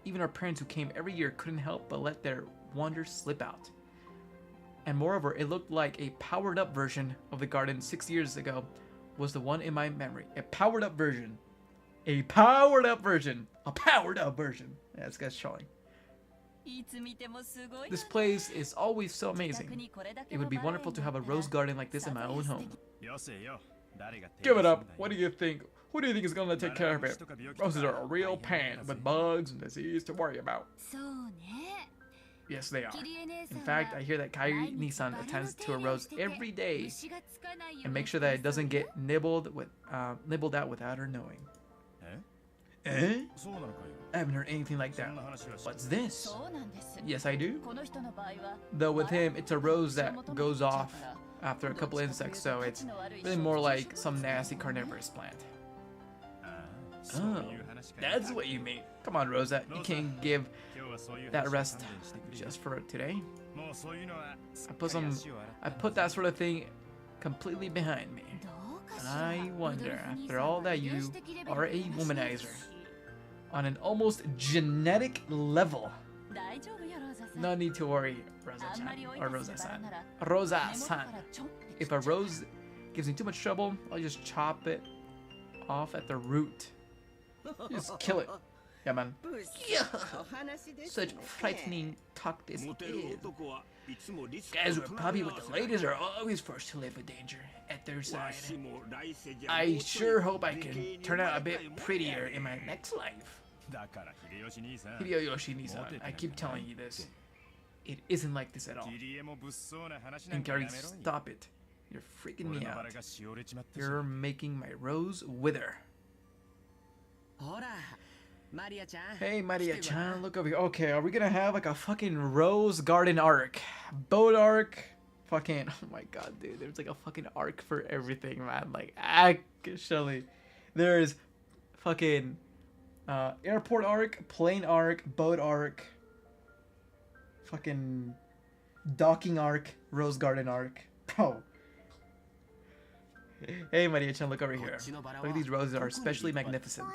Even our parents who came every year couldn't help but let their wonder slip out. And moreover, it looked like a powered-up version of the garden 6 years ago was the one in my memory. A powered-up version. A powered-up version. A powered-up version. Yeah, this guy's showing. This place is always so amazing. It would be wonderful to have a rose garden like this in my own home. Give it up. What do you think? Who do you think is gonna take care of it? Roses are a real pain with bugs and disease to worry about. Yes, they are. In fact, I hear that Kairi-Nisan attends to a rose every day and makes sure that it doesn't get nibbled out without her knowing. Eh? I haven't heard anything like that. What's this? Yes, I do. Though with him, it's a rose that goes off after a couple insects, so it's really more like some nasty carnivorous plant. Oh, that's what you mean. Come on, Rosa, you can't give that rest just for today. I put that sort of thing completely behind me. And I wonder, after all that, you are a womanizer. On an almost genetic level. No need to worry, Rosa-chan, or Rosa-san. Rosa-san. If a rose gives me too much trouble, I'll just chop it off at the root. Just kill it. Yeah, man. Such frightening talk this is. Guys with puppy with the ladies are always forced to live with danger at their side. I sure hope I can turn out a bit prettier in my next life. Hideyoshi-Nisan, I keep telling you this. It isn't like this at all. And Gary, stop it. You're freaking me out. You're making my rose wither. Hey, Maria-chan, look over here. Okay, are we gonna have like a fucking rose garden arc? Boat arc? Fucking, oh my god, dude. There's like a fucking arc for everything, man. Like, actually. There's fucking airport arc, plane arc, boat arc, fucking docking arc, rose garden arc. Bro. Hey, Maria-chan, look over here. Look at these roses, are especially magnificent.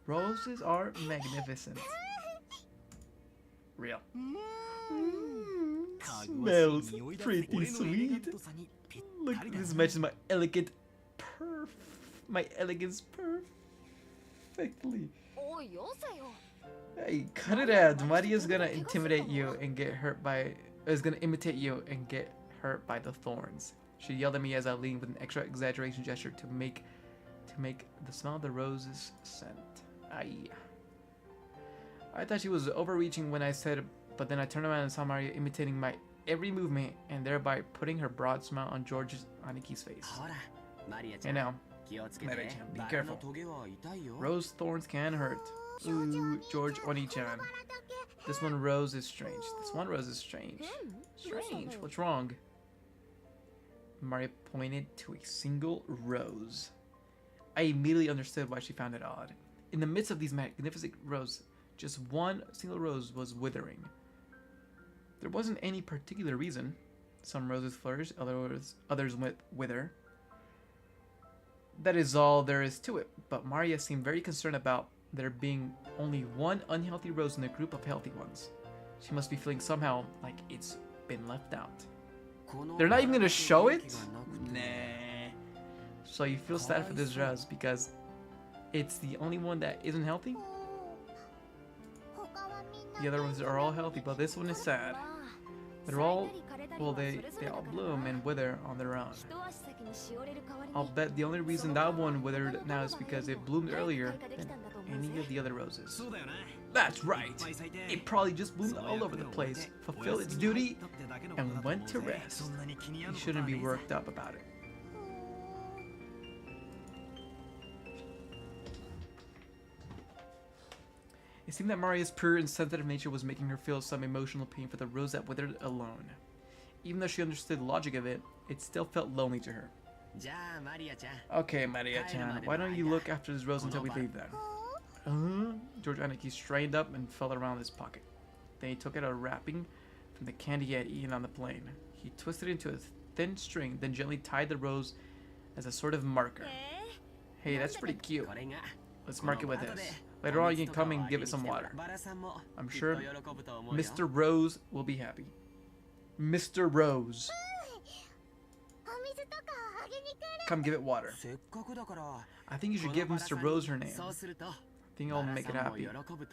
Roses are magnificent. Real. Smells pretty sweet. Look, this matches my elegance perfectly. Hey, cut it out. Maria's gonna intimidate you and get hurt by. Is gonna imitate you and get hurt by the thorns. She yelled at me as I leaned with an extra exaggeration gesture to make the smell of the roses scent. I thought she was overreaching when I said, but then I turned around and saw Maria imitating my every movement and thereby putting her broad smile on George's Aniki's face. And now, Maria-chan, be careful. Rose thorns can hurt. Ooh, George Oni-chan. This one rose is strange. This one rose is strange. Strange? What's wrong? Maria pointed to a single rose. I immediately understood why she found it odd. In the midst of these magnificent roses, just one single rose was withering. There wasn't any particular reason. Some roses flourish, others wither. That is all there is to it, but Maria seemed very concerned about there being only one unhealthy rose in a group of healthy ones. She must be feeling somehow like it's been left out. They're not even gonna show it? Nah. So you feel sad for this rose because it's the only one that isn't healthy? The other ones are all healthy, but this one is sad. They're all, well, they all bloom and wither on their own. I'll bet the only reason that one withered now is because it bloomed earlier than any of the other roses. That's right. It probably just bloomed all over the place, fulfilled its duty, and went to rest. You shouldn't be worked up about it. It seemed that Maria's pure and sensitive nature was making her feel some emotional pain for the rose that withered alone. Even though she understood the logic of it, it still felt lonely to her. Okay, Maria-chan, why don't you look after this rose until we leave then? George Aniki straightened up and felt around his pocket. Then he took out a wrapping from the candy he had eaten on the plane. He twisted it into a thin string, then gently tied the rose as a sort of marker. Hey, that's pretty cute. Let's mark it with this. Later on, you can come and give it some water. I'm sure Mr. Rose will be happy. Mr. Rose. Come give it water. I think you should give Mr. Rose her name. I think I'll make it happy.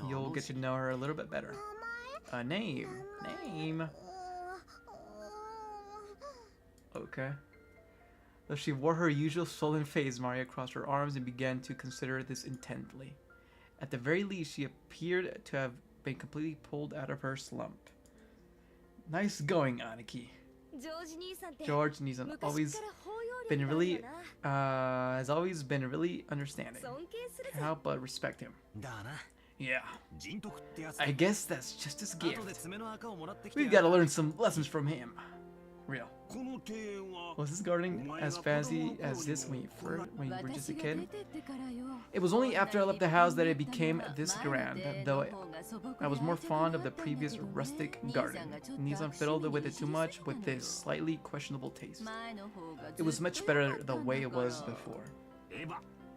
You'll get to know her a little bit better. A name. Name. Okay. Though she wore her usual sullen face, Maria crossed her arms and began to consider this intently. At the very least, she appeared to have been completely pulled out of her slump. Nice going, Aniki. George Nisan has always been really understanding. Can't help but respect him. Yeah. I guess that's just his gift. We've got to learn some lessons from him. Real. Was this gardening as fancy as this when you were just a kid? It was only after I left the house that it became this grand, though I was more fond of the previous rustic garden. Nissan fiddled with it too much with this slightly questionable taste. It was much better the way it was before.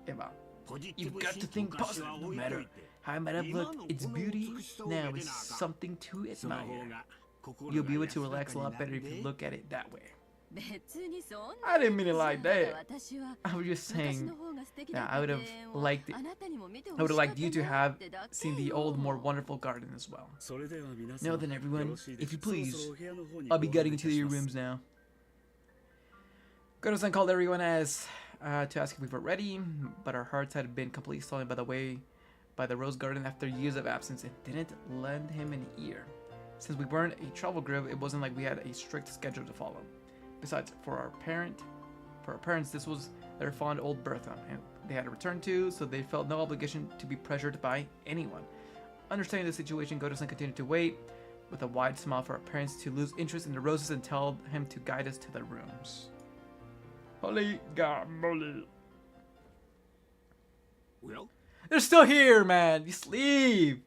Eva, you've got to think positive, no matter how it might have looked. Its beauty now is something to admire. You'll be able to relax a lot better if you look at it that way. I didn't mean it like that. I was just saying that I would have liked you to have seen the old, more wonderful garden as well. Now then, everyone, if you please, I'll be getting into your rooms now. Goto-san called everyone to ask if we were ready, but our hearts had been completely stolen by the rose garden after years of absence. It didn't lend him an ear. Since we weren't a travel group, it wasn't like we had a strict schedule to follow. Besides, for our parents, this was their fond old Bertha, and they had to return to, so they felt no obligation to be pressured by anyone. Understanding the situation, Goto-san continued to wait, with a wide smile for our parents to lose interest in the roses and tell him to guide us to the rooms. Holy gamole. Well? They're still here, man! You sleep!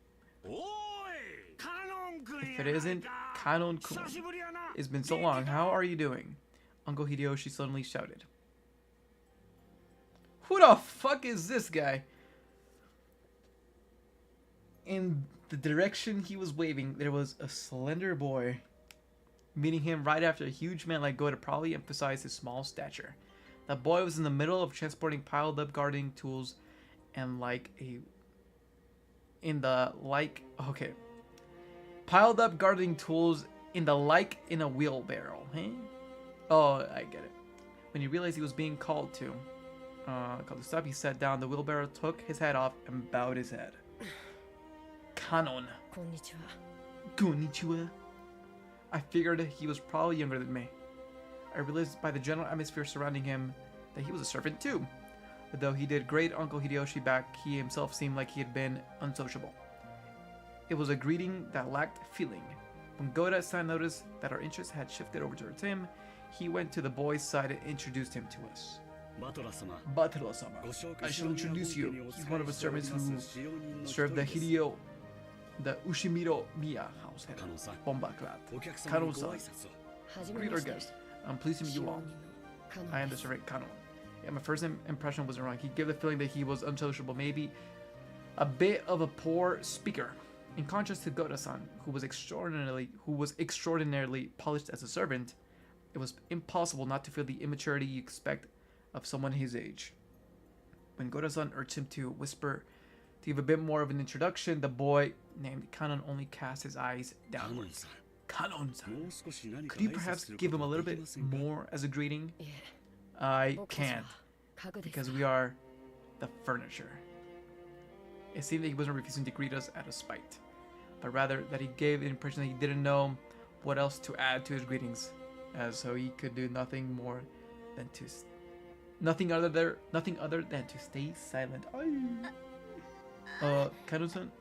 If it isn't Kanon-kun, it's been so long. How are you doing? Uncle Hideyoshi suddenly shouted. Who the fuck is this guy? In the direction he was waving, there was a slender boy. Meeting him right after a huge man like Goto probably emphasized his small stature. That boy was in the middle of transporting piled up gardening tools and piled up gardening tools in a wheelbarrow, hey? Oh, I get it. When he realized he was being called to stop, he sat down. The wheelbarrow took his hat off and bowed his head. Kanon. Konnichiwa. I figured he was probably younger than me. I realized by the general atmosphere surrounding him that he was a servant too. But though he did great Uncle Hideyoshi back, he himself seemed like he had been unsociable. It was a greeting that lacked feeling. When Goto-san noticed that our interest had shifted over towards him, he went to the boy's side and introduced him to us. Butler-sama, I shall introduce you. He's one of the servants who served the Ushimiro Miya househead, Bombaclat. Kano-san, greet our guest. I'm pleased to meet you all. I am the servant Kano. Yeah, my first impression wasn't wrong. He gave the feeling that he was unsociable, maybe a bit of a poor speaker. In contrast to Goto-san, who was extraordinarily polished as a servant, it was impossible not to feel the immaturity you expect of someone his age. When Goto-san urged him to whisper to give a bit more of an introduction, the boy named Kanon only cast his eyes downwards. Kanon-san, could you perhaps give him a little bit more as a greeting? I can't, because we are the furniture. It seemed that he wasn't refusing to greet us out of spite, but rather that he gave the impression that he didn't know what else to add to his greetings, as so he could do nothing other than to stay silent. Kanon-san,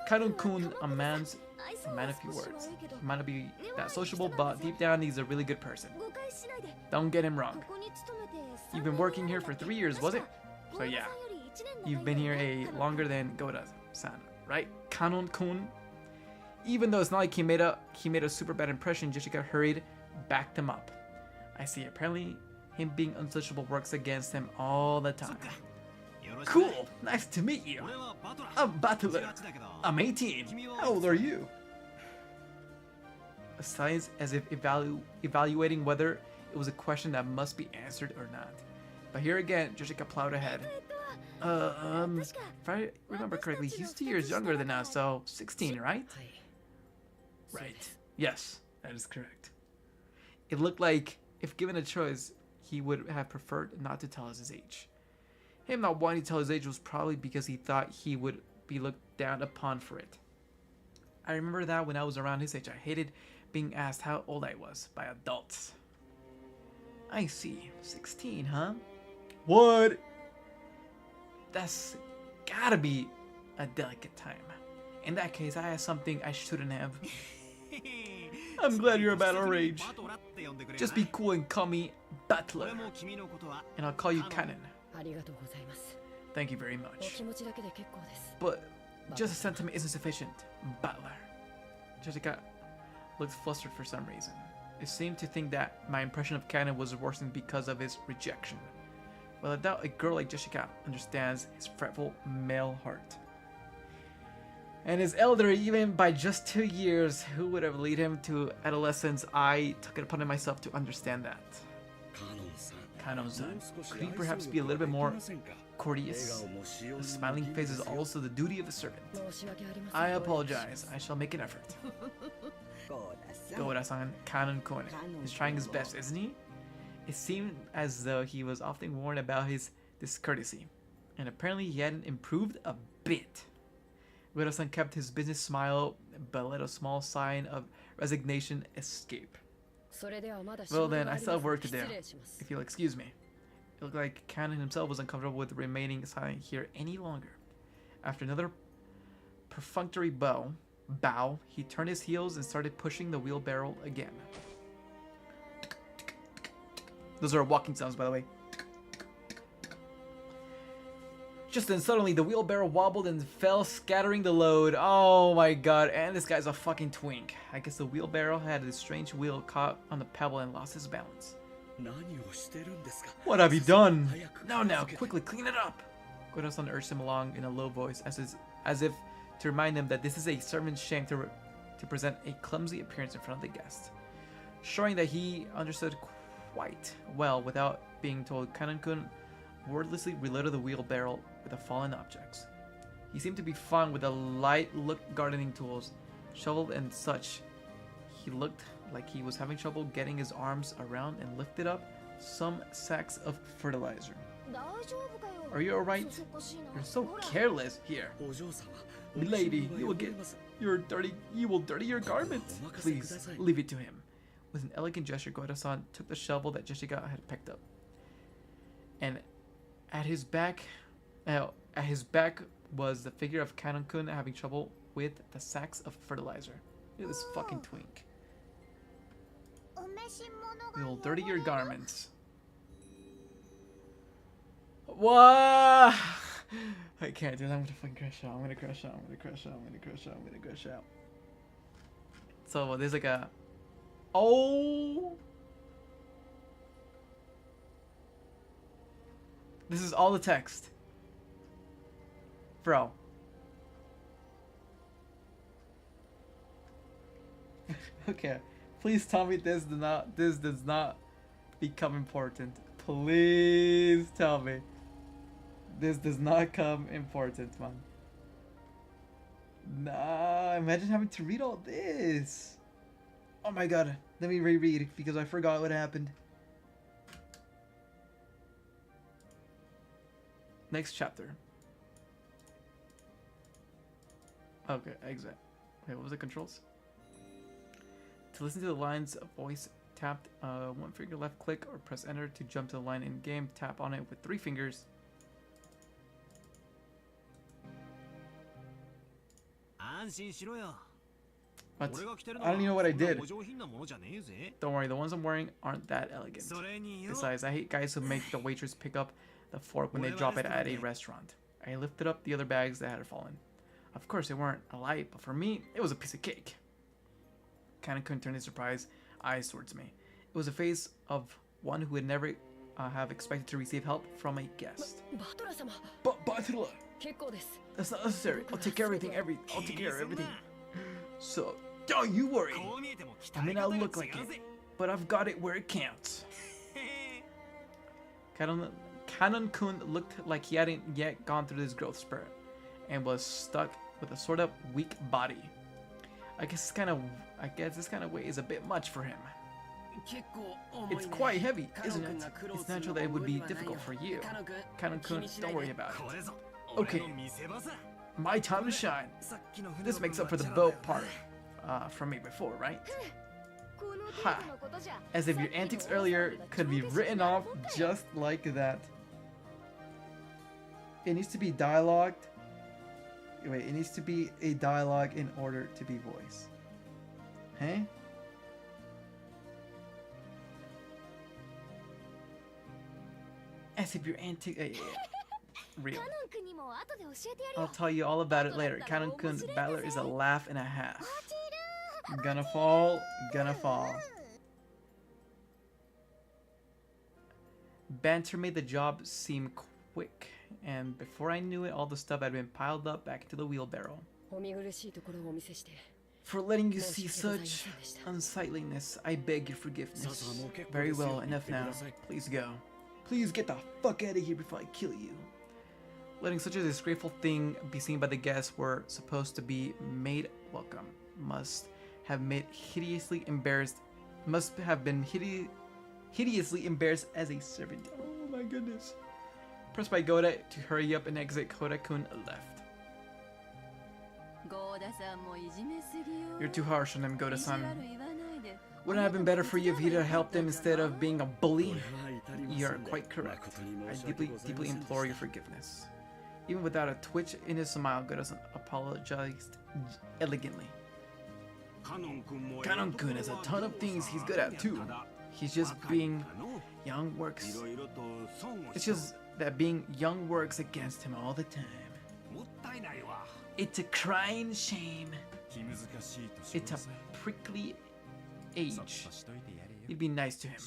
Kanon-kun, a man of few words. He might not be that sociable, but deep down he's a really good person. Don't get him wrong. You've been working here for 3 years, was it? So yeah, you've been here longer than Goda-san, right? Kanon-kun. Even though it's not like he made a super bad impression, Jessica hurried, backed him up. I see. Apparently, him being unsociable works against him all the time. Cool. Nice to meet you. I'm Battler. I'm 18. How old are you? A silence as if evaluating whether it was a question that must be answered or not. But here again, Jessica plowed ahead. If I remember correctly, he's 2 years younger than us, so 16, right? Right. Yes, that is correct. It looked like, if given a choice, he would have preferred not to tell us his age. Him not wanting to tell his age was probably because he thought he would be looked down upon for it. I remember that when I was around his age, I hated being asked how old I was by adults. I see. 16, huh? What? That's gotta be a delicate time. In that case, I asked something I shouldn't have. I'm glad you're about our age. Just be cool and call me Battler. And I'll call you Canon. Thank you very much. But just a sentiment isn't sufficient, Battler. Jessica looked flustered for some reason. It seemed to think that my impression of Canon was worsened because of his rejection. Well, I doubt a girl like Jessica understands his fretful male heart. And his elder, even by just 2 years, who would have led him to adolescence? I took it upon myself to understand that. Kanon-san, could he perhaps be a little bit more courteous? A smiling face is also the duty of a servant. I apologize. I shall make an effort. Goda-san, Kanon-kun is trying his best, isn't he? It seemed as though he was often warned about his discourtesy, and apparently he hadn't improved a bit. Goda-san kept his business smile, but let a small sign of resignation escape. Well then, I still have work to do, if you'll excuse me. It looked like Canon himself was uncomfortable with remaining silent here any longer. After another perfunctory bow, he turned his heels and started pushing the wheelbarrow again. Those are walking sounds, by the way. Just then, suddenly, the wheelbarrow wobbled and fell, scattering the load. Oh my god, and this guy's a fucking twink. I guess the wheelbarrow had a strange wheel caught on the pebble and lost his balance. What have you done? Now, quickly, clean it up! Goda-san urged him along in a low voice, as if to remind them that this is a servant's shame to present a clumsy appearance in front of the guest. Showing that he understood quite well without being told, Kanon-kun wordlessly reloaded the wheelbarrow with the fallen objects. He seemed to be fine with the light-look gardening tools, shovel and such. He looked like he was having trouble getting his arms around and lifted up some sacks of fertilizer. Are you alright? You're so careless here. Milady, you will dirty your garments. Please, leave it to him. With an elegant gesture, Goda-san took the shovel that Jessica had picked up. And at his back was the figure of Kanon-kun having trouble with the sacks of fertilizer. Look at this fucking twink. You will dirty your garments. What? I can't do that. I'm gonna fucking crash out. I'm gonna crash out. So there's like a... Oh! This is all the text. Bro. Okay. Please tell me this does not become important. Please tell me. This does not come important, man. Nah, imagine having to read all this. Oh my god. Let me reread because I forgot what happened. Next chapter. Okay, exit. Wait, what was the controls? To listen to the lines, a voice tapped one finger left click or press enter to jump to the line in game. Tap on it with 3 fingers. But I don't even know what I did. Don't worry, the ones I'm wearing aren't that elegant. Besides, I hate guys who make the waitress pick up the fork when they drop it at a restaurant. I lifted up the other bags that had fallen. Of course, they weren't alive, but for me, it was a piece of cake. Kanekun turned his surprised eyes towards me. It was a face of one who would never have expected to receive help from a guest. But Butler, that's not necessary. I'll take care of everything. So, don't you worry. I may not look like it, but I've got it where it counts. Kanekun looked like he hadn't yet gone through this growth spurt, and was stuck with a sort of weak body. I guess this kind of weight is a bit much for him. It's quite heavy, isn't it? It's natural that it would be difficult for you. Kanekun, don't worry about it. Okay, my time to shine. This makes up for the boat part from me before, right? Ha! As if your antics earlier could be written off just like that. It needs to be dialogued. Wait, it needs to be a dialogue in order to be voiced. Huh? As if your antics... real. I'll tell you all about it later. Kanekun Battler is a laugh and a half. Gonna fall. Banter made the job seem quick, and before I knew it, all the stuff had been piled up back into the wheelbarrow. For letting you see such unsightliness, I beg your forgiveness. Very well, enough now. Please go. Please get the fuck out of here before I kill you. Letting such a disgraceful thing be seen by the guests were supposed to be made welcome must have been hideously embarrassed as a servant. Oh my goodness. Pressed by Goda to hurry up and exit, Koda-kun left. You're too harsh on him, Goda-san. Wouldn't it have been better for you if he'd have helped him instead of being a bully? You're quite correct. I deeply implore your forgiveness. Even without a twitch in his smile, Goda-san apologized elegantly. Kanekun has a ton of things he's good at too. He's just being young works. It's just that being young works against him all the time. It's a crying shame. It's a prickly age. You'd be nice to him.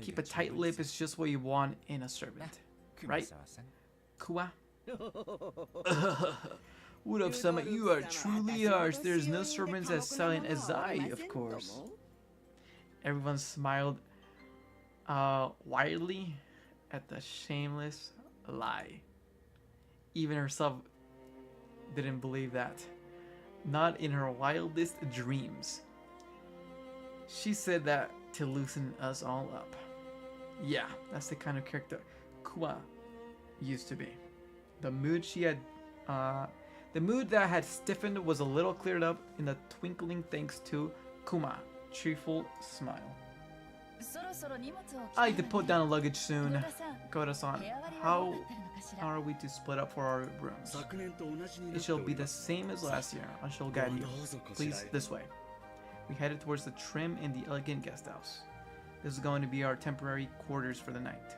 Keep a tight lip is just what you want in a servant, right? Kua? Wood-of-Sama, you are truly harsh. There's no servants as silent as I, of course. Everyone smiled wildly at the shameless lie. Even herself didn't believe that. Not in her wildest dreams. She said that to loosen us all up. Yeah, that's the kind of character Kua used to be. The mood that had stiffened was a little cleared up in the twinkling thanks to Kuma's cheerful smile. I need to put down luggage soon. Koda-san, how are we to split up for our rooms? It shall be the same as last year. I shall guide you. Please, this way. We headed towards the trim and the elegant guest house. This is going to be our temporary quarters for the night.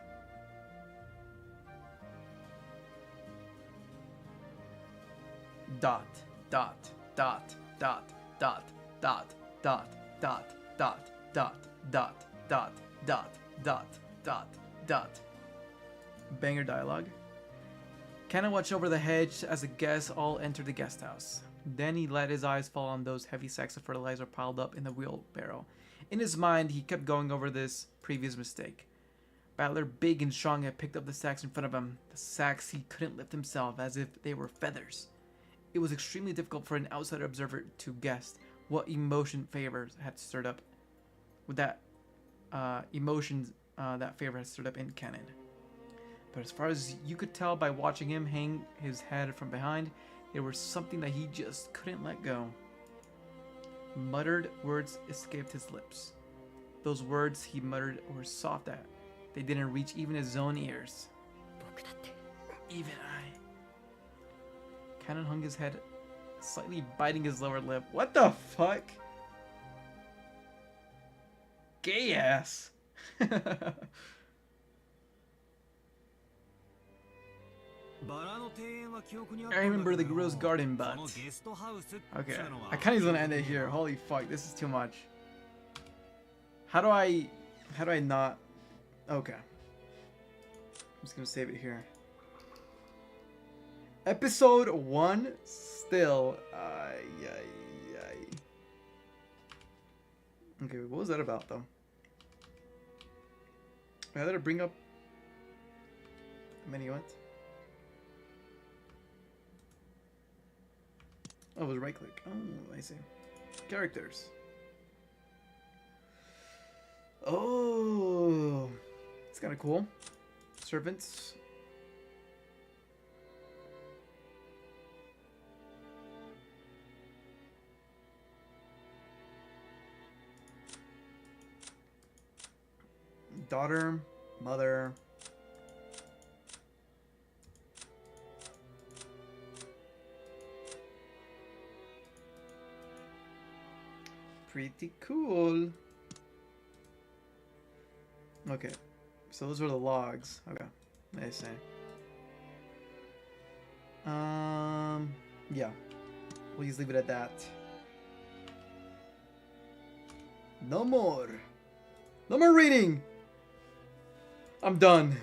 Dot, dot, dot, dot, dot, dot, dot, dot, dot, dot, dot, dot, dot, dot, dot, dot. Banger dialogue. Kana watched over the hedge as the guests all entered the guest house. Then he let his eyes fall on those heavy sacks of fertilizer piled up in the wheelbarrow. In his mind, he kept going over this previous mistake. Battler, big and strong, had picked up the sacks in front of him. The sacks he couldn't lift himself, as if they were feathers. It was extremely difficult for an outsider observer to guess what emotion Favors had stirred up. With that emotions that Favor had stirred up in canon. But as far as you could tell by watching him hang his head from behind, there was something that he just couldn't let go. Muttered words escaped his lips. Those words he muttered were soft that they didn't reach even his own ears. Even I. Cannon hung his head Slightly biting his lower lip. What the fuck? Gay ass. I remember the Rose Garden, but okay. I kind of just want to end it here. Holy fuck, this is too much. How do I not? Okay. I'm just gonna save it here. Episode 1 still. Okay, what was that about though? I gotta bring up menu what? Oh, it was right click. Oh, I see. Characters. Oh, it's kind of cool. Servants. Daughter, mother. Pretty cool. Okay, so those were the logs. Okay, I see. Yeah, we'll just leave it at that. No more reading. I'm done.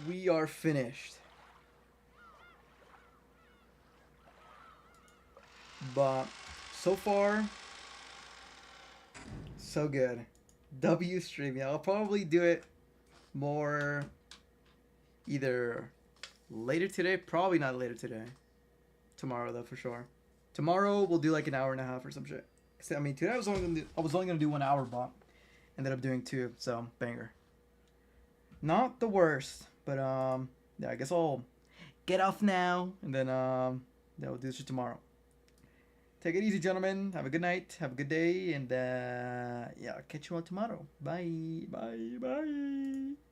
We are finished. But so far, so good. W streaming. I'll probably do it more either later today. Probably not later today. Tomorrow though, for sure. Tomorrow we'll do like an hour and a half or some shit. I mean, today I was only gonna do 1 hour, but ended up doing 2. So banger. Not the worst, but yeah. I guess I'll get off now, and then yeah, we'll do this shit tomorrow. Take it easy, gentlemen. Have a good night. Have a good day. And yeah, I'll catch you all tomorrow. Bye. Bye. Bye.